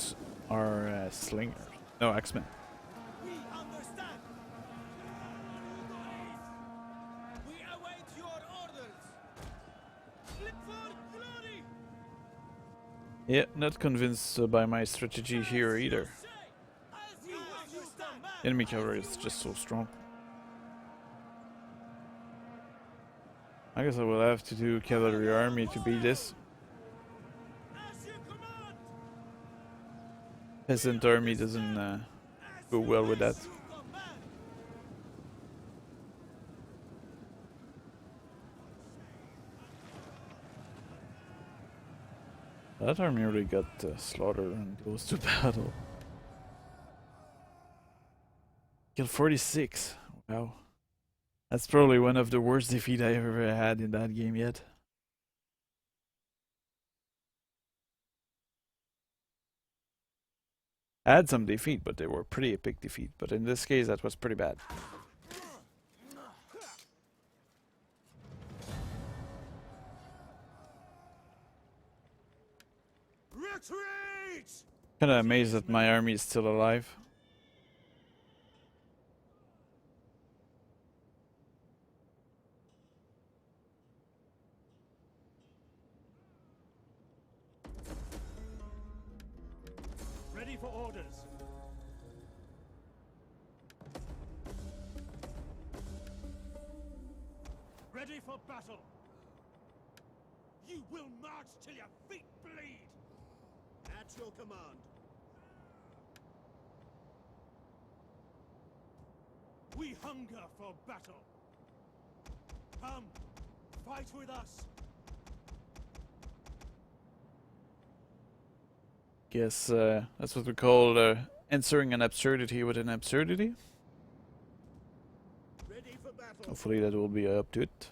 slingers. No, axemen. We understand. We await your orders. Flip for glory. Yeah, not convinced by my strategy here either. We understand. Enemy cavalry is just so strong. I guess I will have to do cavalry army to beat this. As you command. Peasant army doesn't go well with that. You command. That army really got slaughtered and goes to battle. Kill 46. Wow. That's probably one of the worst defeats I ever had in that game yet. I had some defeat, but they were pretty epic defeat. But in this case, that was pretty bad. Retreat! Kinda amazed that my army is still alive. Ready for orders. Ready for battle. You will march till your feet bleed. At your command. We hunger for battle. Come, fight with us. Guess that's what we call answering an absurdity with an absurdity. Ready for battle. Hopefully that will be up to it.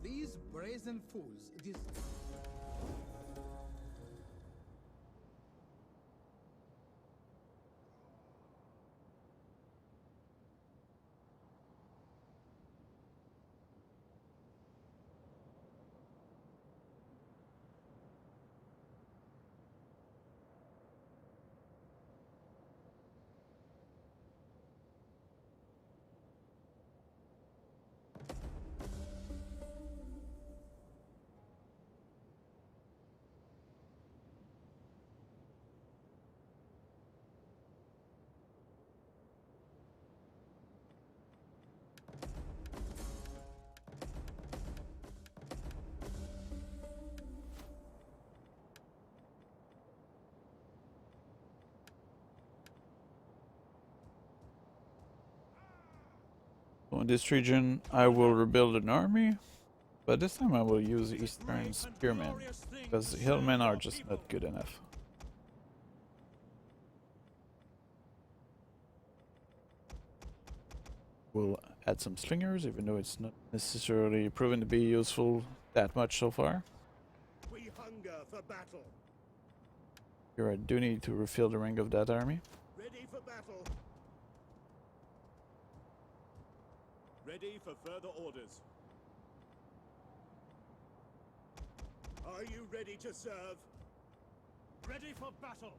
These brazen fools. So in this region, I will rebuild an army, but this time I will use Eastern Spearmen, because the Hillmen are just not good enough. We'll add some slingers, even though it's not necessarily proven to be useful that much so far. We hunger for battle. Here I do need to refill the rank of that army. Ready for battle. Ready for further orders. Are you ready to serve? Ready for battle.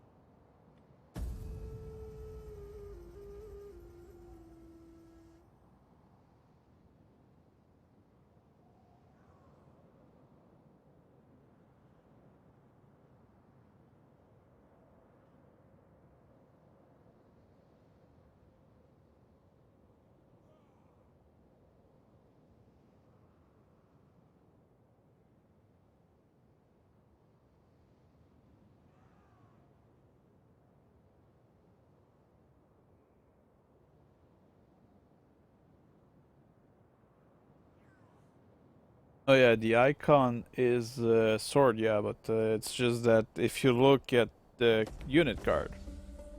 Oh yeah, the icon is sword, yeah, but it's just that if you look at the unit card,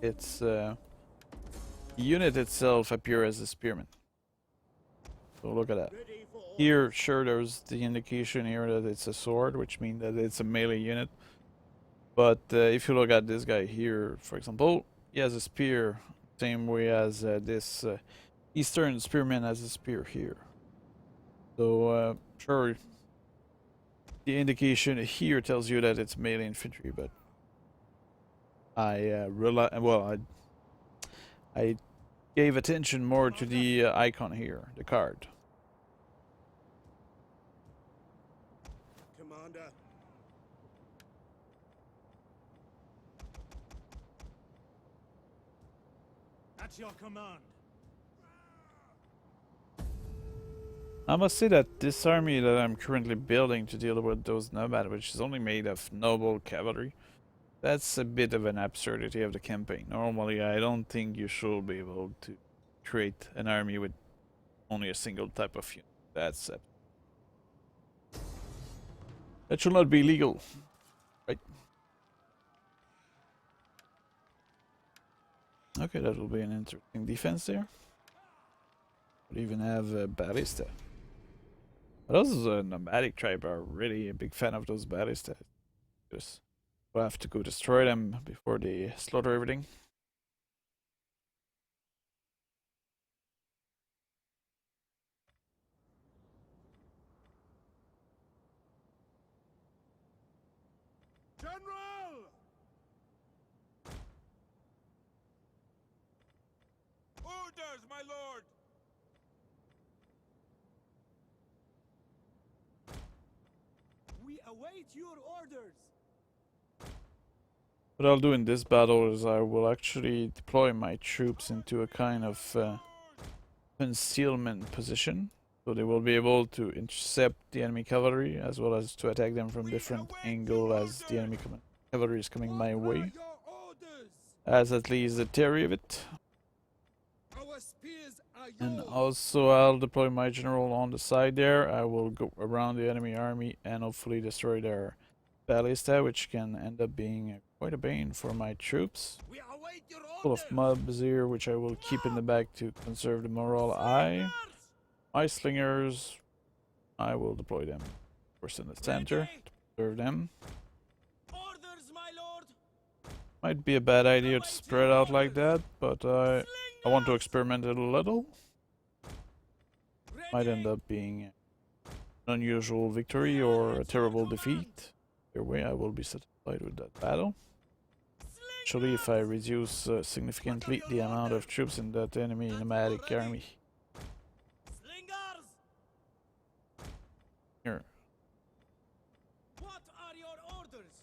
it's the unit itself appears as a spearman. So look at that. Ready for orders. Here, sure, there's the indication here that it's a sword, which means that it's a melee unit. But if you look at this guy here, for example, he has a spear, same way as this Eastern spearman has a spear here. So, sure, the indication here tells you that it's melee infantry, but I gave attention more to the icon here, the card. Commander. At your command. I must say that this army that I'm currently building to deal with those nomad, which is only made of noble cavalry, that's a bit of an absurdity of the campaign. Normally, I don't think you should be able to create an army with only a single type of unit. That should not be legal, right? Okay, that will be an interesting defense there. We even have a ballista. Those nomadic tribe are really a big fan of those ballistas. Just we'll have to go destroy them before they slaughter everything. General! Orders, my lord! We await your orders. What I'll do in this battle is I will actually deploy my troops into a kind of concealment position. So they will be able to intercept the enemy cavalry as well as to attack them from different angle as the enemy cavalry is coming my way. Your orders! As at least a theory of it. Our spears are yours! And also I'll deploy my general on the side there. I will go around the enemy army and hopefully destroy their ballista, which can end up being quite a bane for my troops. We await your orders! Full of mobs here, which I will keep in the back to conserve the morale. My slingers, I will deploy them, of course, in the center to preserve them. Orders, my lord. Might be a bad idea to spread out like that, but I want to experiment it a little. Might end up being an unusual victory or a terrible defeat. Either way, I will be satisfied with that battle. Actually, if I reduce significantly the amount of troops in that enemy nomadic army. Slingers. Here. What are your orders?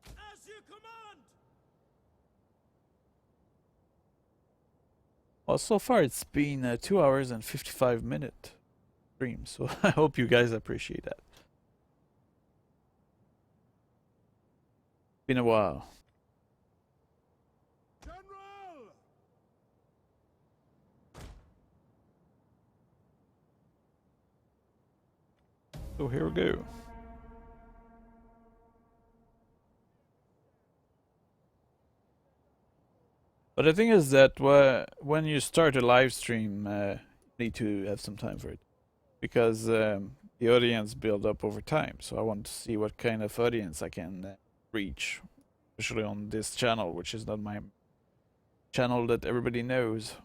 As you command. Well, so far it's been 2 hours and 55-minute stream, so I hope you guys appreciate that. Been a while. General! So here we go. But the thing is that when you start a live stream, you need to have some time for it. Because the audience build up over time. So I want to see what kind of audience I can reach. Especially on this channel, which is not my channel that everybody knows.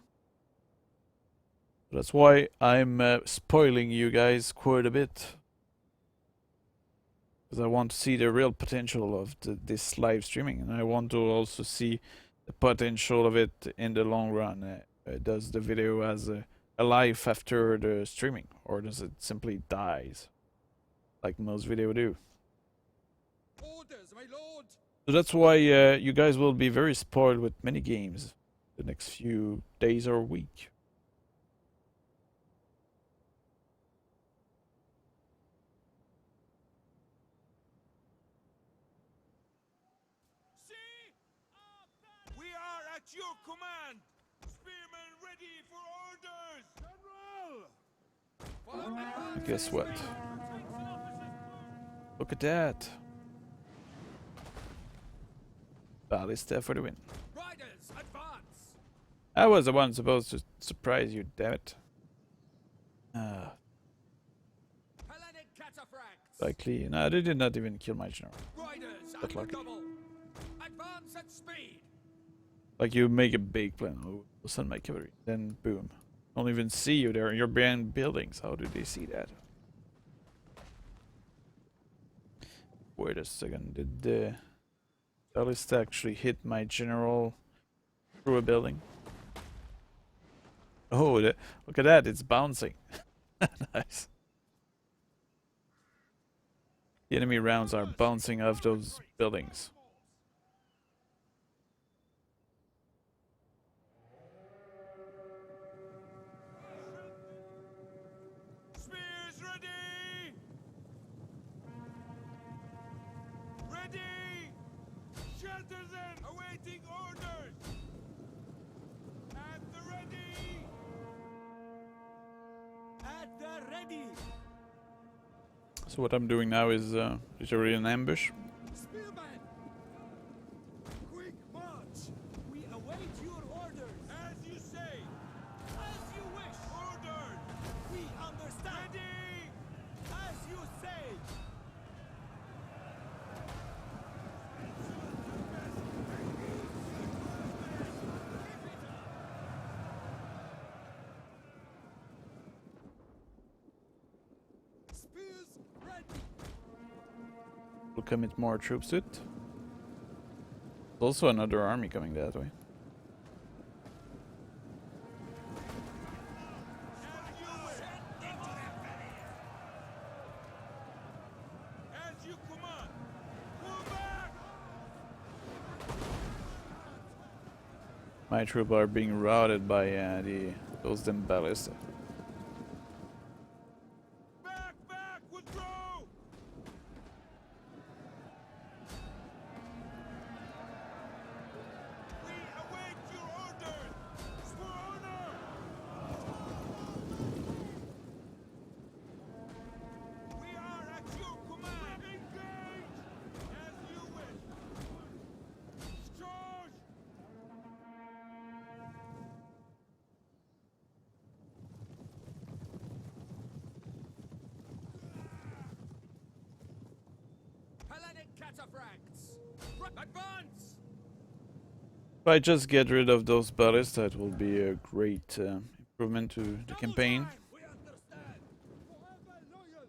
That's why I'm spoiling you guys quite a bit. Because I want to see the real potential of this live streaming. And I want to also see the potential of it in the long run. Does the video has a life after the streaming? Or does it simply dies? Like most video do. Orders, my lord! So that's why you guys will be very spoiled with many games the next few days or week. We are at your command! Spearmen ready for orders! General! Guess what? Look at that. Ballista for the win. Riders, advance! I was the one supposed to surprise you, damn it. Hellenic cataphracts. Likely. No, they did not even kill my general. Riders But and lucky. double. Advance at speed. Like you make a big plan. Oh, we'll send my cavalry. Then boom. Don't even see you there. You're behind buildings. How do they see that? Wait a second. Did the ballista actually hit my general through a building? Oh, look at that. It's bouncing. Nice. The enemy rounds are bouncing off those buildings. Spears ready! Ready! Shelter them! Awaiting orders! At the ready! At the ready. So what I'm doing now is literally an ambush. Spearman. Quick march. We await your orders. As you say! As you wish. Orders! We understand. Ready! As you say. Spears ready. We'll commit more troops to it. There's also another army coming that way. As you command! Pull back! My troops are being routed by those damn ballista. Back! Back! Withdraw! We await your orders! For honor! We are at your command! Engage! As you wish! Charge! Hellenic cataphracts. Advance. If I just get rid of those ballista, it will be a great improvement to the campaign. We understand. Forever loyal.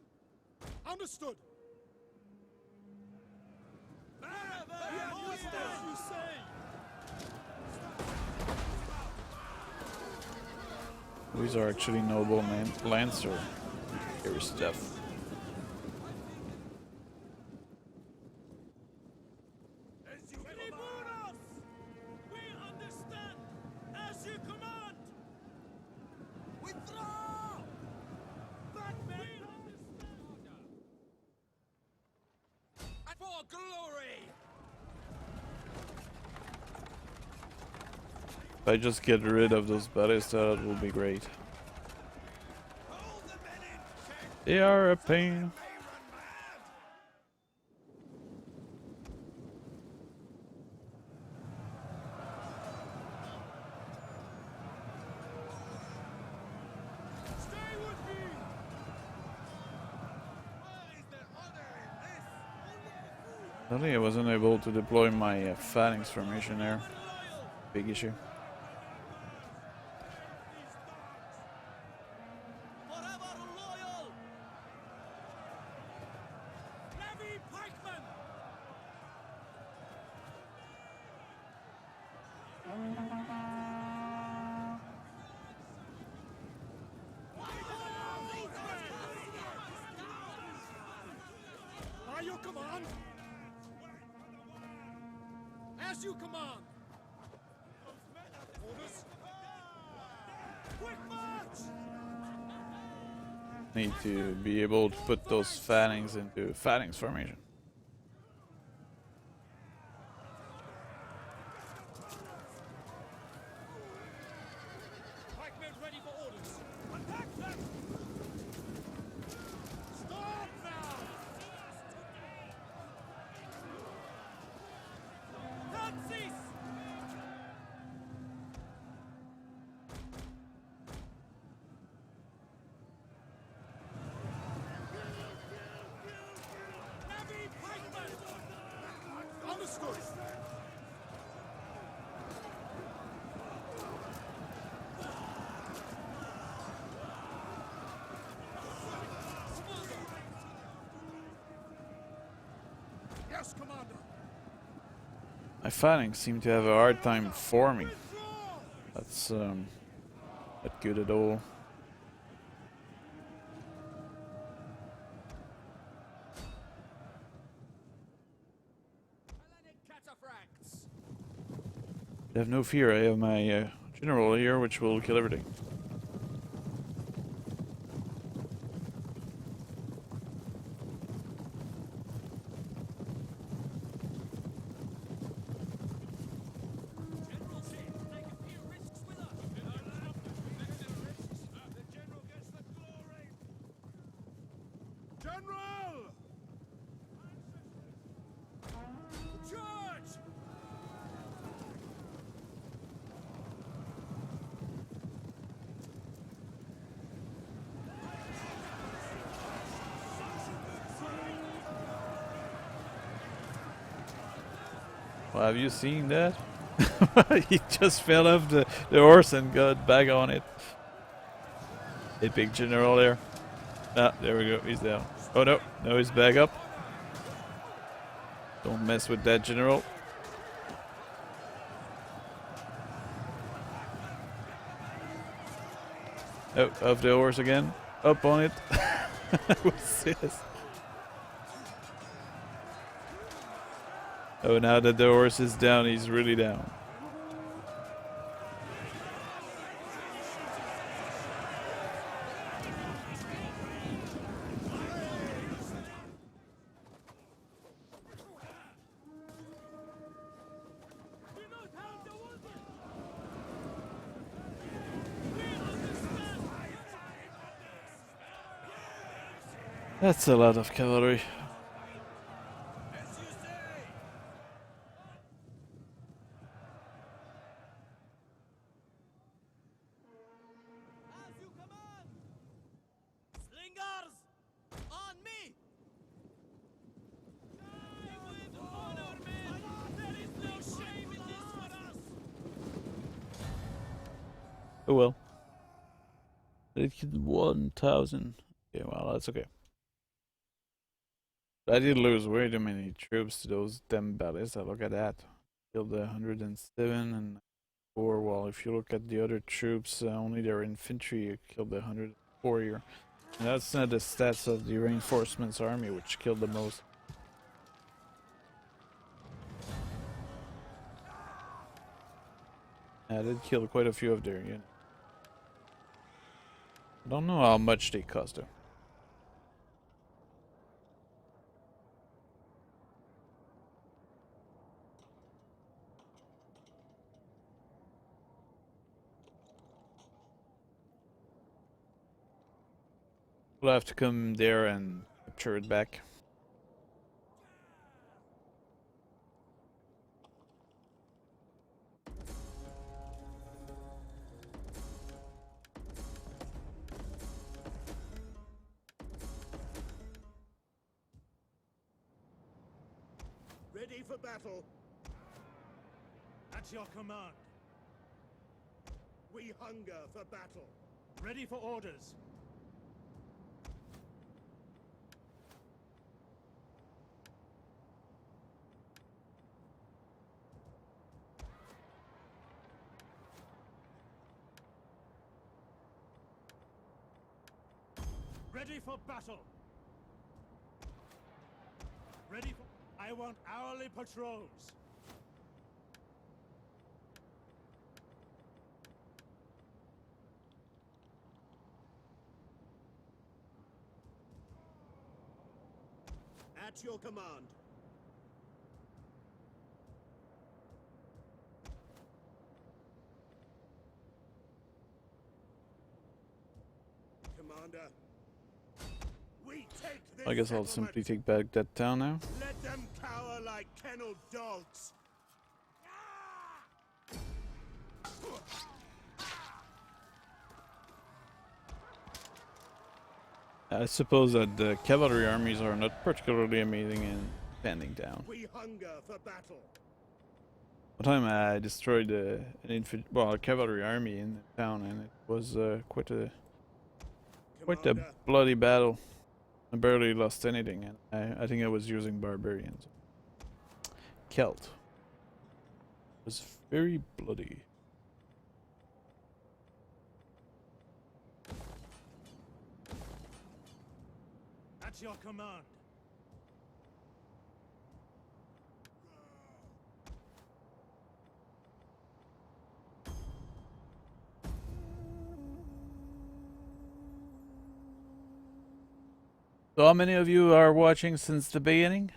Understood. You say. These are actually noble lancer. Scary stuff. Tribunos! We understand! As you command! Withdraw. Back, men! We understand! And for glory. If I just get rid of those ballista, that will be great. Hold the men in check! They are a pain. They run mad! Stay with me! Where is the honor in this? Sadly, I wasn't able to deploy my phalanx formation there. Big issue. Forever loyal. Heavy pikemen. By your command. As you command. Orders. Quick march. Need to be able to put those phalanx into phalanx formation. Pikemen ready for orders. Attack them. Stop now. Nazis. Yes, Commander. My phalanx seem to have a hard time forming. That's not good at all. Cataphracts. Have no fear, I have my general here, which will kill everything. General said take a few risks with us. The general gets the glory. General! Charge! Well, have you seen that? He just fell off the horse and got back on it. A big general there. Ah, there we go, he's down. Oh no, no, he's back up. Don't mess with that general. Oh, off the horse again. Up on it. What's this? Oh, now that the horse is down, he's really down. Do not harm the wounded. That's a lot of cavalry. As you command. Slingers, on me. Die with honor, men. There is no shame in this for us. Oh well. It killed 1,000. Yeah, well, that's okay. I did lose way too many troops to those damn ballists. Look at that. Killed 107 and 4. Well, if you look at the other troops, only their infantry killed 104 here. And that's not the stats of the reinforcements army, which killed the most. I did kill quite a few of their units. I don't know how much they cost though. We'll have to come there and capture it back. Ready for battle. At your command. We hunger for battle. Ready for orders. Ready for battle. Ready for... I want hourly patrols. At your command. Commander. We take this I guess I'll settlement. simply take back that town now. Let them cower like kenneled dogs. I suppose that the cavalry armies are not particularly amazing in defending down. We hunger for battle. One time I destroyed a cavalry army in the town, and it was quite a Commander, bloody battle. I barely lost anything, and I think I was using barbarians. Celt. It was very bloody. At your command. So how many of you are watching since the beginning?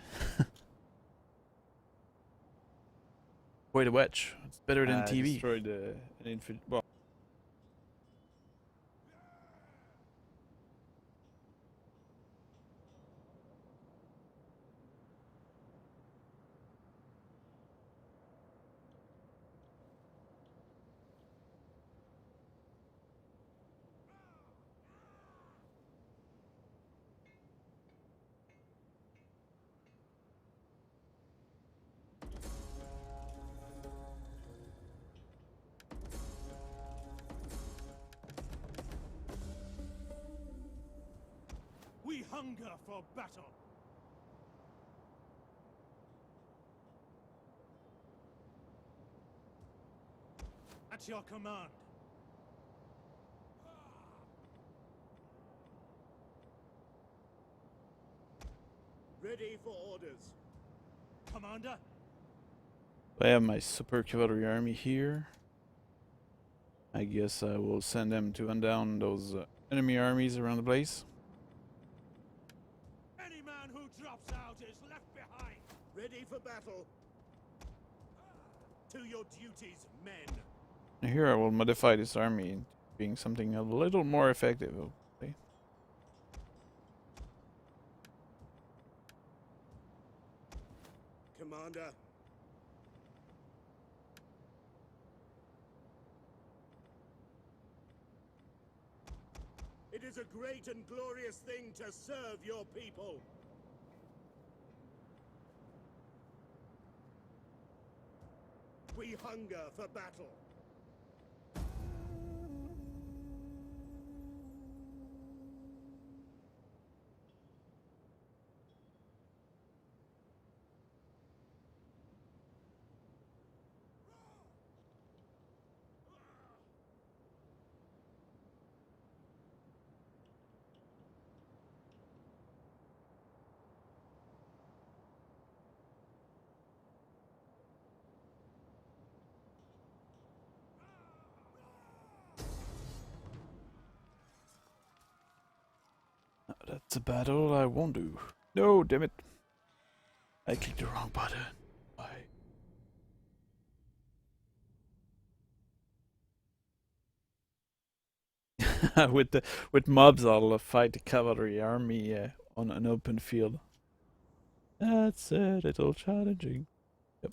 Quite a watch. It's better than TV. Destroyed an infant. Well, We hunger for battle. At your command. Ready for orders. Commander. I have my super cavalry army here. I guess I will send them to hunt down those enemy armies around the place. Any man who drops out is left behind. Ready for battle. To your duties, men. And here I will modify this army into being something a little more effective. Okay. Commander. It is a great and glorious thing to serve your people. We hunger for battle. That's a battle I won't do. No, damn it. I clicked the wrong button. Why? with mobs, I'll fight the cavalry army on an open field. That's a little challenging. Yep.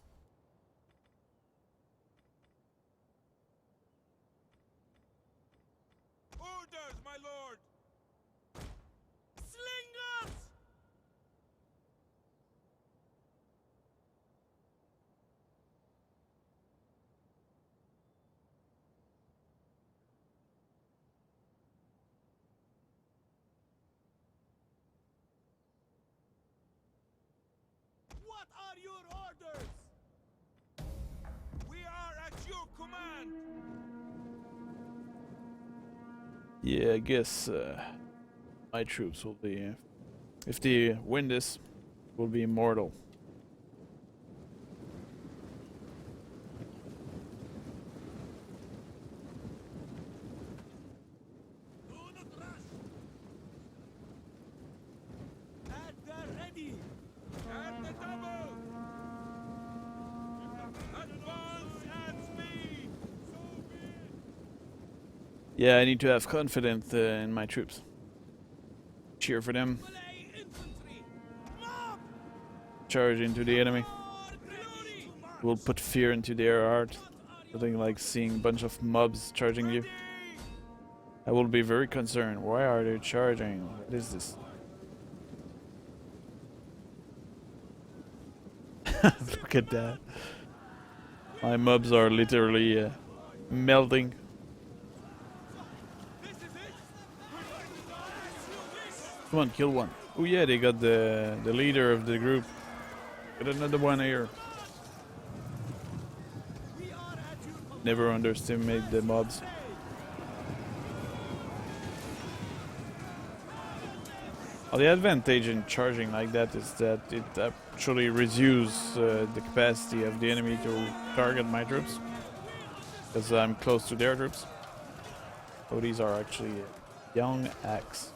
Orders, my lord! Slingers! What are your orders? We are at your command! Yeah, I guess my troops will be, if they win this, will be immortal. Do not rush! At the ready! At the double! Advance at speed! So be it! Yeah, I need to have confidence in my troops. Cheer for them. Melee infantry! Mob! Charge into the enemy. For glory! Will put fear into their heart. Something like seeing a bunch of mobs charging you. I will be very concerned. Why are they charging? What is this? Look at that. My mobs are literally melting. Come on, kill one. Oh yeah, they got the leader of the group. Get another one here. Never underestimate the mobs. Well, the advantage in charging like that is that it actually reduces the capacity of the enemy to target my troops, because I'm close to their troops. So these are actually young axe.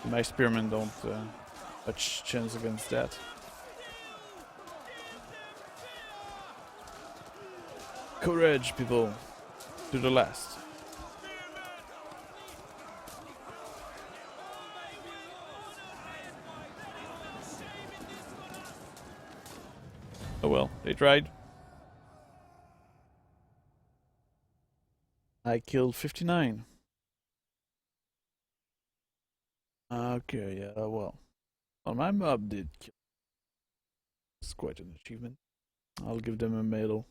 My spearmen don't much chance against that. Courage, people, to the last. Oh well, they tried. I killed 59. Okay, yeah, well. Well, my mob did kill. It's quite an achievement. I'll give them a medal.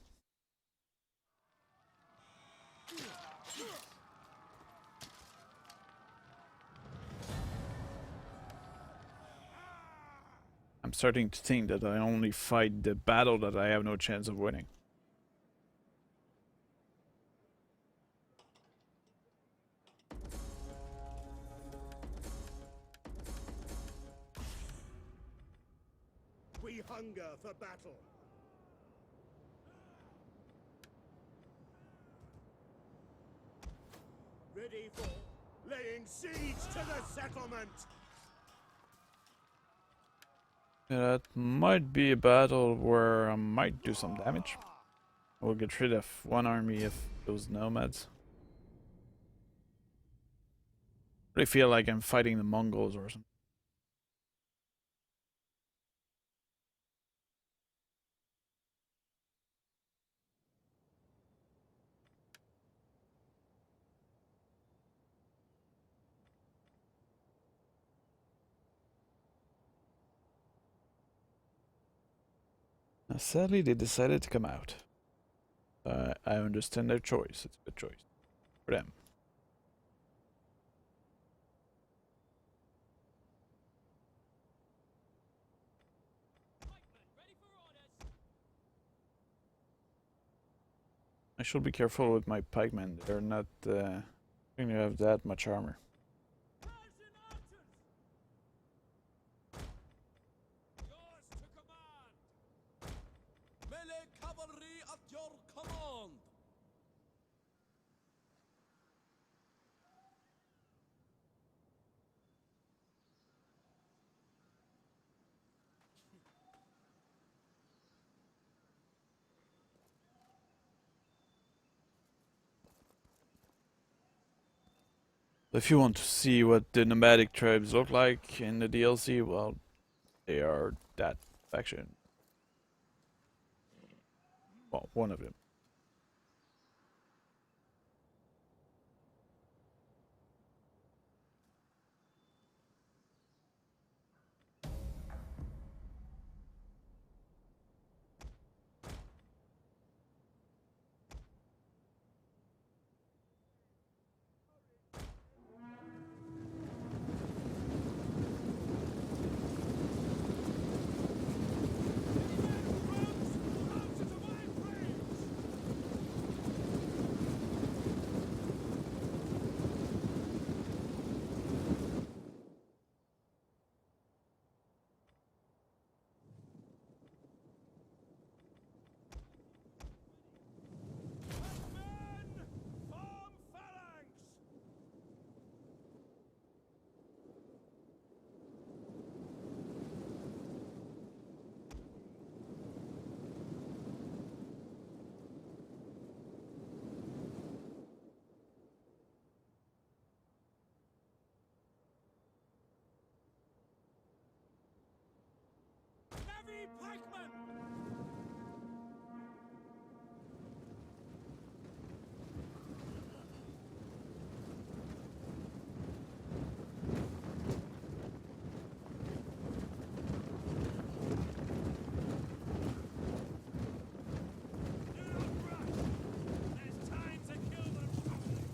I'm starting to think that I only fight the battle that I have no chance of winning. We hunger for battle. Ready for laying siege to the settlement. That might be a battle where I might do some damage. We'll get rid of one army of those nomads. I feel like I'm fighting the Mongols or something. Sadly, they decided to come out. I understand their choice. It's a good choice for them. I should be careful with my pikemen. They're not going to have that much armor. Yours to command. Melee cavalry at your command. If you want to see what the nomadic tribes look like in the DLC, well, they are that faction. Well, one of them. Heavy pikemen! Do not rush. There's time to kill them properly.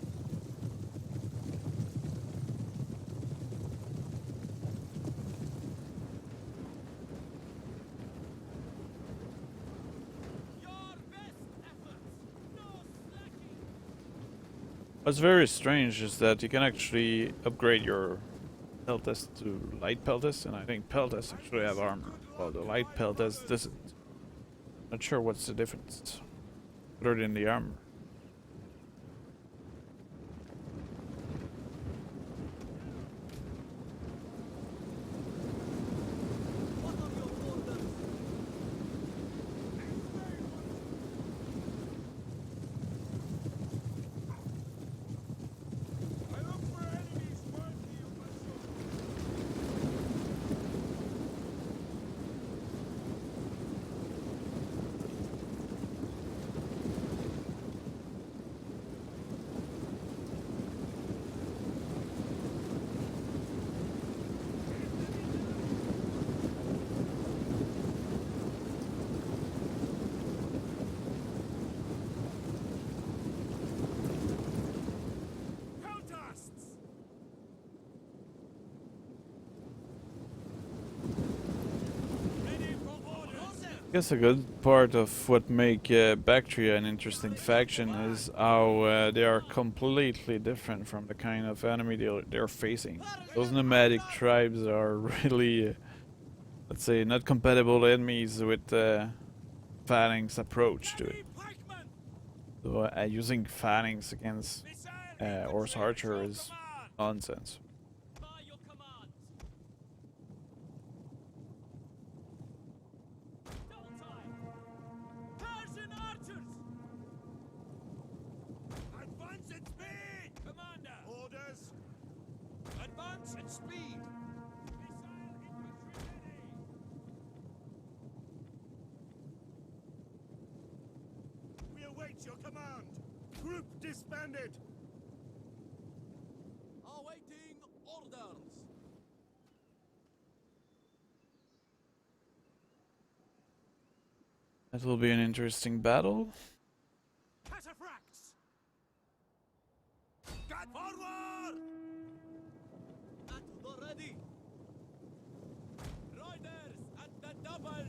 What's very strange is that you can actually upgrade your peltas to light peltas, and I think peltas actually have armor, while the light peltas doesn't. Not sure what's the difference, other than the armor. What are your orders? I look for enemies worthy of my sword. Protests! Ready for orders! I guess a good part of what make Bactria an interesting faction is how they are completely different from the kind of enemy they're facing. Those nomadic tribes are really, let's say, not compatible enemies with phalanx approach to it. Pikemen! So using phalanx against Missile horse infantry at archer your is command! nonsense. By your command. Double time. Persian archers! Advance at speed! Commander! Orders! Advance at speed! Missile infantry ready! We await your command! Group disbanded! Awaiting orders. That will be an interesting battle. Cataphracts! Get forward! At the ready. Riders at the double.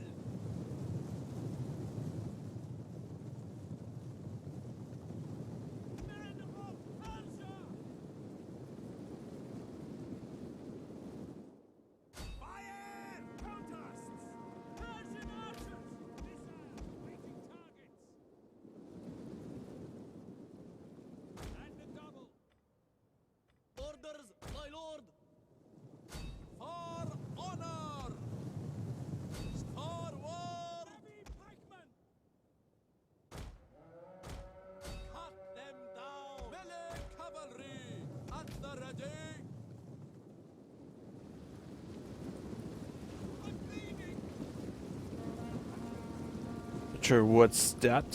Men of Persia! Fire! Protests! Persian archers! Missile waiting targets! And the double! Orders, my lord. For honor. Forward. Heavy pikemen! Cut them down. Melee cavalry at the ready. I'm bleeding! Not sure what's that.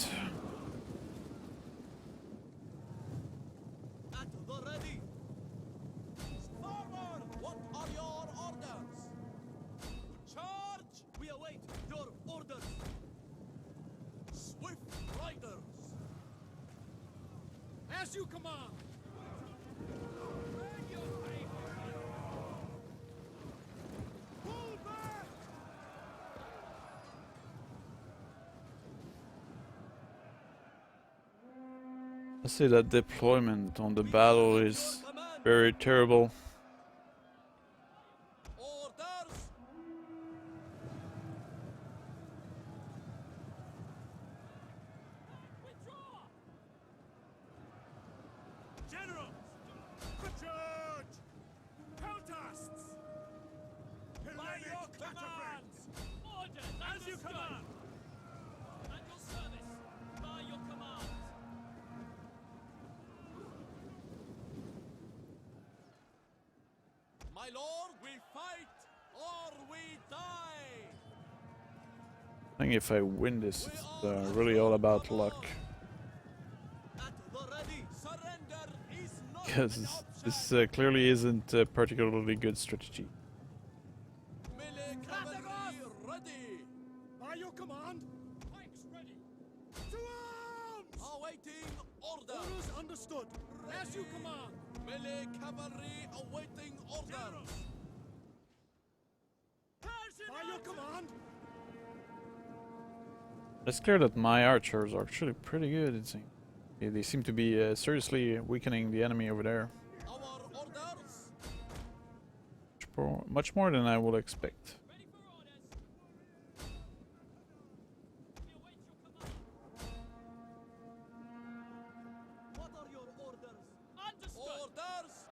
At the ready. Forward. What are your orders? Charge. We await your orders. Swift riders. As you command! Burn your papers! Pull back! I say that deployment on the battle is very terrible. Orders. Withdraw! Generals! Charge! Protests! By your command. Orders. As you command! At your service. By your command. My lord, we fight or we die. I think if I win this, it's really all about luck. At the ready. Surrender is not Because an option. this clearly isn't a particularly good strategy. Melee cavalry ready. By your command! Pikes ready! To arms! Awaiting orders. Orders understood! As you command! Melee cavalry awaiting orders. Generals! Persian By your command! It's clear that my archers are actually pretty good, it seems. They seem to be seriously weakening the enemy over there. Our orders. Much more than I would expect. Ready for orders. We await your command. What are your orders? Understood. Orders.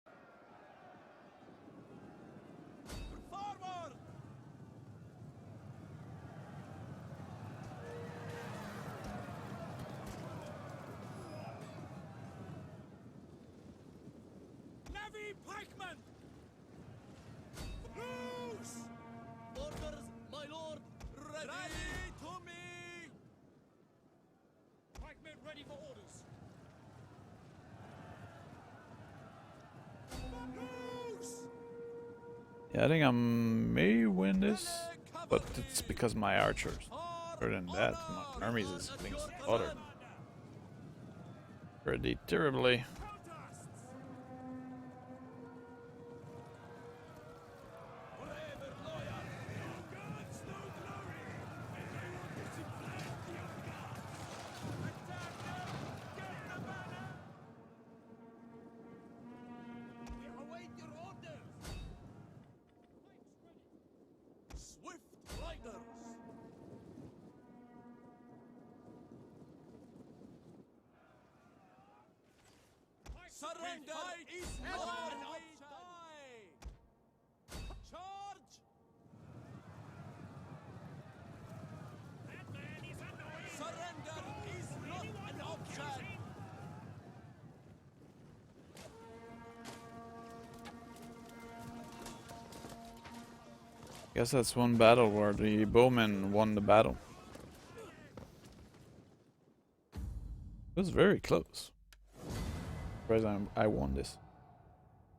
Forward. Navy pikemen! Loose. Orders, my lord. Ready to me. Pikemen ready for orders. Loose. Yeah, I think I may win this, but it's because my archers. Other than that, my armies is being slaughtered pretty terribly. We await your orders. Swift riders. Surrender is not an option. Charge. That man is annoying. Surrender is not an option. Guess that's one battle where the bowmen won the battle. It was very close. Surprised I won this.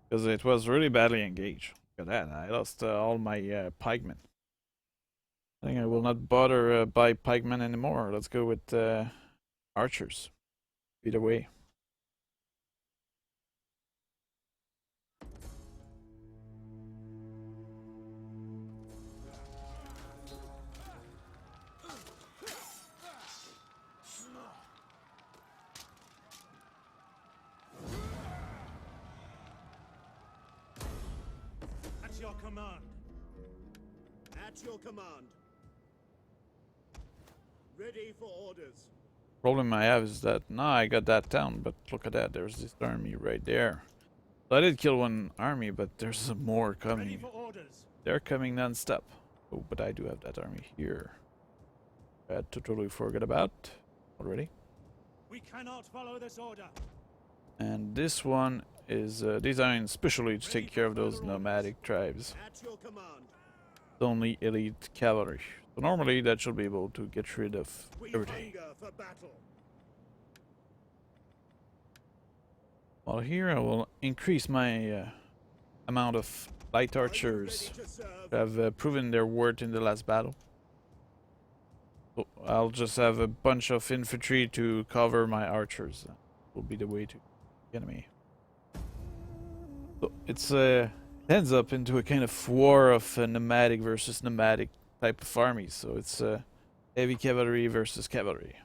Because it was really badly engaged. Look at that, I lost all my pikemen. I think I will not bother buy pikemen anymore. Let's go with archers. Either way. At your command. At your command. Ready for orders. Problem I have is that now I got that down, but look at that, there's this army right there. So I did kill one army, but there's some more Ready coming. for orders. They're coming non-stop. Oh, but I do have that army here. I had to totally forget about already. We cannot follow this order. And this one is designed specially to take care of those nomadic tribes. At your command. Only elite cavalry. So normally that should be able to get rid of We everything. hunger for battle. Well, here I will increase my amount of light Are you archers ready to serve? that have proven their worth in the last battle. So I'll just have a bunch of infantry to cover my archers. Will be the way to the enemy. So it's ends up into a kind of war of nomadic versus nomadic type of armies. So it's heavy cavalry versus cavalry.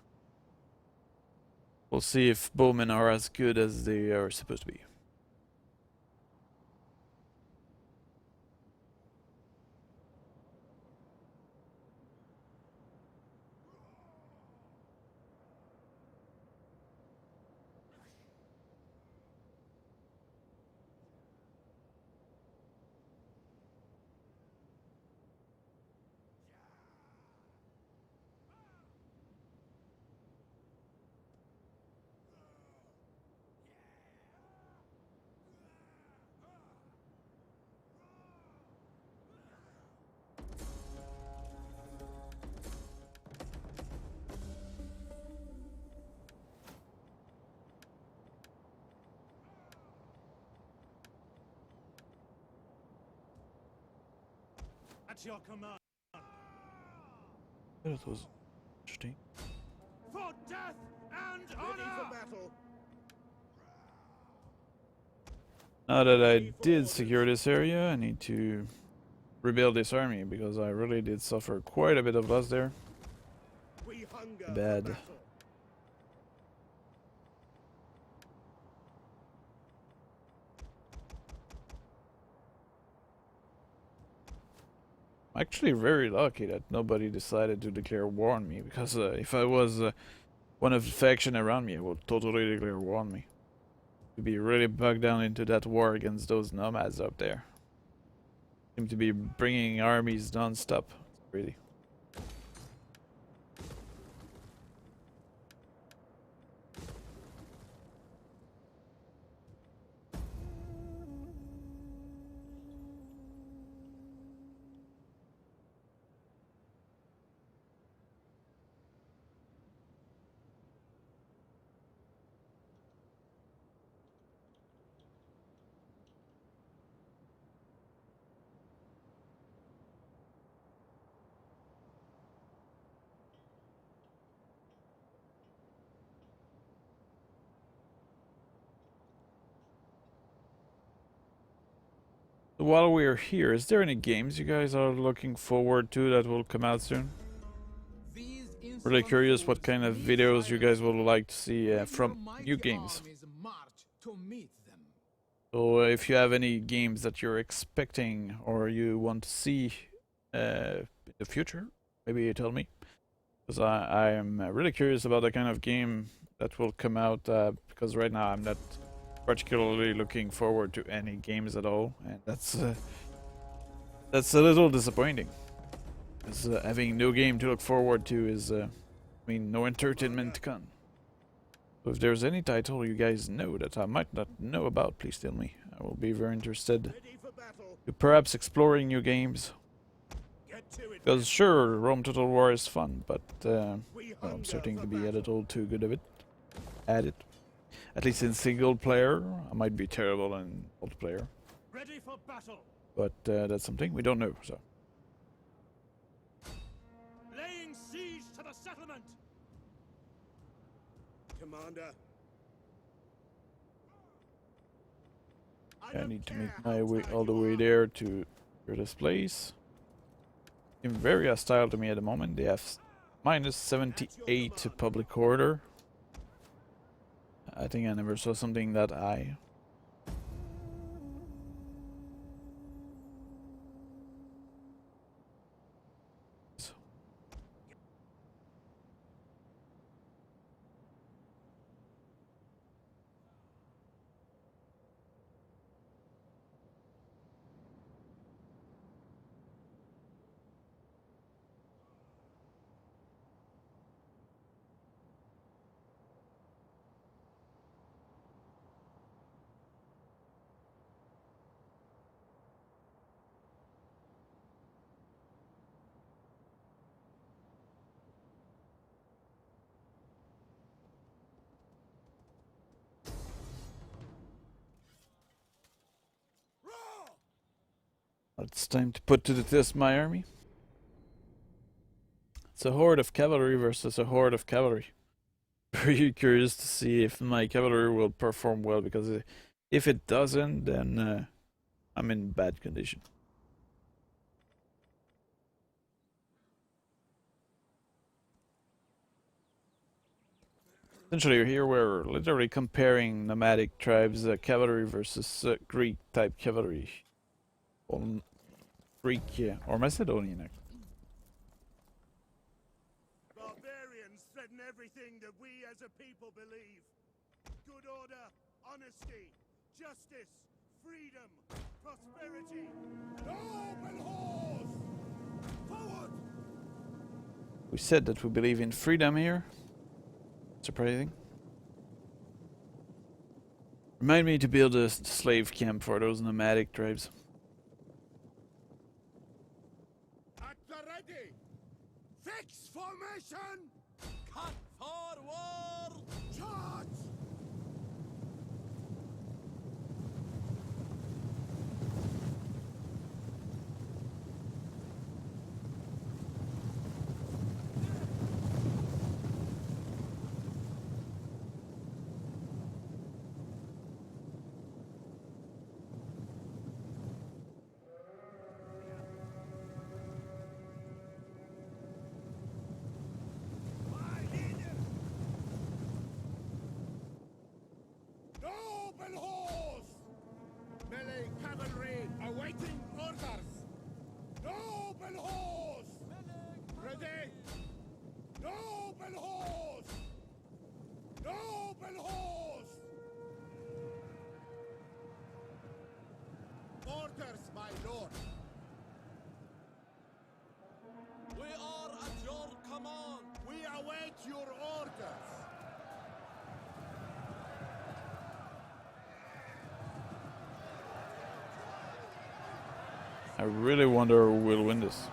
We'll see if bowmen are as good as they are supposed to be. At your command. That was interesting. For death and Ready honor! for battle. Now that I did secure this area, I need to rebuild this army because I really did suffer quite a bit of loss there. We hunger Bad. for battle. I'm actually very lucky that nobody decided to declare war on me, because if I was one of the faction around me, I would totally declare war on me. To be really bogged down into that war against those nomads up there. Seem to be bringing armies non-stop, really. While we're here, is there any games you guys are looking forward to that will come out soon? These Really insolent curious what fools kind of need videos you guys silence. would like to see Let from your mighty new games. armies march to meet them. So if you have any games that you're expecting or you want to see in the future, maybe you tell me. Because I am really curious about the kind of game that will come out, because right now I'm not particularly looking forward to any games at all, and that's a little disappointing. Because having no game to look forward to is, I mean, no entertainment to come. So if there's any title you guys know that I might not know about, please tell me. I will be very interested Ready for battle. to perhaps exploring new games. Get to it. Because sure, Rome Total War is fun, but We well, I'm hunger starting for to be a battle. little too good of it. At it. At least in single player. I might be terrible in multiplayer. Ready for battle. But that's something we don't know, so. Laying siege to the settlement. Commander. I don't need to care make how my way tired all the you way are. there to this place. Seem very hostile to me at the moment. They have minus 78 public order. I think I never saw something that high. It's time to put to the test my army. It's a horde of cavalry versus a horde of cavalry. Very curious to see if my cavalry will perform well, because if it doesn't, then I'm in bad condition. Essentially, here we're literally comparing nomadic tribes, cavalry versus Greek type cavalry. Or Greek, yeah, or Macedonian, actually. Barbarians threaten everything that we as a people believe. Good order, honesty, justice, freedom, prosperity. Open horse! Forward! We said that we believe in freedom here. Surprising. Remind me to build a slave camp for those nomadic tribes. At the ready! Fix formation! Cut forward! Charge! At your orders. I really wonder who will win this.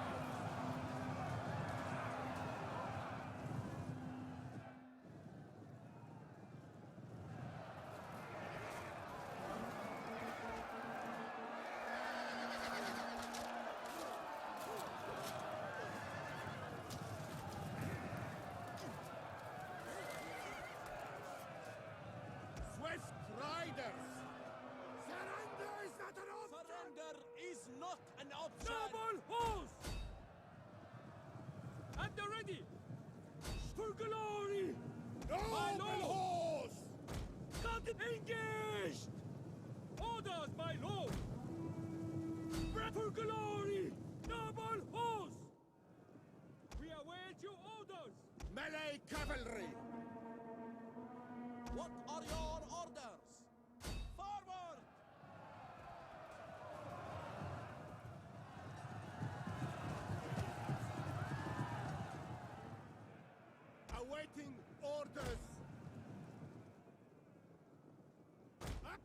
Swift riders. Surrender is not an option. Surrender is not an option. Double horse! At the ready! For glory! Noble horse. Cut it! Engaged! Orders, my lord! For glory! Double horse! We await your orders! Melee cavalry. What are your orders? Forward! Awaiting orders.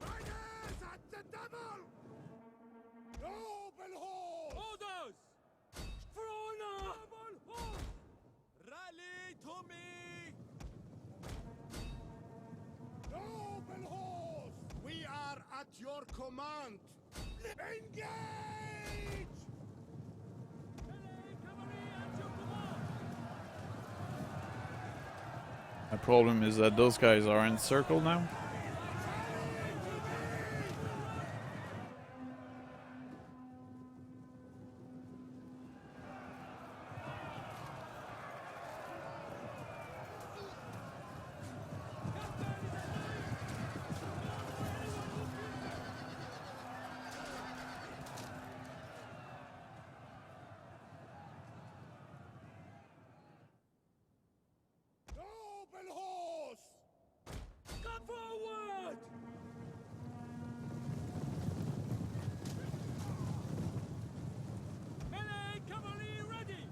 Riders at the double. Noble horse. Orders! Frona! Double horse! Rally to me! Noble horse. We are at your command. Engage. Melee cavalry at your command! My problem is that those guys are encircled now. Noble horse. Come forward! Melee cavalry ready!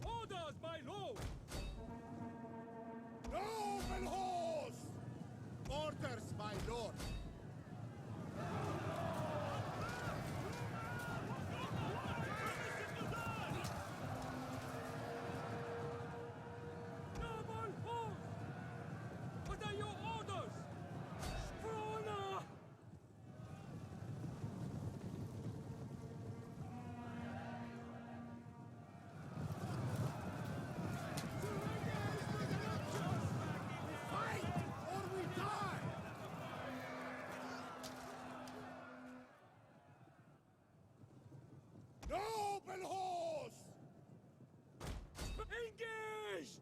Orders, my lord! Noble horse. Orders, my lord. Noble horse! What are your orders? Frona! Fight or we die. Noble horse. Engaged!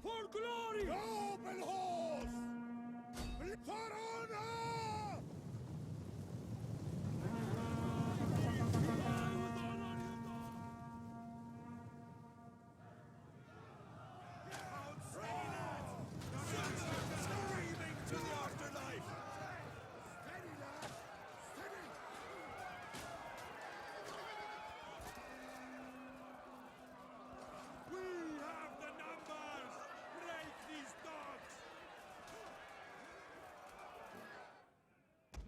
For glory! Noble horse. For honor. Screaming to the afterlife. Steady, lad. Steady. We have the numbers! Break these dogs!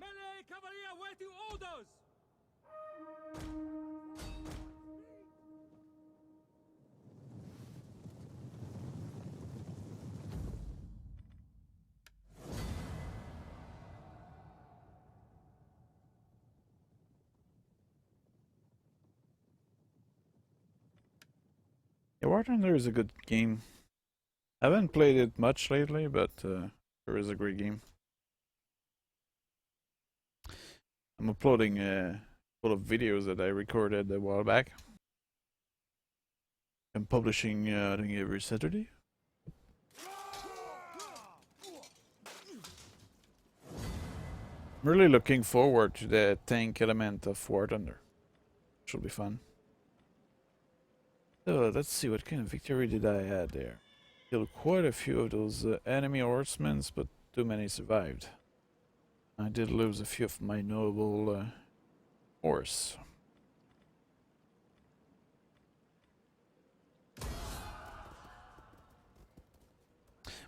Melee cavalry awaiting orders! Yeah, War Thunder is a good game. I haven't played it much lately, but it is a great game. I'm uploading a couple of videos that I recorded a while back. I'm publishing, I think, every Saturday. I'm really looking forward to the tank element of War Thunder. Should be fun. So let's see, what kind of victory did I add there? Killed quite a few of those enemy horsemen, but too many survived. I did lose a few of my noble horse.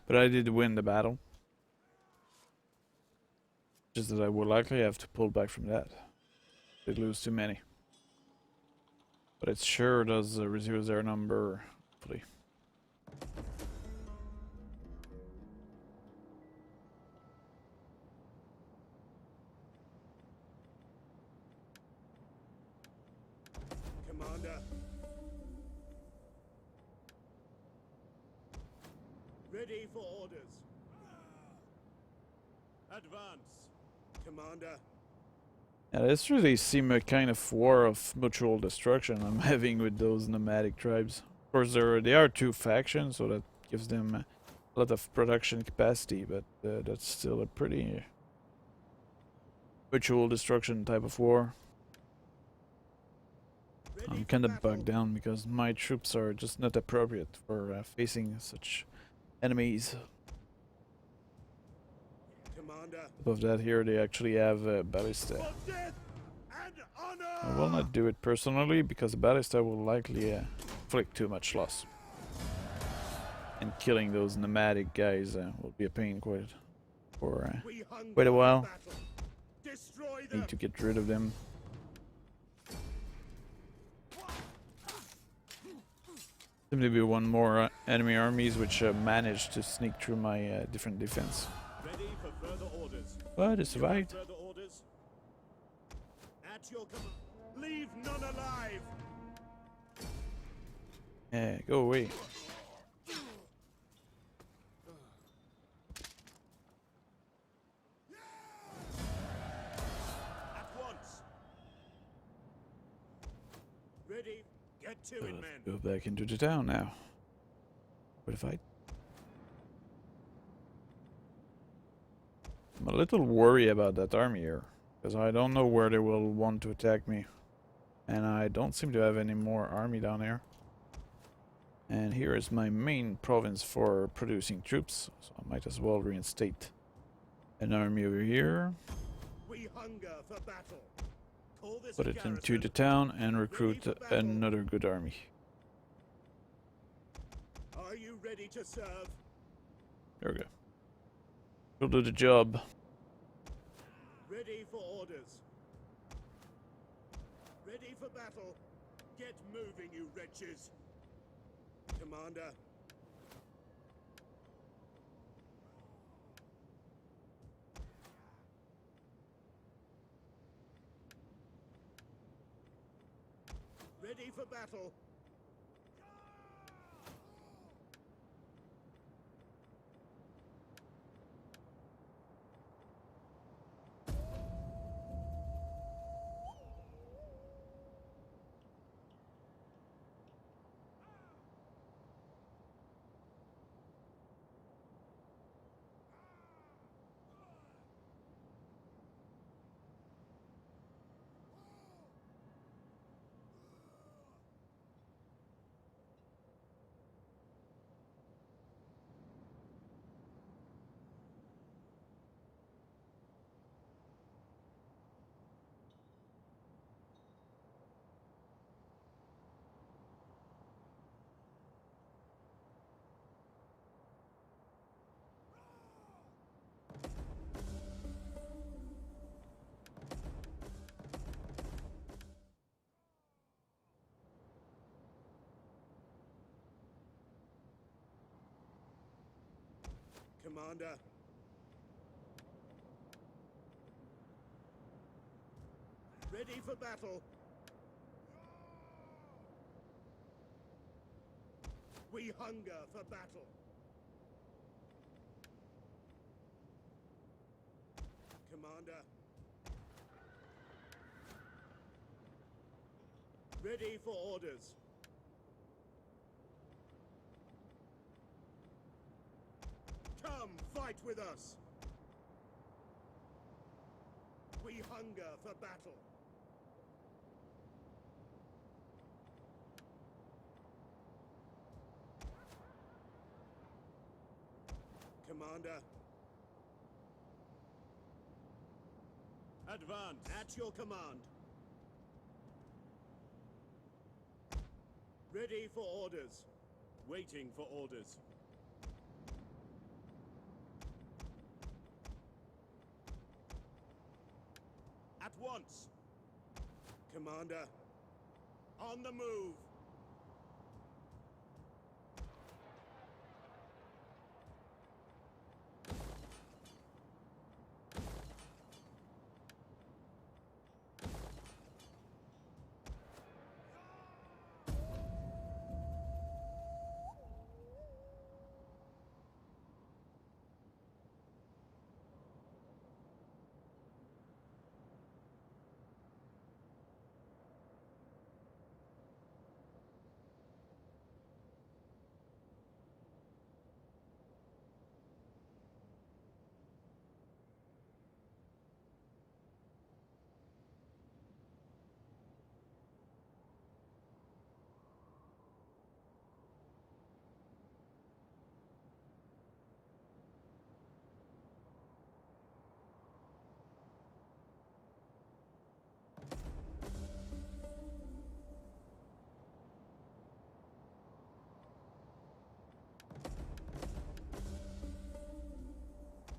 But I did win the battle. Just that I will likely have to pull back from that. Did lose too many. But it sure does reduce their number, hopefully. Commander. Ready for orders. Advance. Commander. Yeah, this really seems a kind of war of mutual destruction I'm having with those nomadic tribes. Of course, they are two factions, so that gives them a lot of production capacity, but that's still a pretty mutual destruction type of war. I'm kind of bogged down because my troops are just not appropriate for facing such enemies. Commander. Above that, here they actually have a ballista. For death and honor. I will not do it personally because the ballista will likely inflict too much loss. And killing those nomadic guys will be a pain for We hunger quite a for while. battle. Destroy them. Need to get rid of them. Seem to be one more enemy armies which managed to sneak through my different defense. Ready for further orders. But it survived. Further orders. At your command. Leave none alive. Yeah, go away. At once. Ready. Get to it, men. Go back into the town now. For the fight. I'm a little worried about that army here, because I don't know where they will want to attack me. And I don't seem to have any more army down here. And here is my main province for producing troops, so I might as well reinstate an army over here. We hunger for battle. Call this Put a it into garrison. the town and recruit another good army. Are you ready to serve? There we go. We'll do the job. Ready for orders. Ready for battle. Get moving, you wretches. Commander. Ready for battle. Commander. Ready for battle. We hunger for battle. Commander. Ready for orders. Come, fight with us. We hunger for battle. Commander. Advance. At your command. Ready for orders. Waiting for orders. At once. Commander. On the move.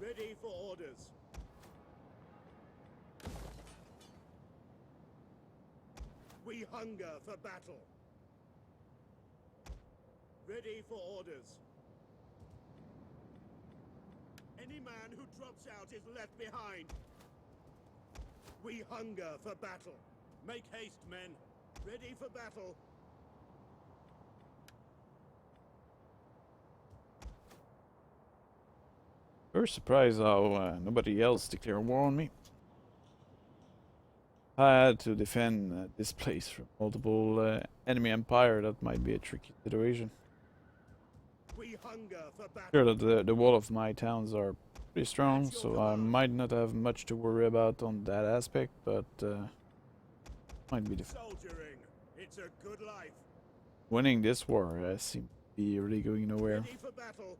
Ready for orders. We hunger for battle. Ready for orders. Any man who drops out is left behind. We hunger for battle. Make haste, men. Ready for battle. Very surprised how nobody else declared war on me. I had to defend this place from multiple enemy empire. That might be a tricky situation. We hunger for battle. Sure that the wall of my towns are pretty strong, so I might not have much to worry about on that aspect, but might be Soldiering. It's a good life. winning this war seems to be really going nowhere. Ready for battle.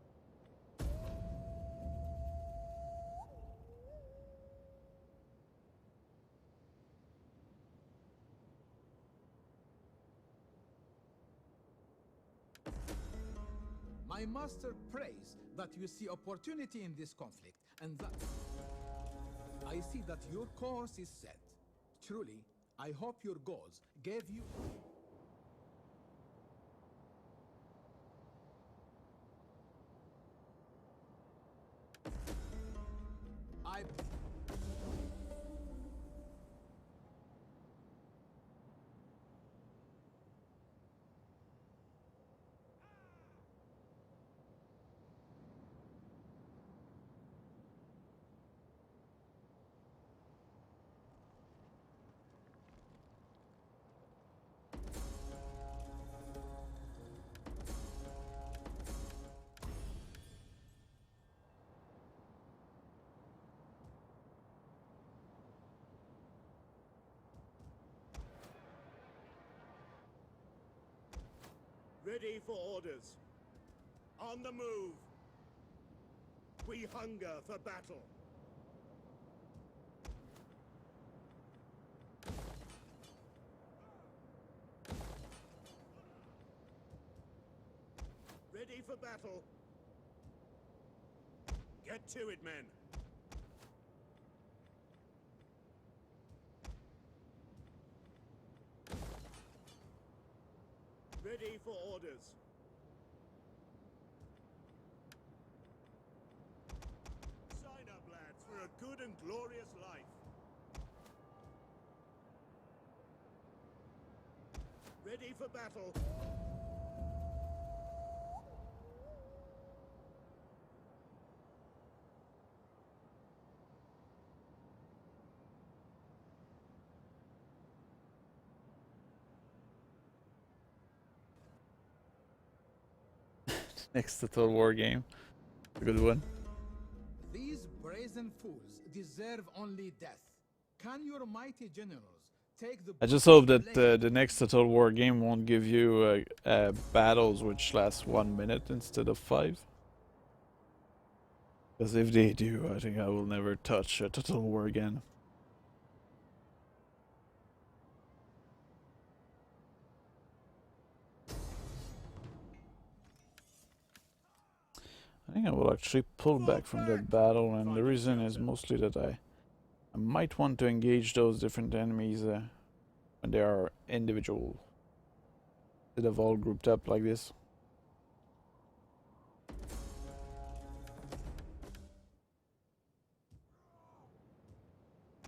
My master prays that you see opportunity in this conflict, and that I see that your course is set. Truly, I hope your goals gave you. I. Ready for orders. On the move. We hunger for battle. Ready for battle. Get to it, men. Ready for orders. Sign up, lads, for a good and glorious life. Ready for battle. Next Total War game. A good one. These brazen fools deserve only death. Can your mighty generals take the? I just hope that the next Total War game won't give you battles which last 1 minute instead of 5. Because if they do, I think I will never touch a Total War again. I think I will actually pull back from that battle, and the reason is mostly that I might want to engage those different enemies when they are individual, instead of all grouped up like this.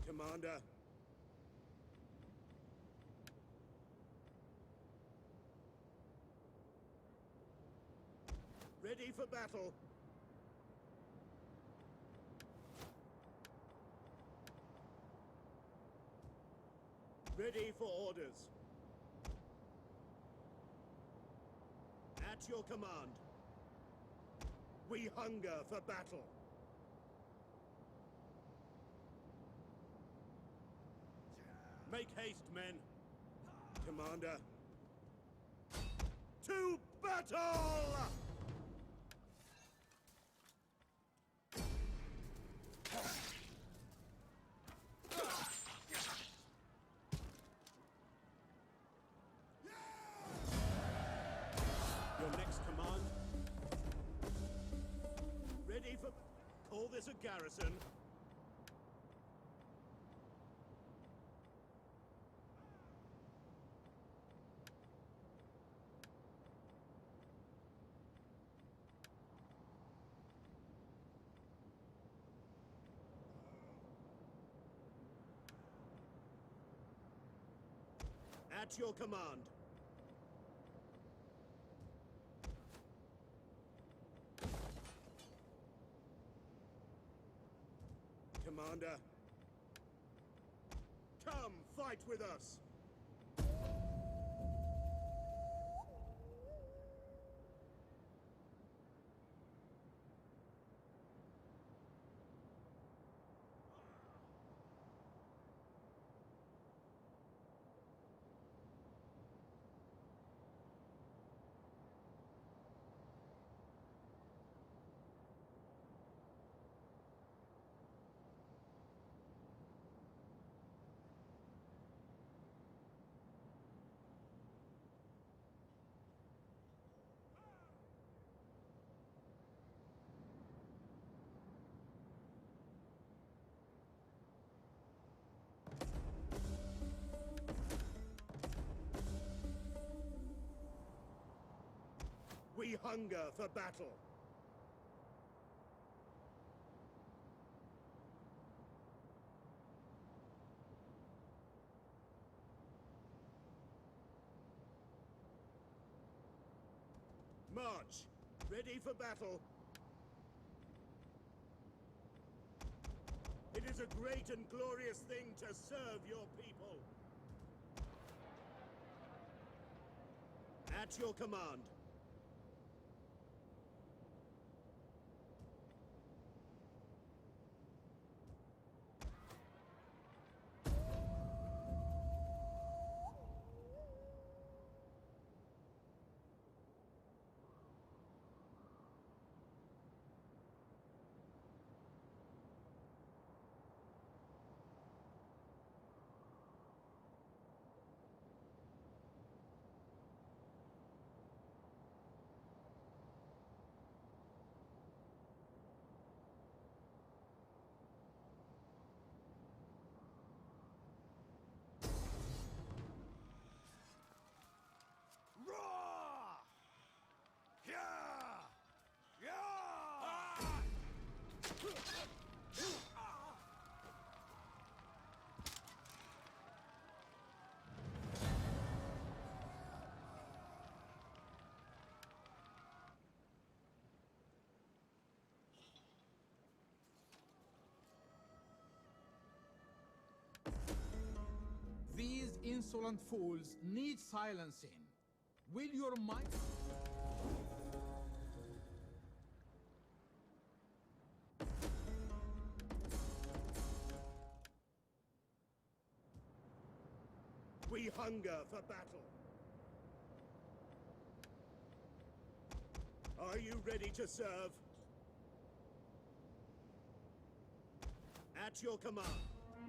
Commander. Ready for battle. Ready for orders. At your command. We hunger for battle. Make haste, men. Commander. To battle! Your next command? Ready for... Call this a garrison. At your command. Commander. Come, fight with us. We hunger for battle. March. Ready for battle. It is a great and glorious thing to serve your people. At your command. These insolent fools need silencing. Will your might... We hunger for battle. Are you ready to serve? At your command,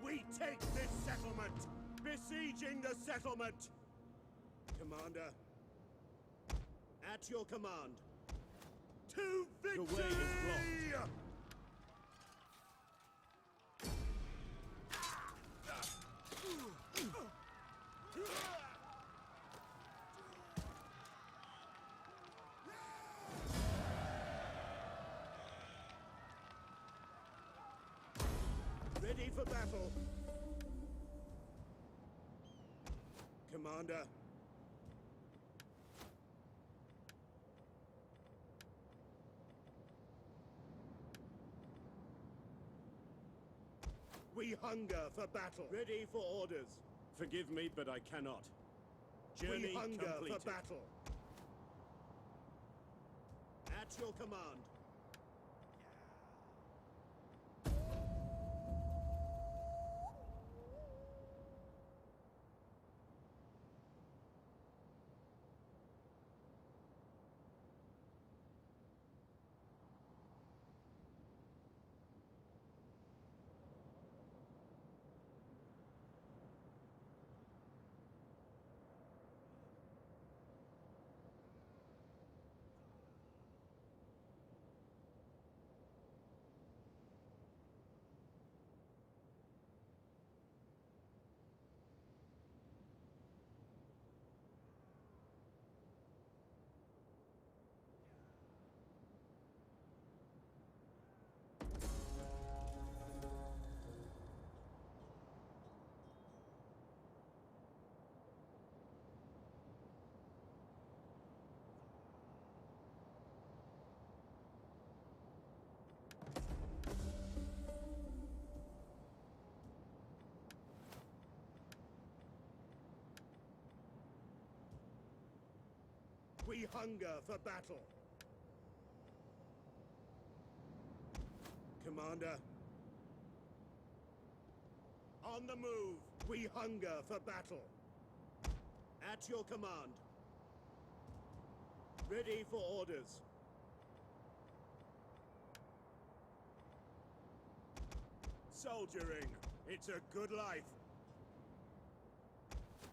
we take this settlement! Besieging the settlement! Commander, at your command. To victory! The way is blocked. Ready for battle. Commander. We hunger for battle. Ready for orders. Forgive me, but I cannot. Journey We hunger completed. for battle. At your command. We hunger for battle. Commander. On the move. We hunger for battle. At your command. Ready for orders. Soldiering. It's a good life.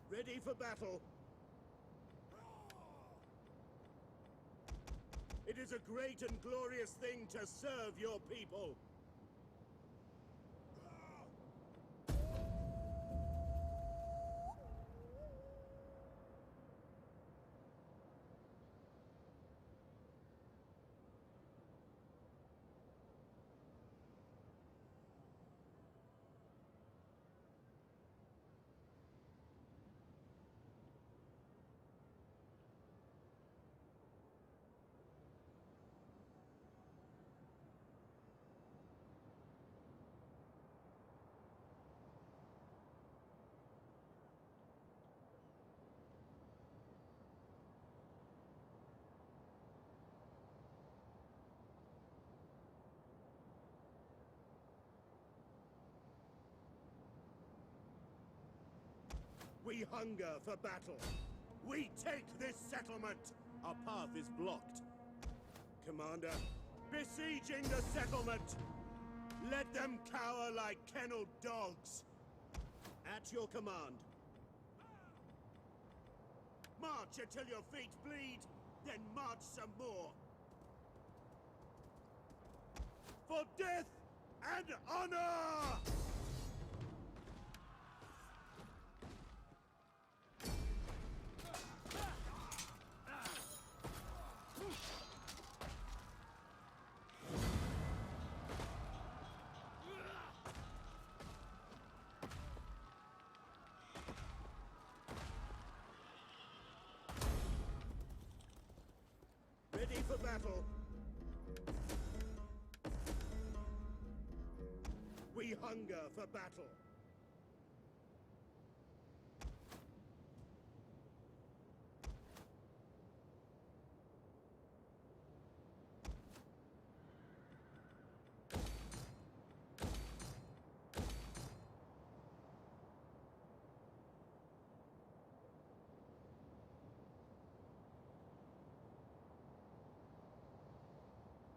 Ready for battle. It is a great and glorious thing to serve your people. We hunger for battle. We take this settlement. Our path is blocked. Commander, besieging the settlement. Let them cower like kenneled dogs. At your command. March until your feet bleed, then march some more. For death and honor! Ready for battle. We hunger for battle.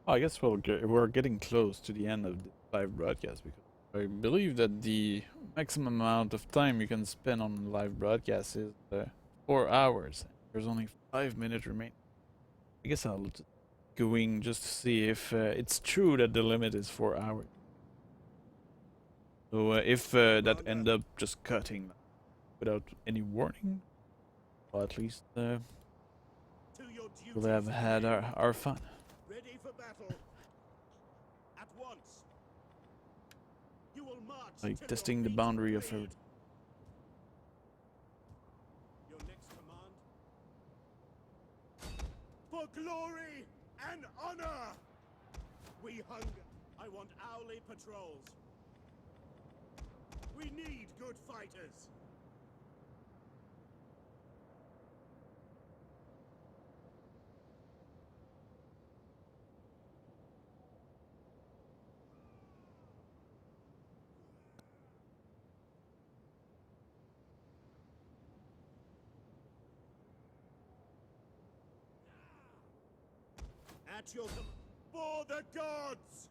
I guess we're getting close to the end of the live broadcast because I believe that the maximum amount of time you can spend on live broadcast is 4 hours. There's only 5 minutes remaining. I guess I'll going just to see if it's true that the limit is 4 hours. So if that end up just cutting without any warning, well, at least To your we'll duties, have had our fun. ready for battle. At once. You will march Like till testing your the feet boundary of bleed. everything. Your next command? For glory and honor. We hunger. I want hourly patrols. We need good fighters. At your command. For the gods!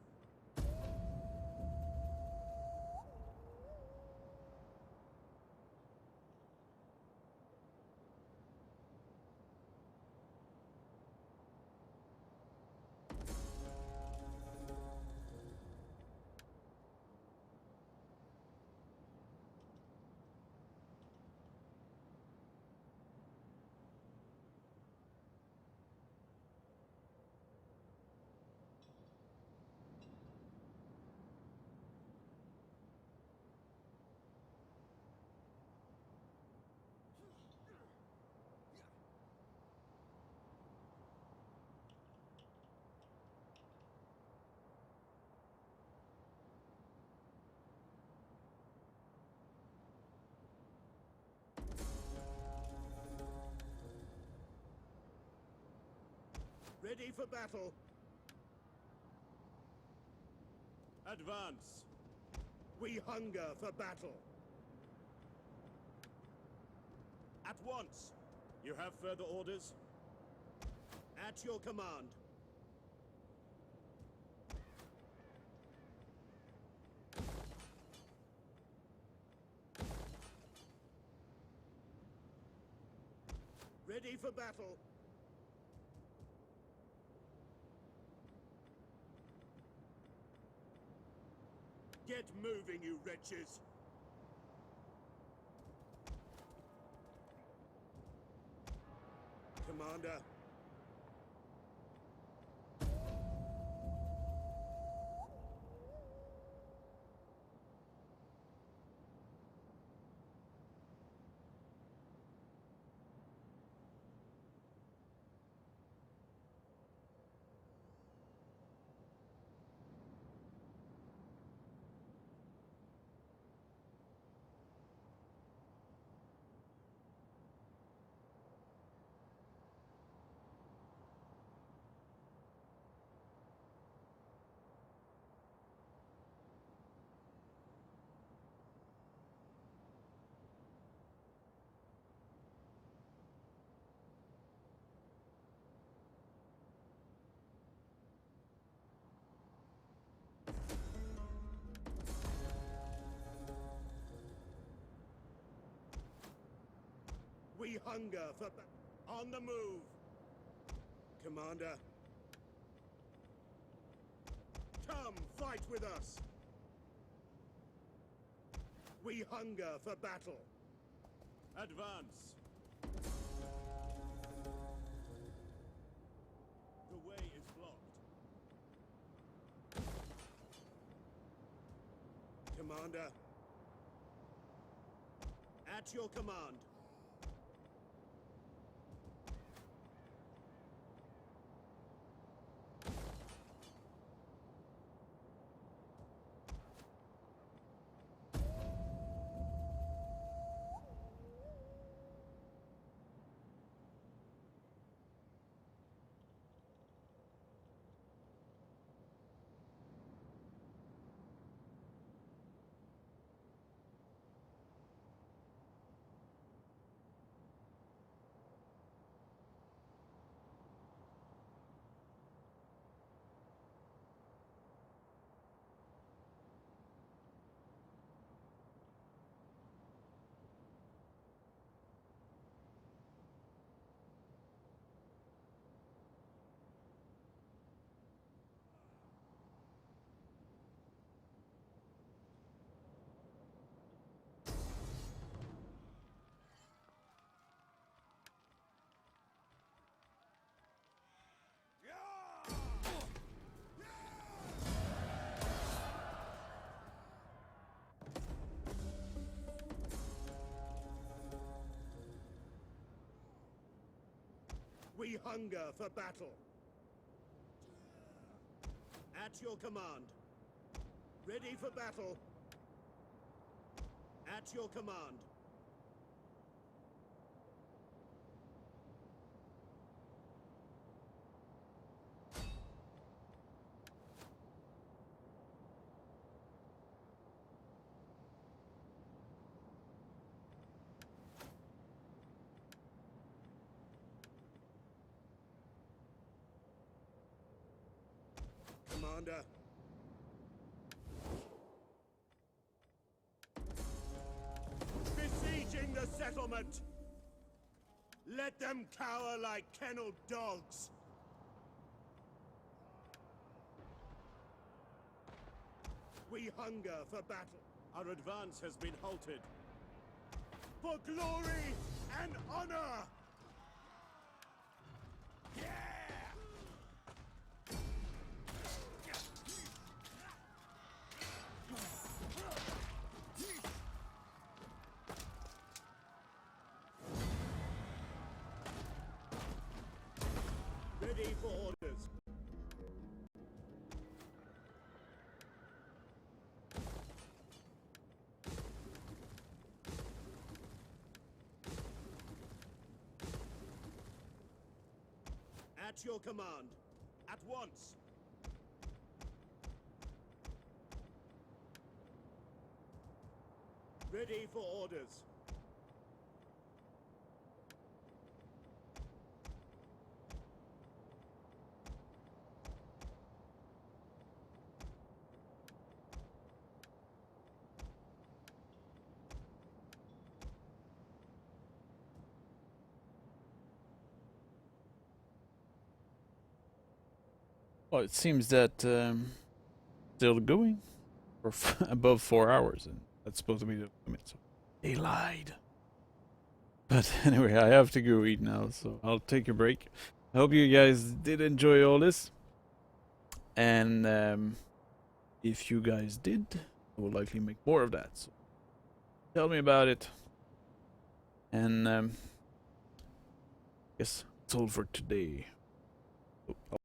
Ready for battle. Advance. We hunger for battle. At once. You have further orders? At your command. Ready for battle. Get moving, you wretches! Commander. We hunger for on the move. Commander. Come, fight with us. We hunger for battle. Advance. The way is blocked. Commander. At your command. We hunger for battle. At your command. Ready for battle. At your command. Commander. Besieging the settlement! Let them cower like kennelled dogs! We hunger for battle. Our advance has been halted. For glory and honor! Ready for orders. At your command. At once. Ready for orders. Well, it seems that still going for above 4 hours, and that's supposed to be the limit. So they lied. But anyway, I have to go eat now, so I'll take a break. I hope you guys did enjoy all this, and if you guys did, I will likely make more of that. So tell me about it, and I guess that's all for today.